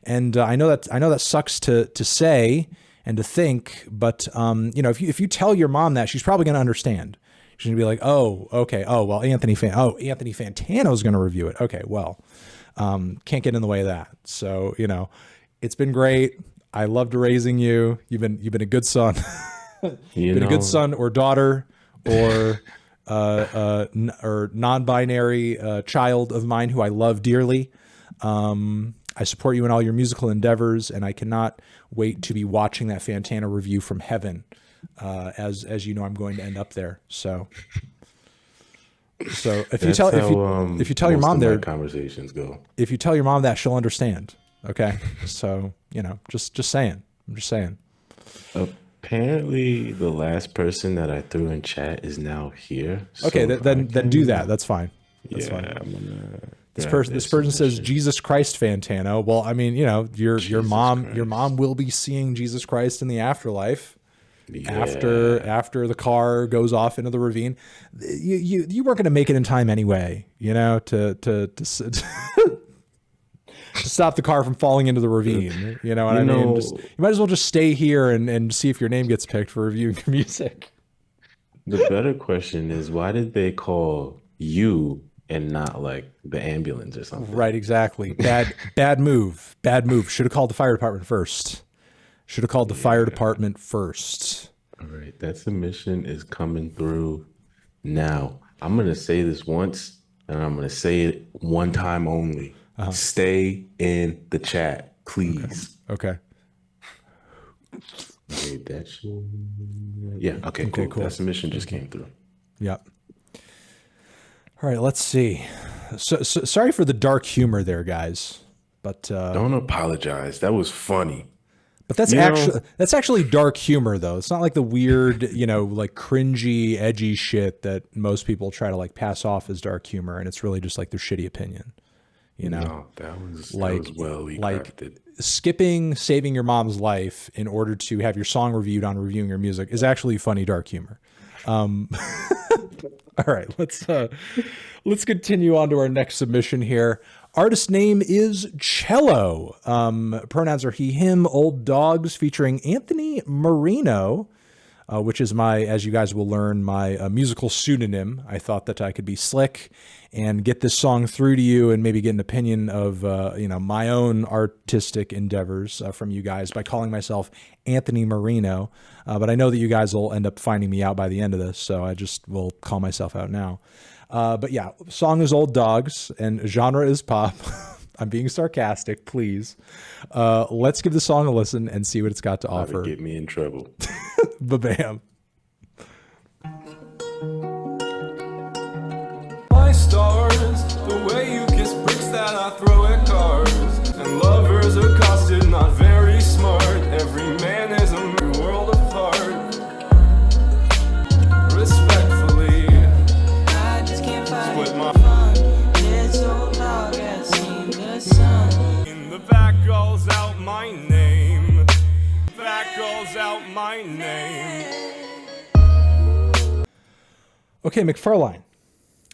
Speaker 1: And I know that sucks to say and to think, but you know, if you tell your mom that, she's probably going to understand. She's going to be like, "Oh, okay. Oh, well, Anthony Fantano's going to review it. Okay, well, can't get in the way of that." So, you know, It's been great. I loved raising you. You've been a good son. You've been a good son or daughter or or non-binary child of mine who I love dearly. I support you in all your musical endeavors, and I cannot wait to be watching that Fantana review from heaven. As you know, I'm going to end up there. So if you tell your mom there,
Speaker 2: conversations go.
Speaker 1: If you tell your mom that, she'll understand. Okay, so just saying. I'm just saying.
Speaker 2: Apparently, the last person that I threw in chat is now here.
Speaker 1: Okay,
Speaker 2: so
Speaker 1: then do that. That's fine. That's fine.
Speaker 2: I'm gonna
Speaker 1: This person says Jesus Christ Fantano. Well, I mean, your mom will be seeing Jesus Christ in the afterlife. Yeah. After the car goes off into the ravine. You weren't going to make it in time anyway, to stop the car from falling into the ravine. You know what I mean? You might as well just stay here and see if your name gets picked for reviewing your music.
Speaker 2: The better question is, why did they call you and not like the ambulance or something?
Speaker 1: Right, exactly. Bad move. Should have called the fire department first. Fire department first.
Speaker 2: All right, that submission is coming through now. I'm going to say this once, and I'm going to say it one time only. Stay in the chat, please.
Speaker 1: Okay.
Speaker 2: That should... Yeah, okay, cool. That submission just came through.
Speaker 1: Yep. All right, let's see. So sorry for the dark humor there, guys. But
Speaker 2: don't apologize. That was funny.
Speaker 1: But that's actually dark humor, though. It's not like the weird, like cringy, edgy shit that most people try to like pass off as dark humor, and it's really just like their shitty opinion.
Speaker 2: No, that was well crafted.
Speaker 1: Like skipping saving your mom's life in order to have your song reviewed on reviewing your music is actually funny dark humor. All right, let's continue on to our next submission here. Artist name is Cello. Pronouns are he, him, old dogs, featuring Anthony Marino, which is as you guys will learn, my musical pseudonym. I thought that I could be slick and get this song through to you and maybe get an opinion of, my own artistic endeavors from you guys by calling myself Anthony Marino. But I know that you guys will end up finding me out by the end of this, so I just will call myself out now. But yeah, song is Old Dogs and genre is pop. I'm being sarcastic, please. Let's give the song a listen and see what it's got to offer.
Speaker 2: Get me in trouble.
Speaker 1: Ba-bam.
Speaker 20: My stars, the way you kiss bricks that I throw at cars, and lovers accosted, not very smart. Every man is a world apart. Respectfully, I just can't find split my fun. It's so dark, I've seen the sun. In the back calls out my name. Back calls out my name.
Speaker 1: Okay, McFarlane.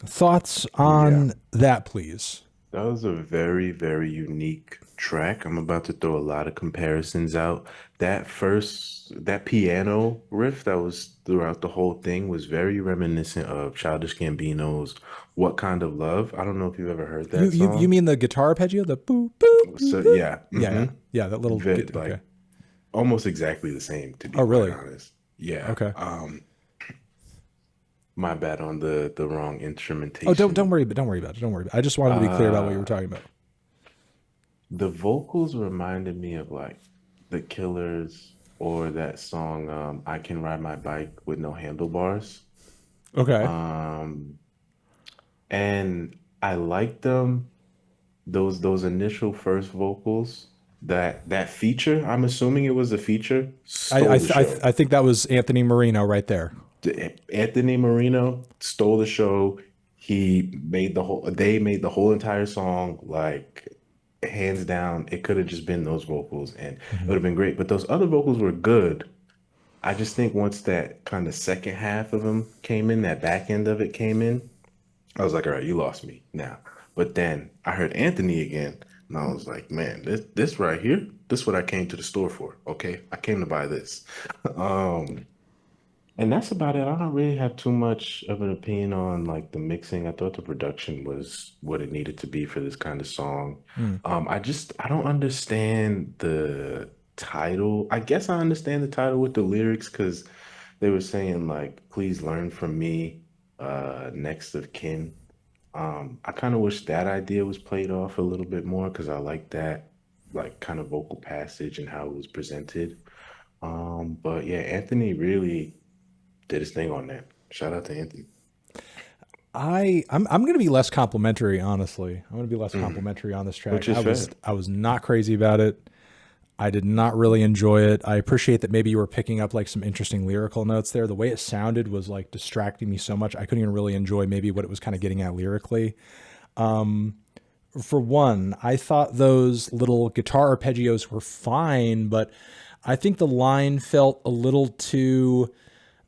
Speaker 1: Thoughts on that, please?
Speaker 2: That was a very, very unique track. I'm about to throw a lot of comparisons out. That piano riff that was throughout the whole thing was very reminiscent of Childish Gambino's "What Kind of Love." I don't know if you've ever heard that song.
Speaker 1: You mean the guitar arpeggio, the boo boo?
Speaker 2: So yeah,
Speaker 1: yeah, that little
Speaker 2: like almost exactly the same. To be
Speaker 1: really
Speaker 2: quite honest, yeah.
Speaker 1: Okay.
Speaker 2: My bad on the wrong instrumentation.
Speaker 1: Oh, don't worry about it. I just wanted to be clear about what you were talking about.
Speaker 2: The vocals reminded me of like The Killers or that song I Can Ride My Bike with No Handlebars.
Speaker 1: Okay.
Speaker 2: And I liked them. Those initial first vocals, that feature. I'm assuming it was a feature.
Speaker 1: I think that was Anthony Marino right there.
Speaker 2: Anthony Marino stole the show. They made the whole entire song, like hands down. It could have just been those vocals and it would have been great. But those other vocals were good. I just think once that kind of second half of them came in, that back end of it came in, I was like, all right, you lost me now. But then I heard Anthony again and I was like, man, this right here, this is what I came to the store for. Okay. I came to buy this. And that's about it. I don't really have too much of an opinion on like the mixing. I thought the production was what it needed to be for this kind of song.
Speaker 1: Mm.
Speaker 2: I don't understand the title. I guess I understand the title with the lyrics because they were saying like, please learn from me, next of kin. I kind of wish that idea was played off a little bit more because I like that like kind of vocal passage and how it was presented. But yeah, Anthony really did his thing on that. Shout out to Anthony.
Speaker 1: I'm going to be less complimentary, honestly. I'm going to be less complimentary on this track.
Speaker 2: Which is fair.
Speaker 1: I was not crazy about it. I did not really enjoy it. I appreciate that maybe you were picking up like some interesting lyrical notes there. The way it sounded was like distracting me so much. I couldn't even really enjoy maybe what it was kind of getting at lyrically. For one, I thought those little guitar arpeggios were fine, but I think the line felt a little too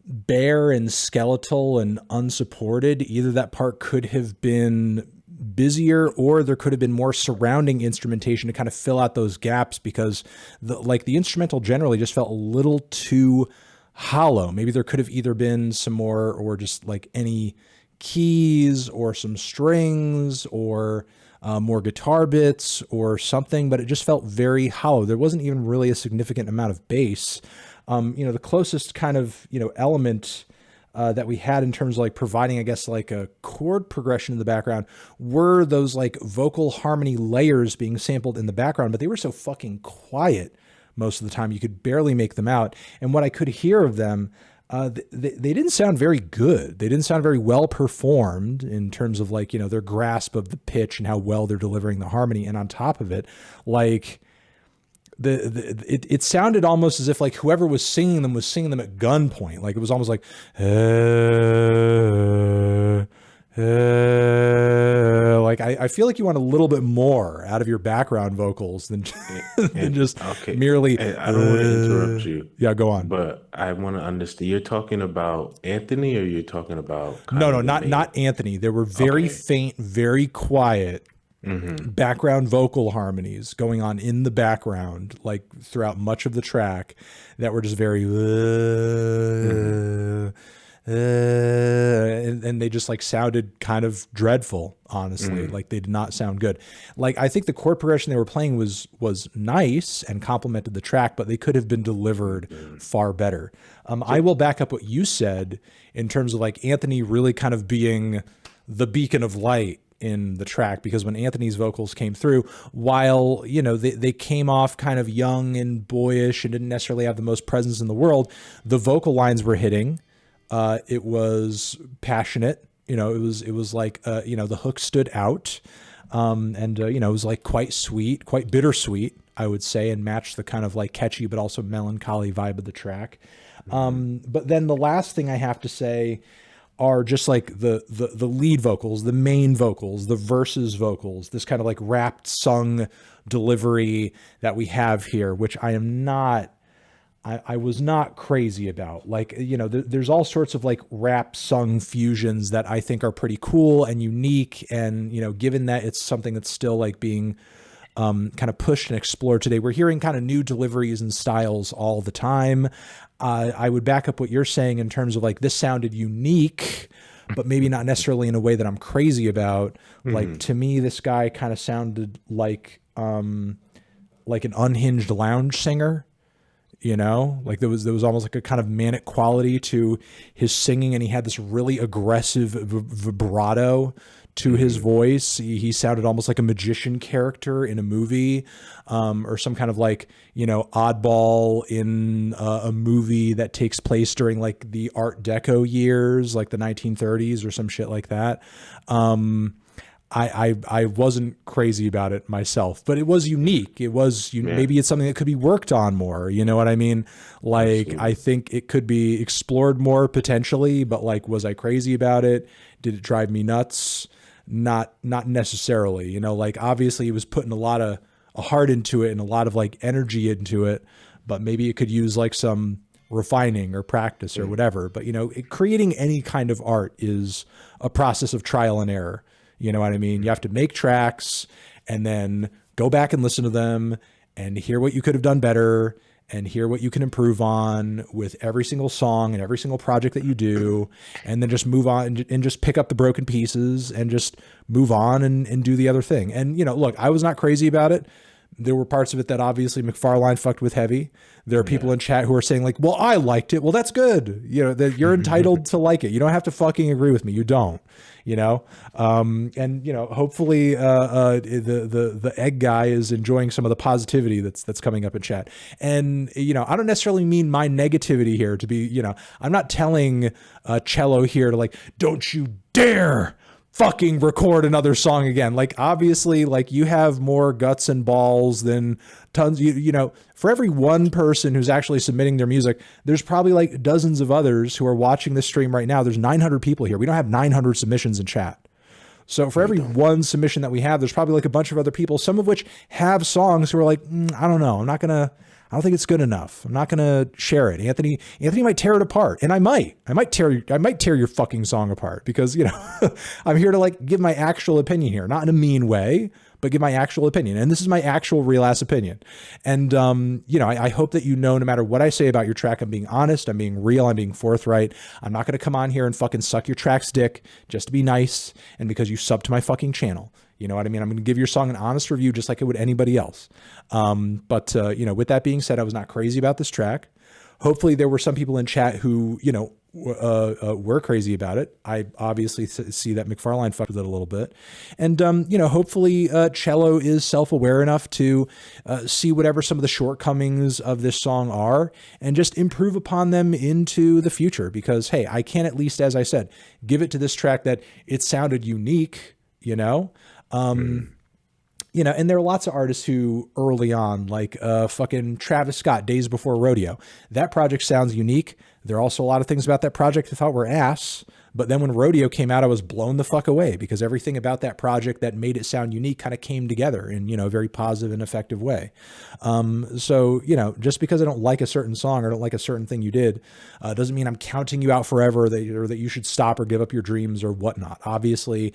Speaker 1: bare and skeletal and unsupported. Either that part could have been busier or there could have been more surrounding instrumentation to kind of fill out those gaps because the instrumental generally just felt a little too hollow. Maybe there could have either been some more or just like any keys or some strings or more guitar bits or something, but it just felt very hollow. There wasn't even really a significant amount of bass. The closest kind of, element that we had in terms of like providing, I guess, like a chord progression in the background were those like vocal harmony layers being sampled in the background, but they were so fucking quiet most of the time. You could barely make them out. And what I could hear of them, they didn't sound very good. They didn't sound very well performed in terms of like, their grasp of the pitch and how well they're delivering the harmony. And on top of it, like, it sounded almost as if like whoever was singing them at gunpoint. Like it was almost like, like I feel like you want a little bit more out of your background vocals than just merely.
Speaker 2: I don't want to interrupt you.
Speaker 1: Yeah, go on.
Speaker 2: But I want to understand. You're talking about Anthony, or you're talking about
Speaker 1: no, not Anthony. There were very faint, very quiet. Background vocal harmonies going on in the background, like throughout much of the track, that were just very, and they just like sounded kind of dreadful, honestly. Like they did not sound good. Like I think the chord progression they were playing was nice and complemented the track, but they could have been delivered far better. I will back up what you said in terms of like Anthony really kind of being the beacon of light in the track, because when Anthony's vocals came through, while they came off kind of young and boyish and didn't necessarily have the most presence in the world, the vocal lines were hitting. It was passionate. It was like the hook stood out, and it was like quite sweet, quite bittersweet, I would say, and matched the kind of like catchy but also melancholy vibe of the track. But then the last thing I have to say are just like the lead vocals, the main vocals, the verses vocals, this kind of like rapped sung delivery that we have here, which I was not crazy about. Like, there's all sorts of like rap sung fusions that I think are pretty cool and unique. And, given that it's something that's still like being kind of pushed and explored today, we're hearing kind of new deliveries and styles all the time. I would back up what you're saying in terms of like, this sounded unique, but maybe not necessarily in a way that I'm crazy about. Like to me, this guy kind of sounded like an unhinged lounge singer, like there was almost like a kind of manic quality to his singing. And he had this really aggressive vibrato to his voice. He sounded almost like a magician character in a movie, or some kind of like, oddball in a movie that takes place during like the Art Deco years, like the 1930s or some shit like that. I wasn't crazy about it myself, but it was unique. It was, maybe it's something that could be worked on more. You know what I mean? Like, absolutely. I think it could be explored more potentially, but like, was I crazy about it? Did it drive me nuts? Not necessarily, like obviously he was putting a lot of heart into it and a lot of like energy into it, but maybe it could use like some refining or practice or whatever. But, creating any kind of art is a process of trial and error. You know what I mean? You have to make tracks and then go back and listen to them and hear what you could have done better and hear what you can improve on with every single song and every single project that you do, and then just move on and just pick up the broken pieces and just move on and do the other thing. And, you know, look, I was not crazy about it. There were parts of it that obviously McFarlane fucked with heavy. There are people in chat who are saying like, well, I liked it. Well, that's good. You know, that you're entitled to like it. You don't have to fucking agree with me. You don't, you know? And you know, hopefully the egg guy is enjoying some of the positivity that's coming up in chat. And, you know, I don't necessarily mean my negativity here to be, you know, I'm not telling Cello here to like, don't you dare fucking record another song again. Like, obviously, like, you have more guts and balls than tons. You know, for every one person who's actually submitting their music, there's probably like dozens of others who are watching this stream right now. There's 900 people here. We don't have 900 submissions in chat. So for every one submission that we have, there's probably like a bunch of other people, some of which have songs who are like, I don't know. I don't think it's good enough. I'm not going to share it. Anthony might tear it apart. And I might tear your fucking song apart because, you know, I'm here to like give my actual opinion here, not in a mean way, but give my actual opinion. And this is my actual real ass opinion. And, you know, I hope that, you know, no matter what I say about your track, I'm being honest, I'm being real, I'm being forthright. I'm not going to come on here and fucking suck your track's dick just to be nice and because you sub to my fucking channel. You know what I mean? I'm going to give your song an honest review just like I would anybody else. But you know, with that being said, I was not crazy about this track. Hopefully there were some people in chat who, you know, were crazy about it. I obviously see that McFarlane fucked with it a little bit. And, you know, hopefully Cello is self-aware enough to see whatever some of the shortcomings of this song are and just improve upon them into the future. Because, hey, I can at least, as I said, give it to this track that it sounded unique, you know? You know, and there are lots of artists who early on, like fucking Travis Scott, Days Before Rodeo, that project sounds unique. There are also a lot of things about that project I thought were ass. But then when Rodeo came out, I was blown the fuck away because everything about that project that made it sound unique kind of came together in, you know, a very positive and effective way. So, you know, just because I don't like a certain song or don't like a certain thing you did, doesn't mean I'm counting you out forever or that you should stop or give up your dreams or whatnot. Obviously,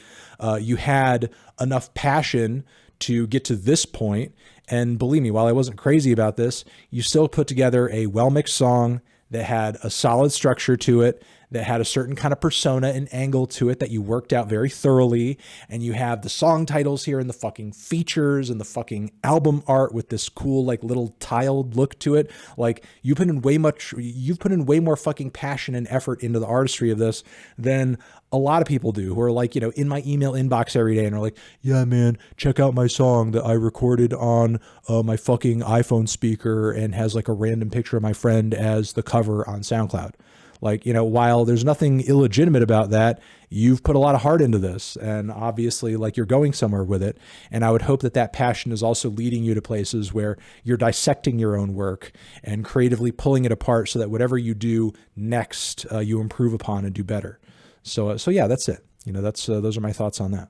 Speaker 1: you had enough passion to get to this point. And believe me, while I wasn't crazy about this, you still put together a well-mixed song that had a solid structure to it, that had a certain kind of persona and angle to it that you worked out very thoroughly. And you have the song titles here and the fucking features and the fucking album art with this cool, like little tiled look to it. Like you've put in way more fucking passion and effort into the artistry of this than a lot of people do who are like, you know, in my email inbox every day and are like, yeah, man, check out my song that I recorded on my fucking iPhone speaker and has like a random picture of my friend as the cover on SoundCloud. Like, you know, while there's nothing illegitimate about that, you've put a lot of heart into this and obviously like you're going somewhere with it. And I would hope that that passion is also leading you to places where you're dissecting your own work and creatively pulling it apart so that whatever you do next, you improve upon and do better. So yeah, that's it. You know, those are my thoughts on that.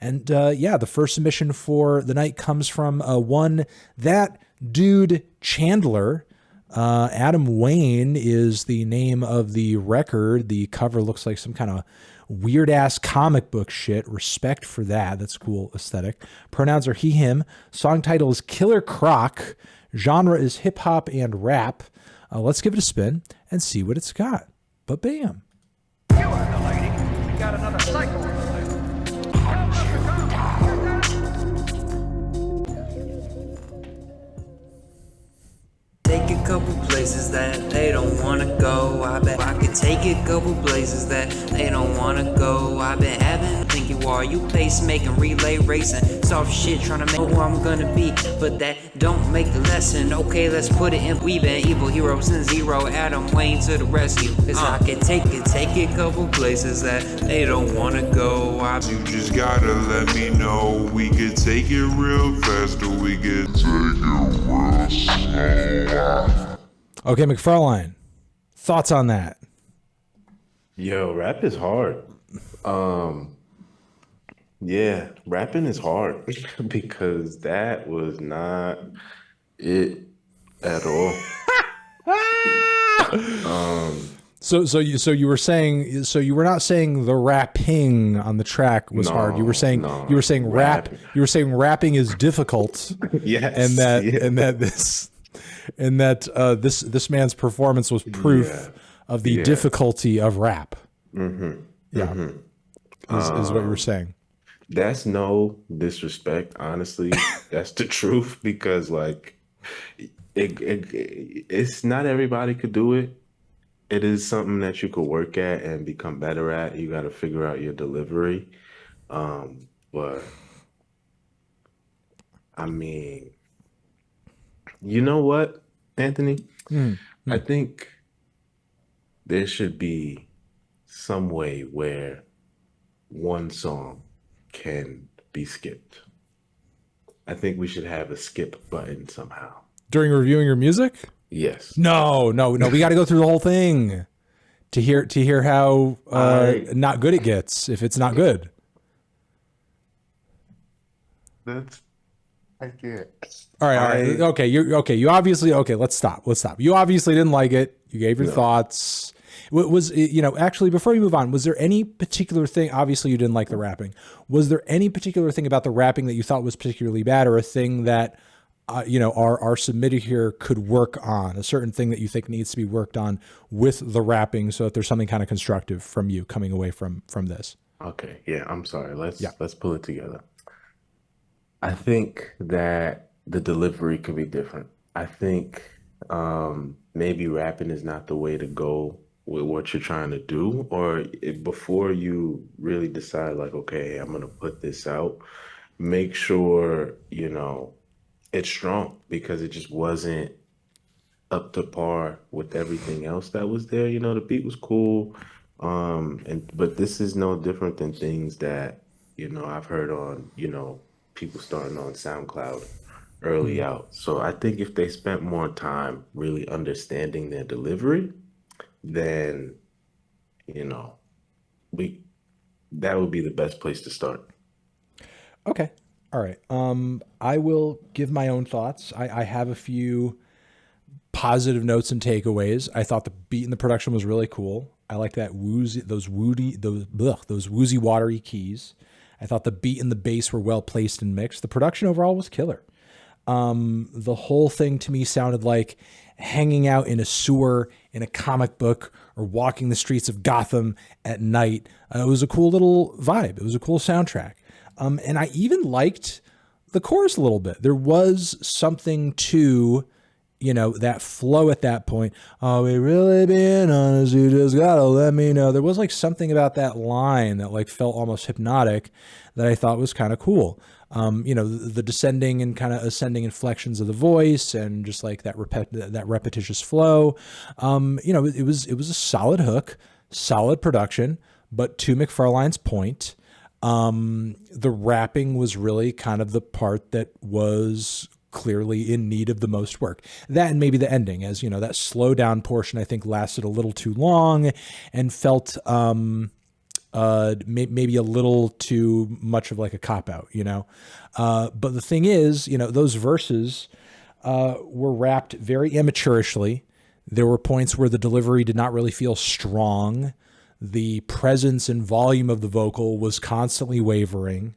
Speaker 1: And yeah, the first submission for the night comes from one that dude Chandler. Adam Wayne is the name of the record. The cover looks like some kind of weird ass comic book shit. Respect for that. That's cool aesthetic. Pronouns are he, him. Song title is Killer Croc. Genre is hip hop and rap. Let's give it a spin and see what it's got. But bam.
Speaker 18: You are the lady. You got another cycle.
Speaker 19: Take a couple places that they don't wanna go. I bet I could take a couple places that they don't wanna go. I've been having think you are, you pacemaking, relay racing, soft shit trying to make who I'm gonna be, but that don't make the lesson. Okay, let's put it in. We been evil heroes in zero. Adam Wayne to the rescue. Cause I could take a couple places that they don't wanna go.
Speaker 21: You just gotta let me know. We could take it real fast or we could take it real slow.
Speaker 1: Okay, McFarlane, thoughts on that?
Speaker 2: Yo, rap is hard. Yeah, rapping is hard because that was not it at all.
Speaker 1: So you were saying, so you were not saying the rapping on the track was hard. You were saying rapping is difficult.
Speaker 2: Yes,
Speaker 1: and that this. and that this man's performance was proof of the difficulty of rap.
Speaker 2: Mm-hmm.
Speaker 1: Yeah,
Speaker 2: Mm-hmm.
Speaker 1: Is what you were saying.
Speaker 2: That's no disrespect, honestly. That's the truth, because like it's not everybody could do it. It is something that you could work at and become better at. You got to figure out your delivery. But I mean, you know what, Anthony?
Speaker 1: Mm-hmm.
Speaker 2: I think there should be some way where one song can be skipped. I think we should have a skip button somehow.
Speaker 1: During reviewing your music?
Speaker 2: Yes.
Speaker 1: No. We got to go through the whole thing to hear how not good it gets if it's not good.
Speaker 2: I can't.
Speaker 1: All right. Okay. You obviously Let's stop. You obviously didn't like it. You gave your thoughts. Was actually, before you move on, was there any particular thing? Obviously, you didn't like the rapping. Was there any particular thing about the rapping that you thought was particularly bad, or a thing that our submitter here could work on? A certain thing that you think needs to be worked on with the rapping, so that there's something kind of constructive from you coming away from this.
Speaker 2: Okay. Yeah. I'm sorry. Let's pull it together. I think that the delivery could be different. I think maybe rapping is not the way to go with what you're trying to do, or before you really decide like, okay, I'm going to put this out, make sure, it's strong, because it just wasn't up to par with everything else that was there. The beat was cool. But this is no different than things that, I've heard on, people starting on SoundCloud early out. So I think if they spent more time really understanding their delivery, then, that would be the best place to start.
Speaker 1: Okay. All right. I will give my own thoughts. I have a few positive notes and takeaways. I thought the beat and the production was really cool. I like that those woozy, watery keys. I thought the beat and the bass were well placed and mixed. The production overall was killer. The whole thing to me sounded like hanging out in a sewer in a comic book or walking the streets of Gotham at night. It was a cool little vibe. It was a cool soundtrack. And I even liked the chorus a little bit. There was something to, that flow at that point. Are we really being honest? You just gotta let me know. There was like something about that line that like felt almost hypnotic that I thought was kind of cool. The descending and kind of ascending inflections of the voice, and just like that repetitious flow. It was a solid hook, solid production, but to McFarlane's point, the rapping was really kind of the part that was clearly in need of the most work. That and maybe the ending, as that slow down portion I think lasted a little too long and felt maybe a little too much of like a cop-out, but the thing is, those verses were rapped very amateurishly. There were points where the delivery did not really feel strong. The presence and volume of the vocal was constantly wavering.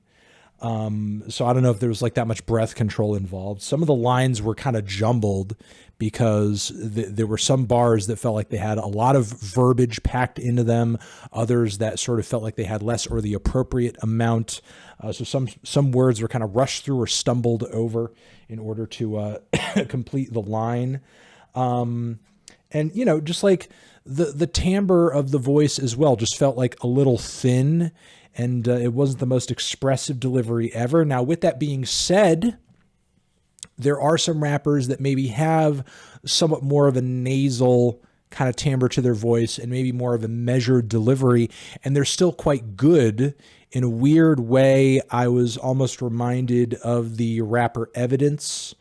Speaker 1: So I don't know if there was like that much breath control involved. Some of the lines were kind of jumbled because there were some bars that felt like they had a lot of verbiage packed into them. Others that sort of felt like they had less or the appropriate amount. So some words were kind of rushed through or stumbled over in order to complete the line. And just like the timbre of the voice as well just felt like a little thin, and it wasn't the most expressive delivery ever. Now, with that being said, there are some rappers that maybe have somewhat more of a nasal kind of timbre to their voice and maybe more of a measured delivery, and they're still quite good. In a weird way, I was almost reminded of the rapper Evidence,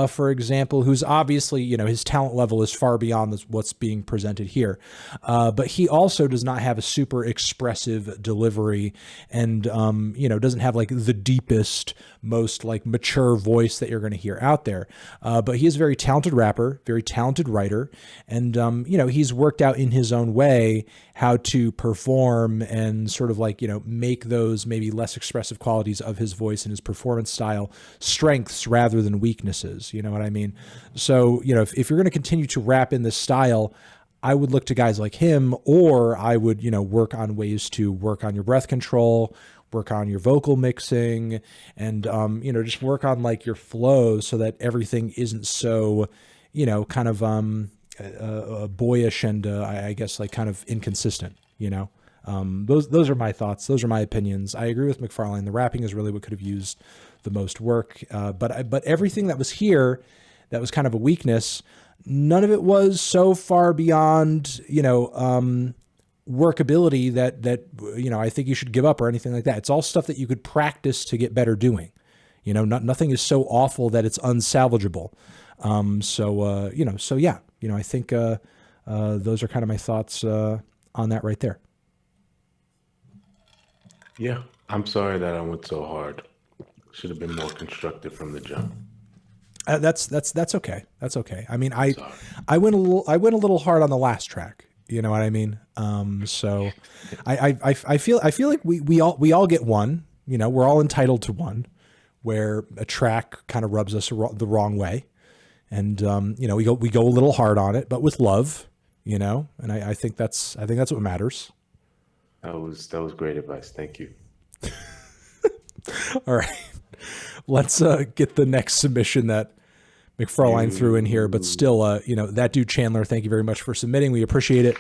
Speaker 1: for example, who's obviously, his talent level is far beyond what's being presented here. But he also does not have a super expressive delivery and, doesn't have like the deepest, most like mature voice that you're going to hear out there. But he is a very talented rapper, very talented writer. And, he's worked out in his own way how to perform and sort of like, make those maybe less expressive qualities of his voice and his performance style strengths rather than weaknesses. You know what I mean? So, if you're going to continue to rap in this style, I would look to guys like him, or I would, work on ways to work on your breath control, work on your vocal mixing, and, just work on like your flow so that everything isn't so, kind of, boyish and I guess like kind of inconsistent. Those are my thoughts. Those are my opinions. I agree with McFarlane. The rapping is really what could have used the most work. But everything that was here, that was kind of a weakness, none of it was so far beyond workability that I think you should give up or anything like that. It's all stuff that you could practice to get better doing. Nothing is so awful that it's unsalvageable. So yeah. I think those are kind of my thoughts on that right there.
Speaker 2: Yeah, I'm sorry that I went so hard. Should have been more constructive from the jump.
Speaker 1: That's okay. That's okay. I mean, I went a little hard on the last track. You know what I mean? So I feel like we all get one. We're all entitled to one, where a track kind of rubs us the wrong way. And, we go a little hard on it, but with love, and I think that's what matters.
Speaker 2: That was great advice. Thank you.
Speaker 1: All right, let's get the next submission that McFarlane threw in here, but still, that dude Chandler, thank you very much for submitting. We appreciate it.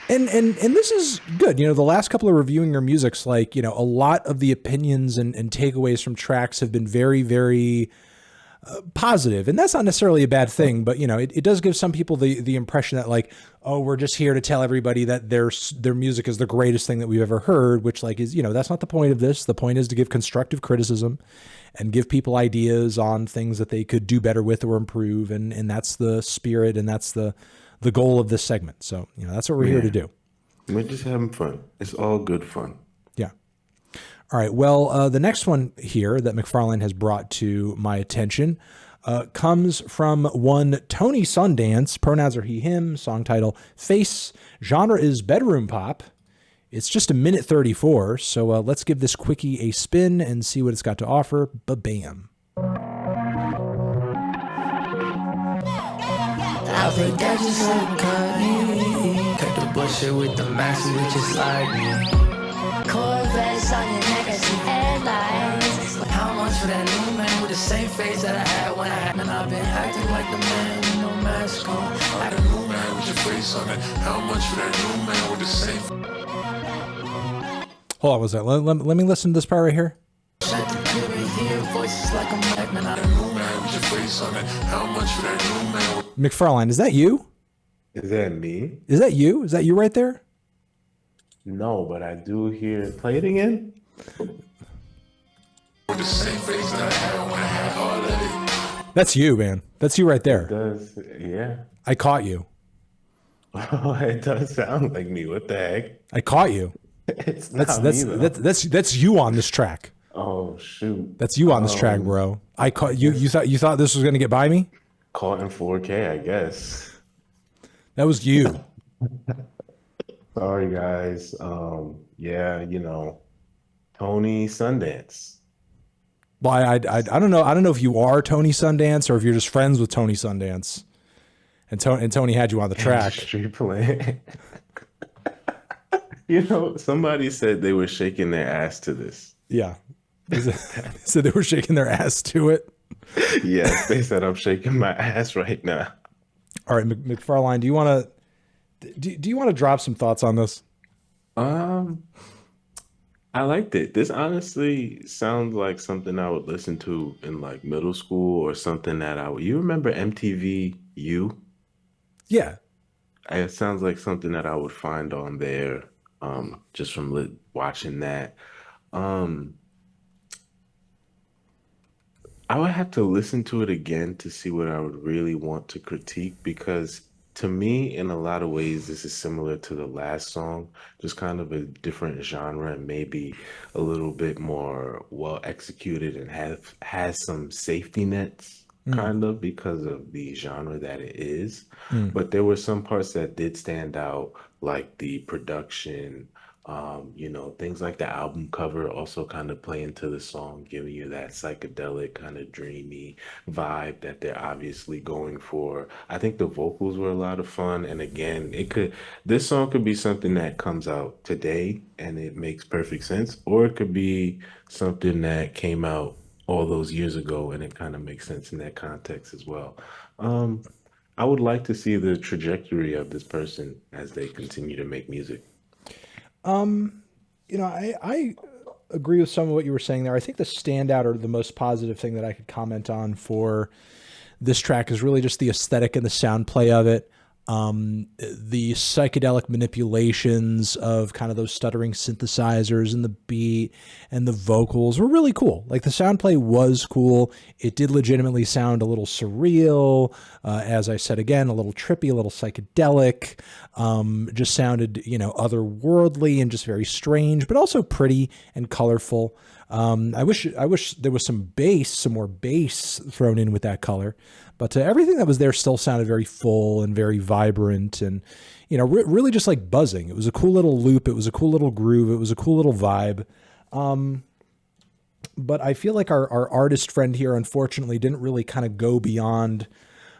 Speaker 1: And this is good. The last couple of reviewing your music's like, a lot of the opinions and takeaways from tracks have been very, very positive. And that's not necessarily a bad thing, but it does give some people the impression that like, oh, we're just here to tell everybody that their music is the greatest thing that we've ever heard, which like is, that's not the point of this. The point is to give constructive criticism and give people ideas on things that they could do better with or improve. And that's the spirit, and that's the goal of this segment. So, that's what we're here to do.
Speaker 2: We're just having fun. It's all good fun.
Speaker 1: Yeah. All right. Well, the next one here that McFarlane has brought to my attention comes from one Tony Sundance. Pronouns are he, him. Song title, Face. Genre is bedroom pop. It's just 1:34. So let's give this quickie a spin and see what it's got to offer. Ba-bam.
Speaker 3: I think that just cut me. Cut the bullshit with the max, which is like me.
Speaker 14: Corvettes on your neck, I see headlights.
Speaker 3: How much for that new man with the same face that I had when I had? And I've been acting like the man with no mask on. Like a new man with your face on it. How much for that new man with the same?
Speaker 1: Hold on, was that? Let me listen to this part right here.
Speaker 3: Shut the kid in here, voices like a man. I'm a new man with your face on it. How much for that new man?
Speaker 1: McFarlane, is that you?
Speaker 2: Is that me?
Speaker 1: Is that you? Is that you right there?
Speaker 2: No, but I do hear. Play it again.
Speaker 3: The same face that I had when I had all of it.
Speaker 1: That's you, man. That's you right there.
Speaker 2: It does, yeah.
Speaker 1: I caught you.
Speaker 2: Oh, it does sound like me. What the heck?
Speaker 1: I caught you.
Speaker 2: It's not me, though.
Speaker 1: That's you on this track.
Speaker 2: Oh shoot.
Speaker 1: That's you on this track, bro. I caught you. You thought this was gonna get by me?
Speaker 2: Caught in 4K, I guess.
Speaker 1: That was you.
Speaker 2: Sorry, guys. Yeah, Tony Sundance.
Speaker 1: Well, I don't know. I don't know if you are Tony Sundance or if you're just friends with Tony Sundance. And Tony had you on the track.
Speaker 2: Street play. Somebody said they were shaking their ass to this.
Speaker 1: Yeah. So they were shaking their ass to it.
Speaker 2: Yes, they said I'm shaking my ass right now.
Speaker 1: All right, McFarlane, do you want to drop some thoughts on this?
Speaker 2: I liked it. This honestly sounds like something I would listen to in like middle school or something that you remember MTV U?
Speaker 1: Yeah.
Speaker 2: It sounds like something that I would find on there just from watching that. I would have to listen to it again to see what I would really want to critique, because to me, in a lot of ways, this is similar to the last song, just kind of a different genre and maybe a little bit more well executed and has some safety nets kind of because of the genre that it is.
Speaker 1: Mm.
Speaker 2: But there were some parts that did stand out, like the production, things like the album cover also kind of play into the song, giving you that psychedelic kind of dreamy vibe that they're obviously going for. I think the vocals were a lot of fun. And again, this song could be something that comes out today and it makes perfect sense, or it could be something that came out all those years ago and it kind of makes sense in that context as well. Um, I would like to see the trajectory of this person as they continue to make music.
Speaker 1: I agree with some of what you were saying there. I think the standout or the most positive thing that I could comment on for this track is really just the aesthetic and the sound play of it. The psychedelic manipulations of kind of those stuttering synthesizers and the beat and the vocals were really cool. Like the sound play was cool. It did legitimately sound a little surreal. As I said, again, a little trippy, a little psychedelic, just sounded, otherworldly and just very strange, but also pretty and colorful. I wish there was some more bass thrown in with that color, but everything that was there still sounded very full and very vibrant and, really just like buzzing. It was a cool little loop. It was a cool little groove. It was a cool little vibe. But I feel like our artist friend here, unfortunately, didn't really kind of go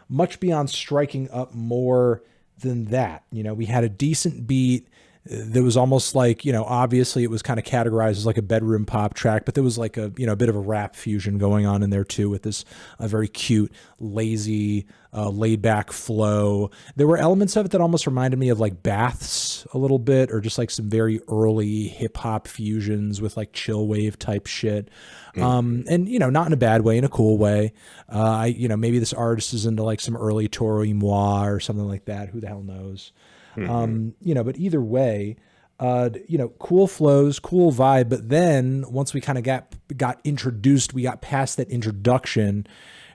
Speaker 1: much beyond striking up more than that. We had a decent beat. There was almost like, obviously it was kind of categorized as like a bedroom pop track, but there was like a bit of a rap fusion going on in there too with this very cute, lazy, laid back flow. There were elements of it that almost reminded me of like Baths a little bit, or just like some very early hip hop fusions with like chill wave type shit. And, not in a bad way, in a cool way. Maybe this artist is into like some early Toro y Moi or something like that. Who the hell knows? But either way, cool flows, cool vibe. But then once we kind of got introduced, we got past that introduction.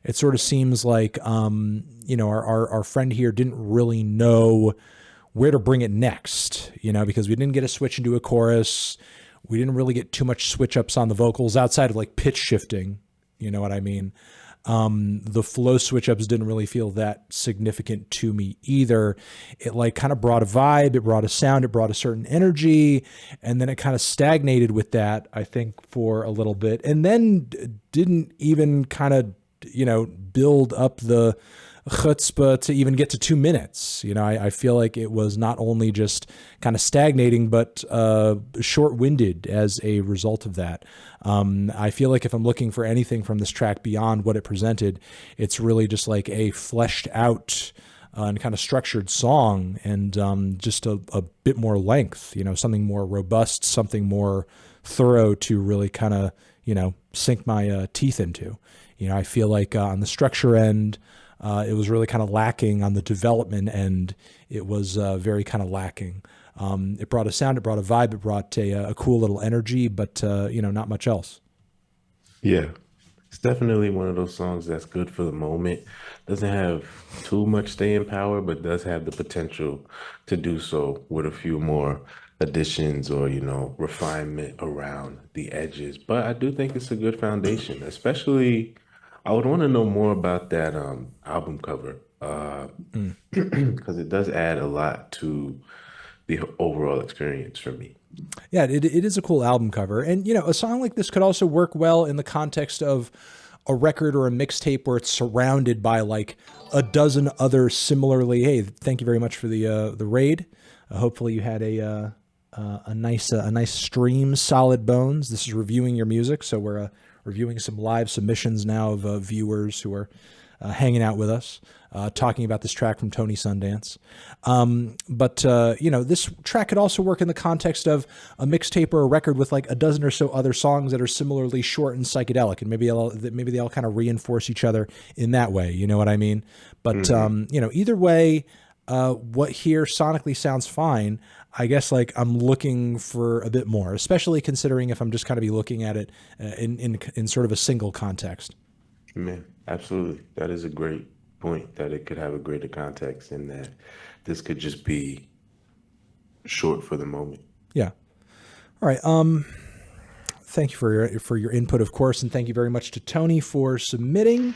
Speaker 1: It sort of seems like, our friend here didn't really know where to bring it next, because we didn't get a switch into a chorus. We didn't really get too much switch ups on the vocals outside of like pitch shifting. You know what I mean? The flow switch ups didn't really feel that significant to me either. It like kind of brought a vibe, it brought a sound, it brought a certain energy, and then it kind of stagnated with that, I think, for a little bit, and then didn't even kind of, build up the chutzpah to even get to 2 minutes. I feel like it was not only just kind of stagnating, but short-winded as a result of that. I feel like if I'm looking for anything from this track beyond what it presented, it's really just like a fleshed out and kind of structured song, and just a bit more length, something more robust, something more thorough to really kind of, sink my teeth into. I feel like on the structure end, it was really kind of lacking. On the development end, it was very kind of lacking. It brought a sound, it brought a vibe, it brought a cool little energy, but, not much else.
Speaker 2: Yeah, it's definitely one of those songs that's good for the moment. Doesn't have too much staying power, but does have the potential to do so with a few more additions or, refinement around the edges. But I do think it's a good foundation, especially I would want to know more about that album cover, because it does add a lot to the overall experience for me.
Speaker 1: Yeah, it is a cool album cover. And, a song like this could also work well in the context of a record or a mixtape where it's surrounded by like a dozen other similarly. Hey, thank you very much for the raid. Hopefully you had a nice stream, Solid Bones. This is reviewing your music. So we're reviewing some live submissions now of viewers who are hanging out with us, talking about this track from Tony Sundance. But this track could also work in the context of a mixtape or a record with like a dozen or so other songs that are similarly short and psychedelic, and maybe they all kind of reinforce each other in that way. You know what I mean? But either way, what here sonically sounds fine. I guess like I'm looking for a bit more, especially considering if I'm just kind of be looking at it in sort of a single context.
Speaker 2: Man, absolutely. That is a great point, that it could have a greater context, and that this could just be short for the moment.
Speaker 1: Yeah. All right. Thank you for your input, of course, and thank you very much to Tony for submitting.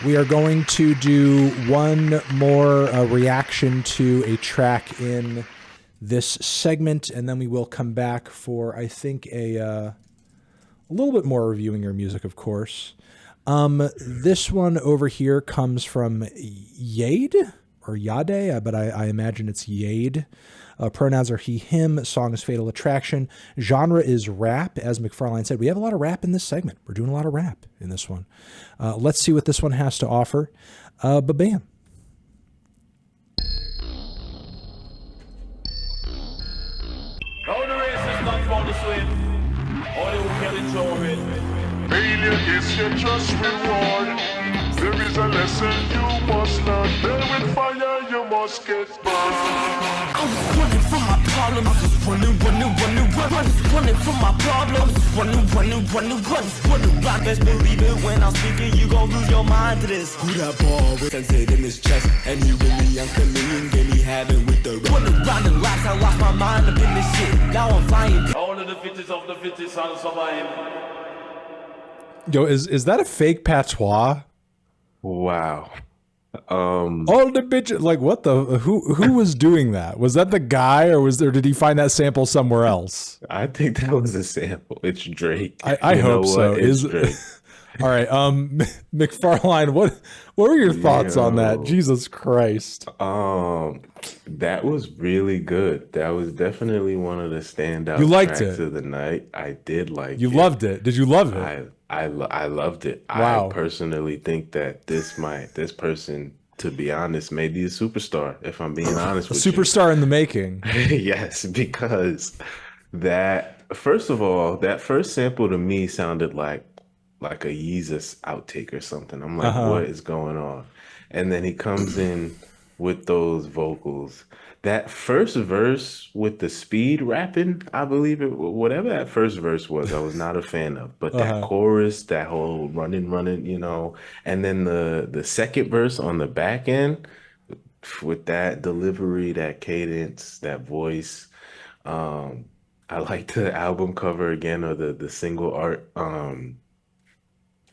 Speaker 1: We are going to do one more reaction to a track in this segment, and then we will come back for, I think, a little bit more reviewing your music, of course. This one over here comes from Yade or Yade, but I imagine it's Yade. Pronouns are he, him. Song is Fatal Attraction. Genre is rap. As McFarlane said, we have a lot of rap in this segment. We're doing a lot of rap in this one. Let's see what this one has to offer. Ba-bam.
Speaker 11: Now the race is not for the swift, only who can enjoy it.
Speaker 8: Failure is your just reward. There is a lesson you must learn. There with fire you must get burned.
Speaker 18: I was running from my problems. I was running from my problems. Running. Right, best believe it when I'm speaking, you gon' lose your mind to this.
Speaker 4: Who that ball with sensei in his chest? And he really unclean, gave me having with the
Speaker 18: running round and laps, I lost my mind up in this shit. Now I'm flying.
Speaker 11: All of the fittest and survive.
Speaker 1: Yo, is that a fake patois?
Speaker 2: Wow.
Speaker 1: All the bitches, like what the who was doing that? Was that the guy, or did he find that sample somewhere else?
Speaker 2: I think that was a sample. It's Drake.
Speaker 1: I hope so.
Speaker 2: It's Drake.
Speaker 1: All right, McFarlane, what were your thoughts on that? Jesus Christ.
Speaker 2: That was really good. That was definitely one of the standout
Speaker 1: You liked
Speaker 2: tracks
Speaker 1: it.
Speaker 2: of the night. I did like
Speaker 1: You
Speaker 2: it.
Speaker 1: loved it. Did you love it?
Speaker 2: I loved it.
Speaker 1: Wow.
Speaker 2: I personally think that this person, to be honest, may be a superstar, if I'm being honest with you.
Speaker 1: Superstar in the making.
Speaker 2: Yes, because first of all, that first sample to me sounded like a Yeezus outtake or something. I'm like, what is going on? And then he comes in with those vocals. That first verse with the speed rapping, I believe it, whatever that first verse was, I was not a fan of. But that chorus, that whole running, and then the second verse on the back end with that delivery, that cadence, that voice. I like the album cover again, or the single art.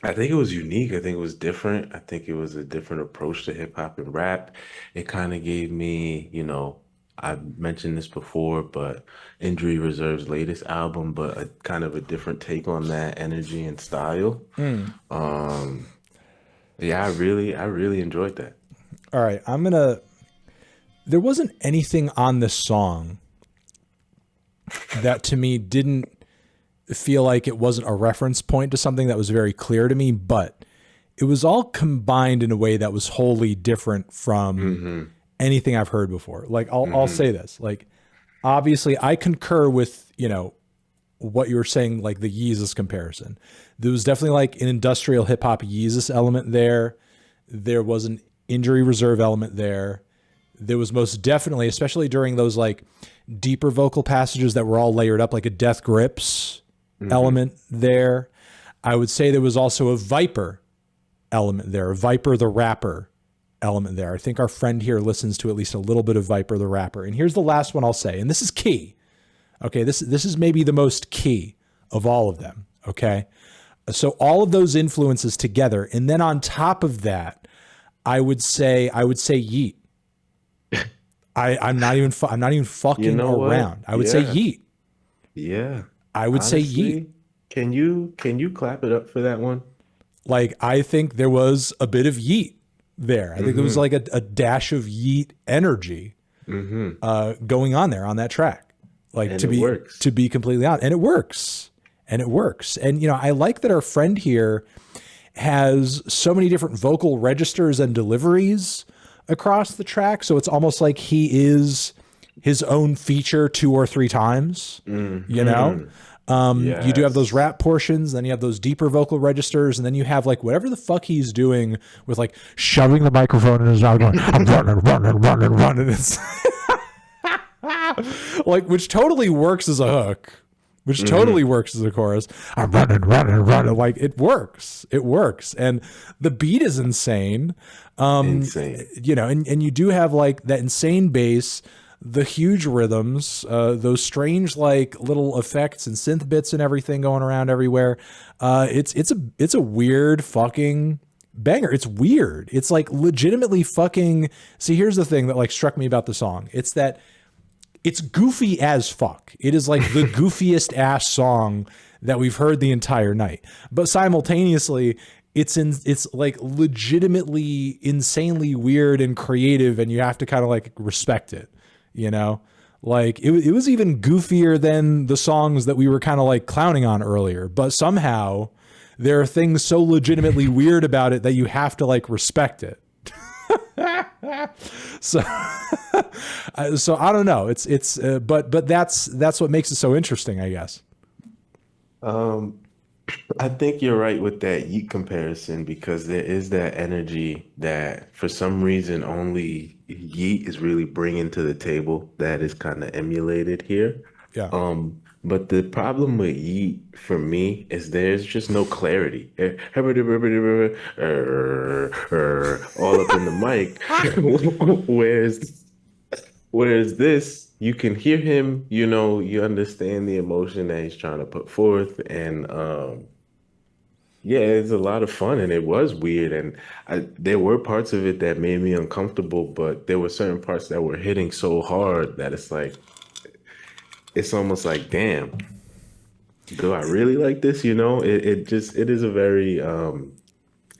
Speaker 2: I think it was unique. I think it was different. I think it was a different approach to hip hop and rap. It kind of gave me, I've mentioned this before, but Injury Reserve's latest album, but a kind of a different take on that energy and style. Yeah, I really enjoyed that.
Speaker 1: All right, there wasn't anything on this song that to me didn't feel like it wasn't a reference point to something that was very clear to me, but it was all combined in a way that was wholly different from anything I've heard before. Like I'll say this, like, obviously I concur with, what you were saying, like the Yeezus comparison. There was definitely like an industrial hip hop Yeezus element there. There was an Injury Reserve element there. There was most definitely, especially during those like deeper vocal passages that were all layered up, like a Death Grips element there. I would say there was also a Viper element there, a Viper the rapper element there. I think our friend here listens to at least a little bit of Viper the rapper. And here's the last one I'll say, and this is key. Okay, this is maybe the most key of all of them. Okay, so all of those influences together, and then on top of that, I would say Yeet. I'm not even fucking around. I would say Yeet.
Speaker 2: Yeah.
Speaker 1: I would say Yeet.
Speaker 2: Can you clap it up for that one?
Speaker 1: Like, I think there was a bit of Yeet there. I think there was like a dash of Yeet energy going on there on that track. Like,
Speaker 2: and
Speaker 1: to be completely honest, and it works. And I like that our friend here has so many different vocal registers and deliveries across the track. So it's almost like he is his own feature 2 or 3 times, You do have those rap portions, then you have those deeper vocal registers, and then you have like whatever the fuck he's doing with like shoving the microphone in his mouth going, I'm running. It's like, which totally works as a hook, which totally works as a chorus. I'm running. Like, it works. And the beat is insane.
Speaker 2: Insane.
Speaker 1: And you do have like that insane bass, the huge rhythms, those strange like little effects and synth bits and everything going around everywhere. It's a weird fucking banger. It's weird. It's like legitimately fucking. See, here's the thing that like struck me about the song. It's that it's goofy as fuck. It is like the goofiest ass song that we've heard the entire night. But simultaneously, it's like legitimately insanely weird and creative, and you have to kind of like respect it, you know? Like it was even goofier than the songs that we were kind of like clowning on earlier, but somehow there are things so legitimately weird about it that you have to like respect it. So I don't know. But that's what makes it so interesting, I guess.
Speaker 2: I think you're right with that Yeet comparison, because there is that energy that for some reason only Yeet is really bringing to the table that is kind of emulated here.
Speaker 1: Yeah.
Speaker 2: But the problem with Yeet for me is there's just no clarity. All up in the mic. Whereas this, you can hear him, you know, you understand the emotion that he's trying to put forth. And yeah, it's a lot of fun, and it was weird. And there were parts of it that made me uncomfortable, but there were certain parts that were hitting so hard that it's like, it's almost like, damn, do I really like this? You know, it is a very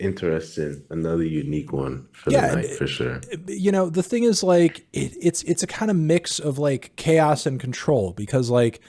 Speaker 2: interesting, another unique one for the night, for sure.
Speaker 1: You know, the thing is like, it's a kind of mix of like chaos and control, because like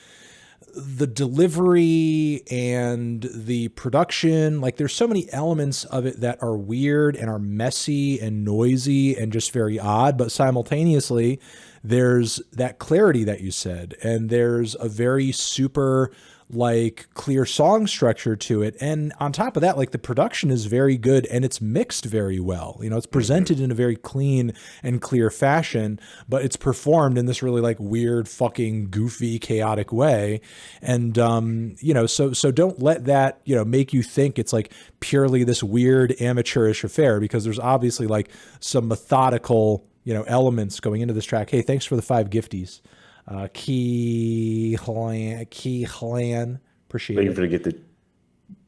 Speaker 1: the delivery and the production, like there's so many elements of it that are weird and are messy and noisy and just very odd, but simultaneously there's that clarity that you said, and there's a very super like clear song structure to it. And on top of that, like the production is very good and it's mixed very well. You know, it's presented in a very clean and clear fashion, but it's performed in this really like weird, fucking goofy, chaotic way. And, you know, so don't let that, you know, make you think it's like purely this weird amateurish affair, because there's obviously like some methodical, you know, elements going into this track. Hey, thanks for the 5 gifties. Key Hlan, appreciate
Speaker 2: Thank
Speaker 1: it.
Speaker 2: you for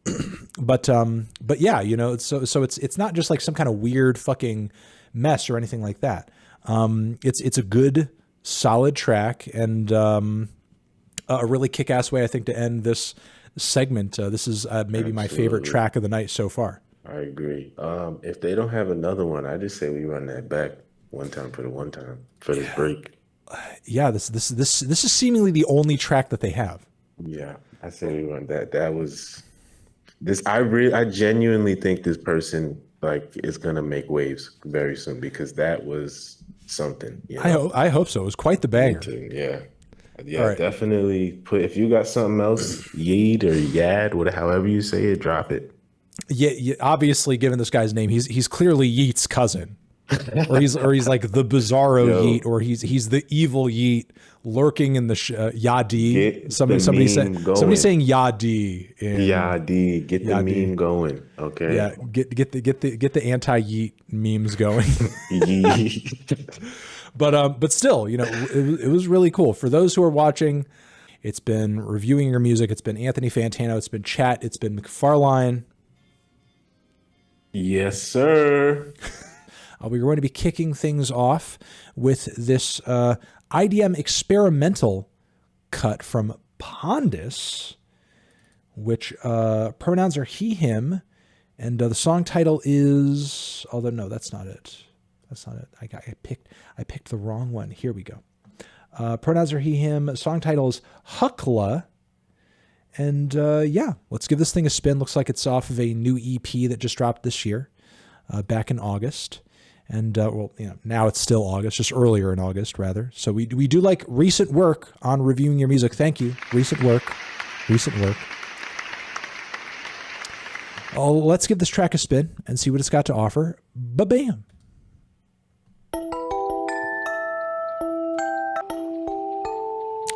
Speaker 2: the
Speaker 1: But yeah, you know, so it's not just like some kind of weird fucking mess or anything like that. It's a good, solid track, and a really kick-ass way, I think, to end this segment. This is maybe my favorite track of the night so far.
Speaker 2: I agree. If they don't have another one, I just say we run that back one time for this break.
Speaker 1: Yeah, this is seemingly the only track that they have.
Speaker 2: Yeah, I say we run that. That was this. I genuinely think this person like is gonna make waves very soon, because that was something. You know?
Speaker 1: I hope so. It was quite the banger.
Speaker 2: Yeah.
Speaker 1: Right.
Speaker 2: Definitely put. If you got something else, Yade or Yade, whatever, however you say it, drop it.
Speaker 1: Yeah, obviously, given this guy's name, he's clearly Yeet's cousin. or he's like the bizarro Yeet, or he's the evil Yeet lurking in the Yade. Somebody saying Yade.
Speaker 2: Yade, get the meme going. Okay.
Speaker 1: Yeah, get the anti-Yeet memes going. But still, you know, it was really cool. For those who are watching, it's been reviewing your music. It's been Anthony Fantano. It's been Chat. It's been McFarlane.
Speaker 2: Yes, sir.
Speaker 1: We're going to be kicking things off with this IDM experimental cut from Pondus, which pronouns are he, him, and the song title is, although no, that's not it. That's not it. I picked the wrong one. Here we go. Pronouns are he, him. Song title is Hukla. And yeah, let's give this thing a spin. Looks like it's off of a new EP that just dropped this year, back in August. And well, you know, now it's still August, just earlier in August, rather. So we do like recent work on reviewing your music. Thank you. Recent work. Oh, let's give this track a spin and see what it's got to offer. Ba-bam.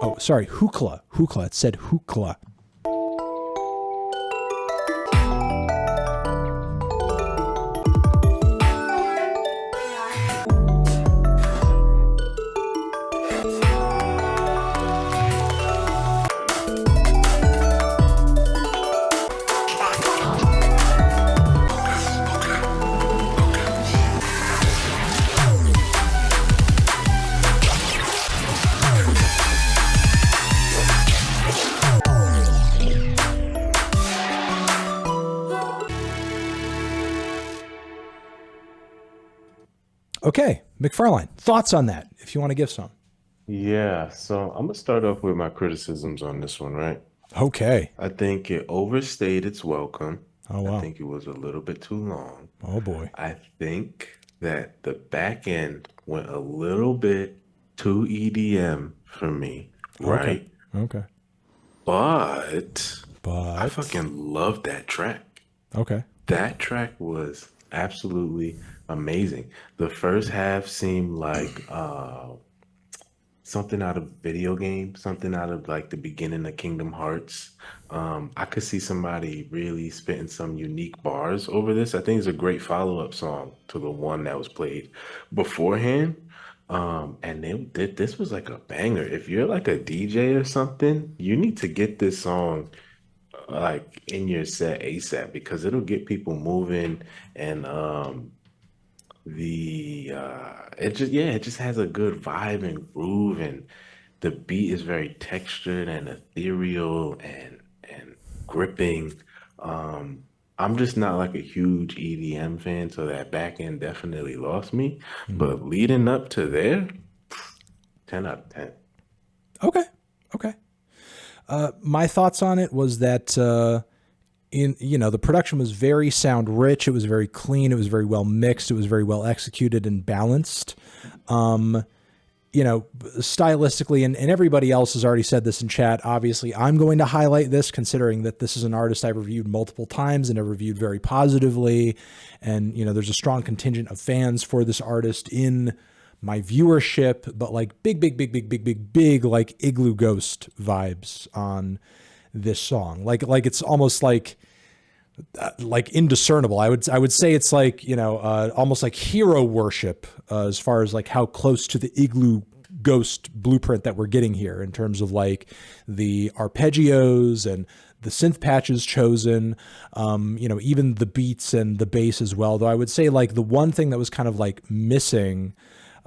Speaker 1: Oh, sorry. Hukla. It said Hukla. Okay, McFarlane, thoughts on that, if you want to give some.
Speaker 2: Yeah, so I'm gonna start off with my criticisms on this one, right?
Speaker 1: Okay.
Speaker 2: I think it overstayed its welcome.
Speaker 1: Oh, wow.
Speaker 2: I think it was a little bit too long.
Speaker 1: Oh, boy.
Speaker 2: I think that the back end went a little bit too EDM for me, right?
Speaker 1: Okay.
Speaker 2: But I fucking love that track.
Speaker 1: Okay.
Speaker 2: That track was absolutely amazing. The first half seemed like something out of video game, something out of like the beginning of Kingdom Hearts. I could see somebody really spitting some unique bars over this. I think it's a great follow-up song to the one that was played beforehand. And this was like a banger. If you're like a DJ or something, you need to get this song like in your set ASAP because it'll get people moving and it just has a good vibe and groove, and the beat is very textured and ethereal and gripping. I'm just not like a huge EDM fan, so that back end definitely lost me. But leading up to there, 10 out of 10.
Speaker 1: Okay. My thoughts on it was that the production was very sound rich. It was very clean. It was very well mixed. It was very well executed and balanced. Stylistically, and everybody else has already said this in chat. Obviously, I'm going to highlight this considering that this is an artist I've reviewed multiple times and have reviewed very positively. And, there's a strong contingent of fans for this artist in my viewership, but like big, like Igloo Ghost vibes on this song. Like it's almost like indiscernible. I would say it's like, almost like hero worship as far as like how close to the Igloo Ghost blueprint that we're getting here in terms of like the arpeggios and the synth patches chosen, even the beats and the bass as well. Though I would say like the one thing that was kind of like missing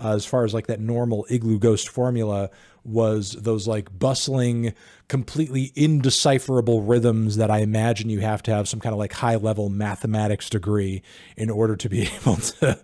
Speaker 1: as far as like that normal Igloo Ghost formula was those like bustling, completely indecipherable rhythms that I imagine you have to have some kind of like high level mathematics degree in order to be able to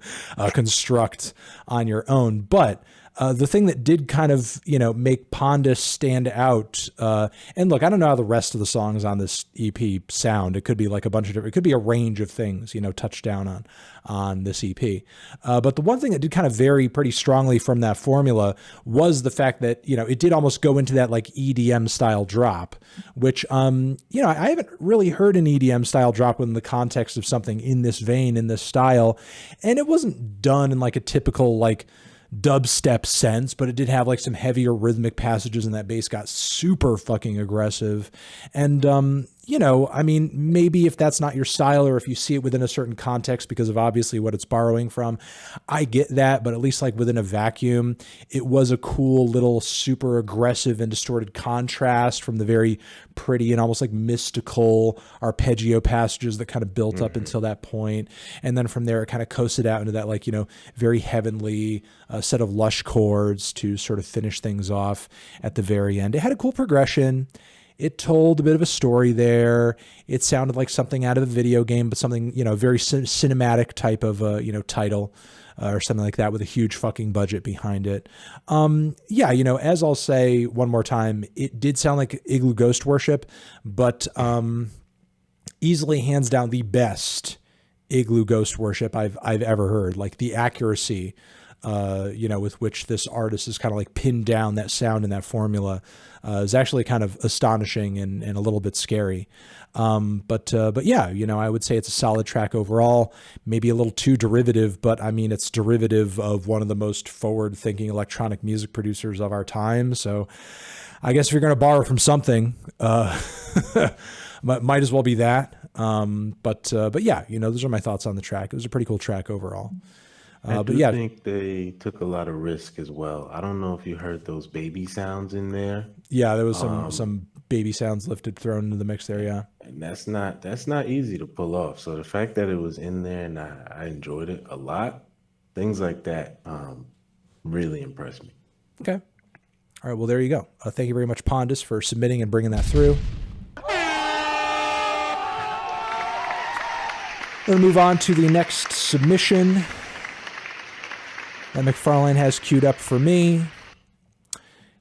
Speaker 1: construct on your own. But the thing that did kind of, make Pondus stand out, and look, I don't know how the rest of the songs on this EP sound. It could be like a bunch of different, it could be a range of things, touched down on this EP. But the one thing that did kind of vary pretty strongly from that formula was the fact that, it did almost go into that like EDM style drop, which, I haven't really heard an EDM style drop in the context of something in this vein, in this style. And it wasn't done in like a typical like dubstep sense, but it did have like some heavier rhythmic passages, and that bass got super fucking aggressive. And, maybe if that's not your style, or if you see it within a certain context because of obviously what it's borrowing from, I get that. But at least like within a vacuum, it was a cool little super aggressive and distorted contrast from the very pretty and almost like mystical arpeggio passages that kind of built up until that point. And then from there, it kind of coasted out into that like, very heavenly set of lush chords to sort of finish things off at the very end. It had a cool progression. It told a bit of a story there. It sounded like something out of a video game, but something, very cinematic type of, title or something like that with a huge fucking budget behind it. As I'll say one more time, it did sound like Igloo Ghost worship, but easily hands down the best Igloo Ghost worship I've ever heard. Like the accuracy, with which this artist is kind of like pinned down that sound and that formula is actually kind of astonishing and a little bit scary. But yeah, I would say it's a solid track overall, maybe a little too derivative, but I mean, it's derivative of one of the most forward thinking electronic music producers of our time. So I guess if you're going to borrow from something, might as well be that. But yeah, those are my thoughts on the track. It was a pretty cool track overall.
Speaker 2: I think they took a lot of risk as well. I don't know if you heard those baby sounds in there.
Speaker 1: Yeah, there was some baby sounds thrown into the mix there. Yeah,
Speaker 2: and that's not easy to pull off. So the fact that it was in there and I enjoyed it a lot, things like that, really impressed me.
Speaker 1: Okay, all right. Well, there you go. Thank you very much, Pondus, for submitting and bringing that through. We're gonna move on to the next submission. that McFarlane has queued up for me.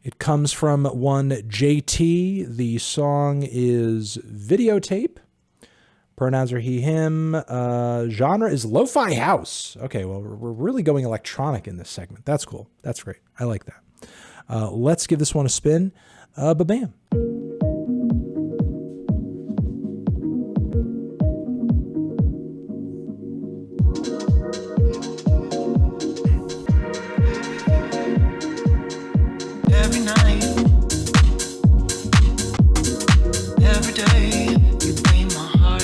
Speaker 1: It comes from one Jaytea. The song is Videotape. Pronouns are he, him. Genre is lo-fi house. Okay, well, we're really going electronic in this segment. That's cool. That's great. I like that. Let's give this one a spin. Ba-bam.
Speaker 3: Every night, every day, you bring my heart.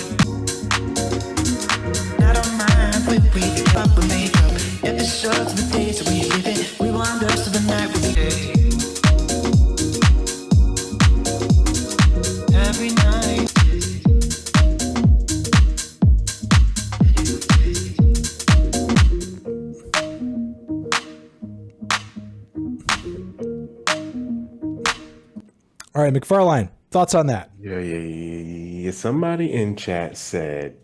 Speaker 3: I don't mind when we get up and make up. If it sucks the days that we live in, we wind us to the night we day. Every night.
Speaker 1: All right, McFarlane, thoughts on that?
Speaker 2: Yeah. Somebody in chat said,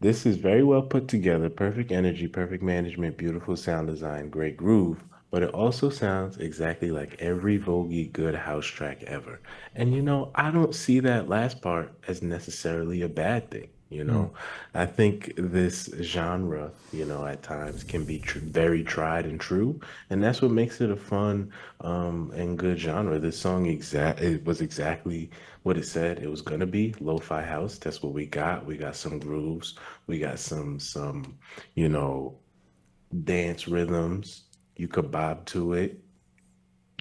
Speaker 2: this is very well put together, perfect energy, perfect management, beautiful sound design, great groove, but it also sounds exactly like every Vogue good house track ever. And you know, I don't see that last part as necessarily a bad thing. You know, I think this genre, you know, at times can be very tried and true, and that's what makes it a fun and good genre. This song it was exactly what it said it was gonna be, lo-fi house. That's what we got. We got some grooves, we got some you know, dance rhythms. You could bob to it.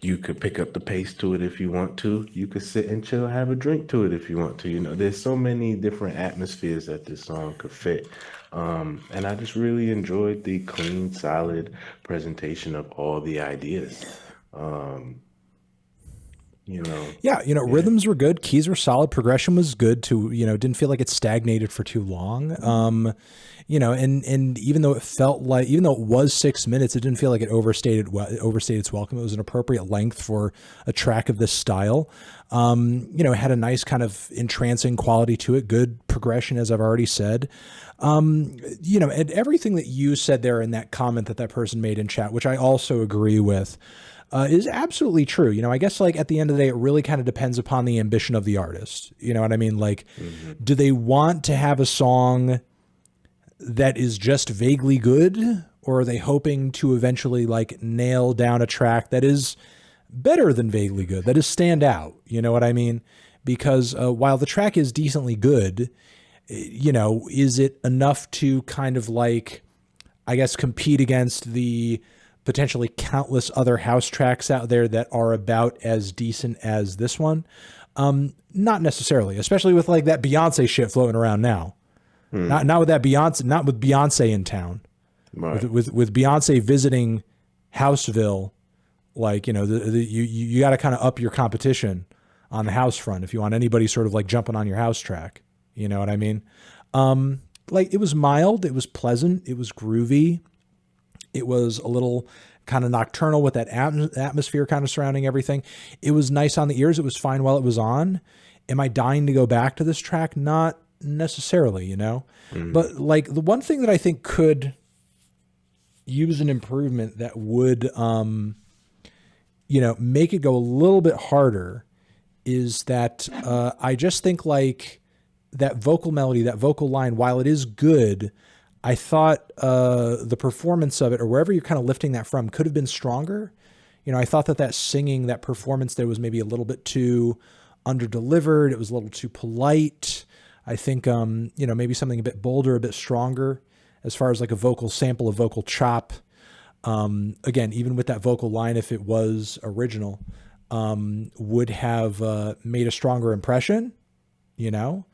Speaker 2: You could pick up the pace to it if you want to. You could sit and chill, have a drink to it if you want to. You know, there's so many different atmospheres that this song could fit. And I just really enjoyed the clean, solid presentation of all the ideas. You know.
Speaker 1: Yeah, you know, rhythms were good, keys were solid, progression was good too, you know, didn't feel like it stagnated for too long. You know, and even though it was 6 minutes, it didn't feel like it overstayed its welcome. It was an appropriate length for a track of this style. You know, it had a nice kind of entrancing quality to it, good progression, as I've already said. You know, and everything that you said there in that comment that person made in chat, which I also agree with, is absolutely true. You know, I guess like at the end of the day, it really kind of depends upon the ambition of the artist. You know what I mean? Like, do they want to have a song that is just vaguely good, or are they hoping to eventually like nail down a track that is better than vaguely good, that is stand out? You know what I mean? Because while the track is decently good, you know, is it enough to kind of like, I guess, compete against the potentially countless other house tracks out there that are about as decent as this one? Not necessarily, especially with like that Beyonce shit floating around now. Not with that Beyonce, not with Beyonce in town,
Speaker 2: right.
Speaker 1: with Beyonce visiting Houseville. Like, you know, you got to kind of up your competition on the house front if you want anybody sort of like jumping on your house track. You know what I mean? Like, it was mild, it was pleasant, it was groovy. It was a little kind of nocturnal with that atmosphere kind of surrounding everything. It was nice on the ears. It was fine while it was on. Am I dying to go back to this track? Not necessarily, you know. But like the one thing that I think could use an improvement that would you know, make it go a little bit harder is that I just think like that vocal melody, that vocal line, while it is good, I thought the performance of it, or wherever you're kind of lifting that from, could have been stronger. You know, I thought that singing, that performance there was maybe a little bit too under-delivered. It was a little too polite. I think, you know, maybe something a bit bolder, a bit stronger as far as like a vocal sample, a vocal chop. Again, even with that vocal line, if it was original, would have made a stronger impression, you know.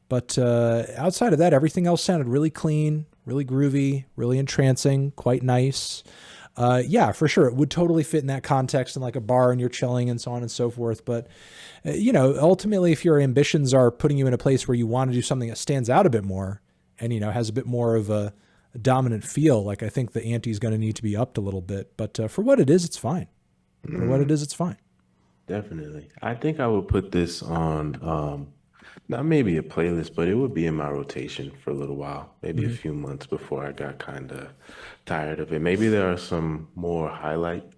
Speaker 1: But outside of that, everything else sounded really clean, really groovy, really entrancing, quite nice. Yeah, for sure. It would totally fit in that context in like a bar and you're chilling and so on and so forth. But, you know, ultimately, if your ambitions are putting you in a place where you want to do something that stands out a bit more and, you know, has a bit more of a dominant feel, like I think the ante is going to need to be upped a little bit. But for what it is, it's fine. For what it is, it's fine.
Speaker 2: Definitely. I think I would put this on not maybe a playlist, but it would be in my rotation for a little while, maybe a
Speaker 1: Mhm.
Speaker 2: few months before I got kind of tired of it. Maybe there are some more highlight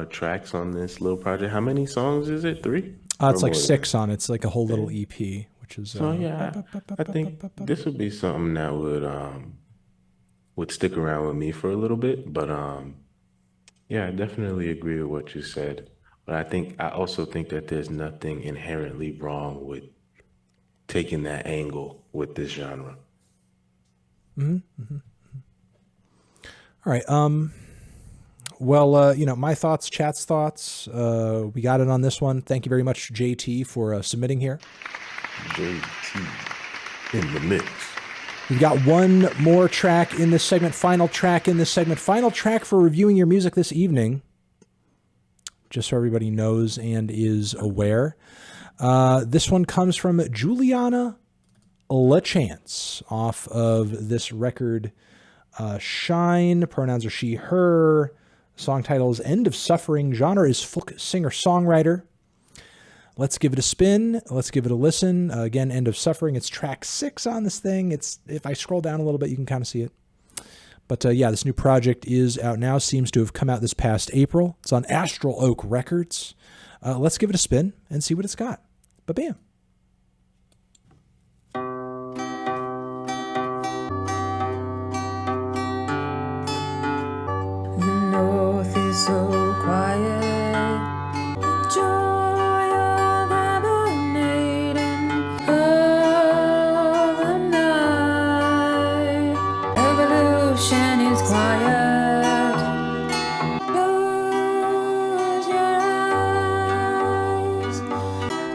Speaker 2: tracks on this little project. How many songs is it? 3 or
Speaker 1: It's like
Speaker 2: more than that?
Speaker 1: 6 on. It's like a whole little
Speaker 2: Yeah.
Speaker 1: EP, which is
Speaker 2: So yeah, I think this would be something that would stick around with me for a little bit. But yeah, I definitely agree with what you said. But I also think that there's nothing inherently wrong with taking that angle with this genre.
Speaker 1: All right. Well, my thoughts, chat's thoughts. We got it on this one. Thank you very much, JT, for submitting here.
Speaker 2: JT in the mix.
Speaker 1: We've got one more track in this segment, final track in this segment, final track for reviewing your music this evening. Just so everybody knows and is aware. This one comes from Juliana LaChance off of this record, Shine. Pronouns are she, her. Song title is End of Suffering. Genre is folk singer-songwriter. Let's give it a spin. Let's give it a listen. Again, End of Suffering. It's track 6 on this thing. If I scroll down a little bit, you can kind of see it. But yeah, this new project is out now. Seems to have come out this past April. It's on Astral Oak Records. Let's give it a spin and see what it's got. Ba-bam.
Speaker 14: The north is so quiet. Joy of emanating of the night. Evolution is quiet. Close your eyes.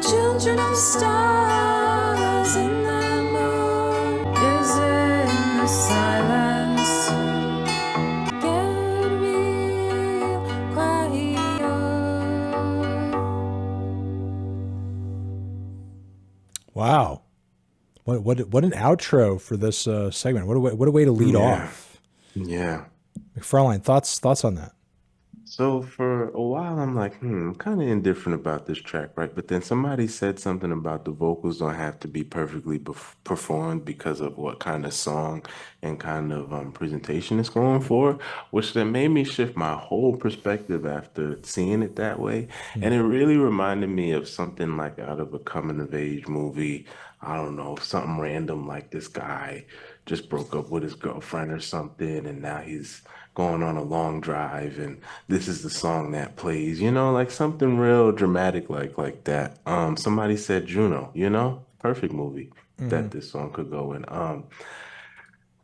Speaker 14: Children of stars in the moon is in the silence. Get real quiet.
Speaker 1: Wow. What an outro for this segment. What a way to lead off.
Speaker 2: Yeah.
Speaker 1: McFarlane, thoughts on that?
Speaker 2: So for a while, I'm like, I'm kind of indifferent about this track, right? But then somebody said something about the vocals don't have to be perfectly performed because of what kind of song and kind of presentation it's going for, which then made me shift my whole perspective after seeing it that way. And it really reminded me of something like out of a coming of age movie. I don't know, something random like this guy just broke up with his girlfriend or something, and now he's going on a long drive, and this is the song that plays, like something real dramatic like that. Somebody said Juno, perfect movie that this song could go in.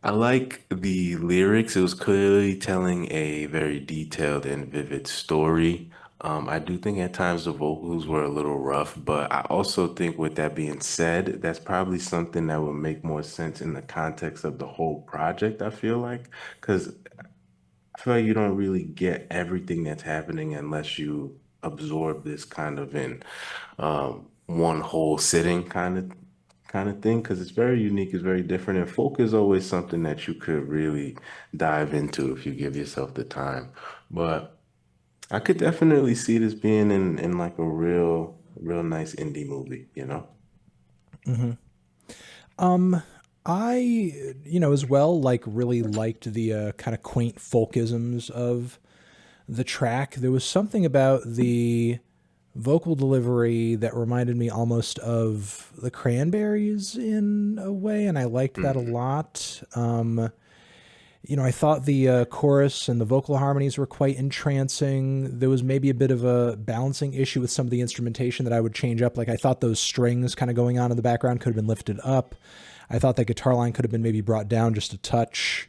Speaker 2: I like the lyrics. It was clearly telling a very detailed and vivid story. I do think at times the vocals were a little rough, but I also think with that being said, that's probably something that would make more sense in the context of the whole project, I feel like, because I feel like you don't really get everything that's happening unless you absorb this kind of in one whole sitting kind of thing, because it's very unique, it's very different, and folk is always something that you could really dive into if you give yourself the time. But I could definitely see this being in like a real nice indie movie,
Speaker 1: I, as well, like really liked the kind of quaint folkisms of the track. There was something about the vocal delivery that reminded me almost of the Cranberries in a way, and I liked that a lot. I thought the chorus and the vocal harmonies were quite entrancing. There was maybe a bit of a balancing issue with some of the instrumentation that I would change up. Like I thought those strings kind of going on in the background could have been lifted up. I thought that guitar line could have been maybe brought down just a touch.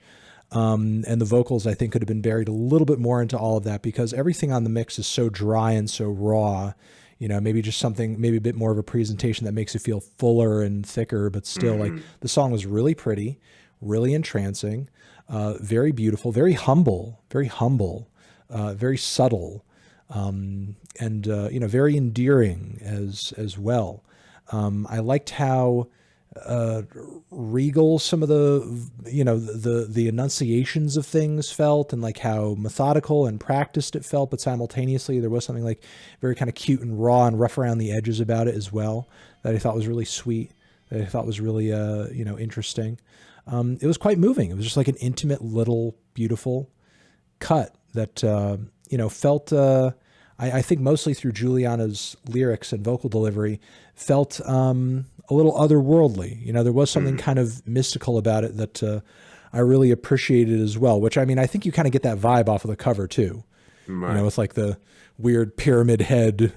Speaker 1: And the vocals, I think, could have been buried a little bit more into all of that because everything on the mix is so dry and so raw. Maybe just something, maybe a bit more of a presentation that makes it feel fuller and thicker, but still, like the song was really pretty, really entrancing, very beautiful, very humble, very subtle, and very endearing as well. I liked how regal some of the enunciations of things felt, and like how methodical and practiced it felt, but simultaneously there was something like very kind of cute and raw and rough around the edges about it as well that I thought was really sweet. that I thought was really, interesting. It was quite moving. It was just like an intimate little beautiful cut that, felt, I think mostly through Juliana's lyrics and vocal delivery, felt a little otherworldly. There was something kind of mystical about it that I really appreciated as well, which, I mean, I think you kind of get that vibe off of the cover too.
Speaker 2: Right.
Speaker 1: It's like the weird pyramid head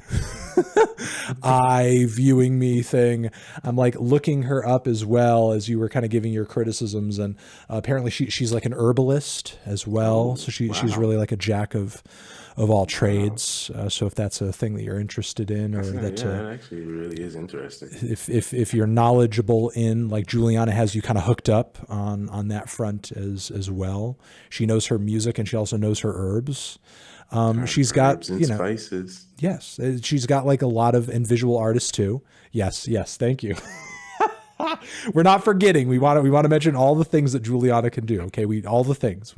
Speaker 1: eye viewing me thing. I'm like looking her up as well as you were kind of giving your criticisms. And apparently she's like an herbalist as well. So she's really like a jack of all trades. So if that's a thing that you're interested in, or that
Speaker 2: actually really is interesting.
Speaker 1: If you're knowledgeable in, like, Juliana has you kind of hooked up on that front as well. She knows her music and she also knows her herbs. She's got,
Speaker 2: spices.
Speaker 1: Yes. She's got like a lot of, and visual artists too. Yes. Thank you. We're not forgetting. We want to mention all the things that Juliana can do. Okay. We have all the things.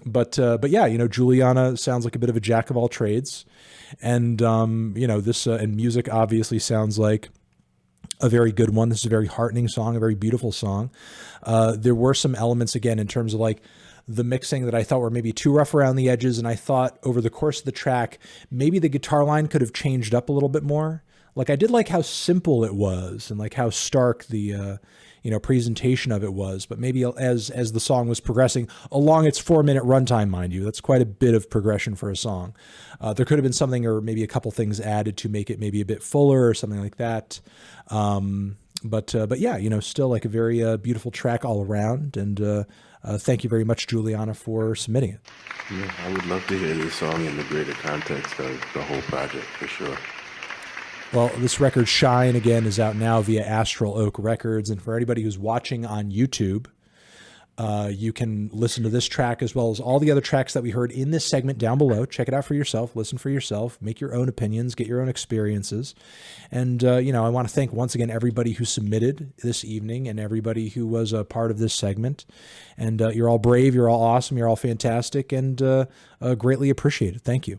Speaker 1: But yeah, Juliana sounds like a bit of a jack of all trades. And, this, and music obviously sounds like a very good one. This is a very heartening song, a very beautiful song. There were some elements, again, in terms of like the mixing that I thought were maybe too rough around the edges. And I thought over the course of the track, maybe the guitar line could have changed up a little bit more. Like, I did like how simple it was and like how stark the, presentation of it was, but maybe as the song was progressing along its 4-minute runtime, mind you, that's quite a bit of progression for a song. There could have been something, or maybe a couple things added to make it maybe a bit fuller or something like that. But yeah, still like a very beautiful track all around. And thank you very much, Juliana, for submitting it.
Speaker 2: Yeah, I would love to hear this song in the greater context of the whole project for sure.
Speaker 1: Well, this record, Shine, again, is out now via Astral Oak Records. And for anybody who's watching on YouTube, you can listen to this track as well as all the other tracks that we heard in this segment down below. Check it out for yourself. Listen for yourself. Make your own opinions. Get your own experiences. And, I want to thank once again everybody who submitted this evening and everybody who was a part of this segment. And you're all brave. You're all awesome. You're all fantastic and greatly appreciated. Thank you.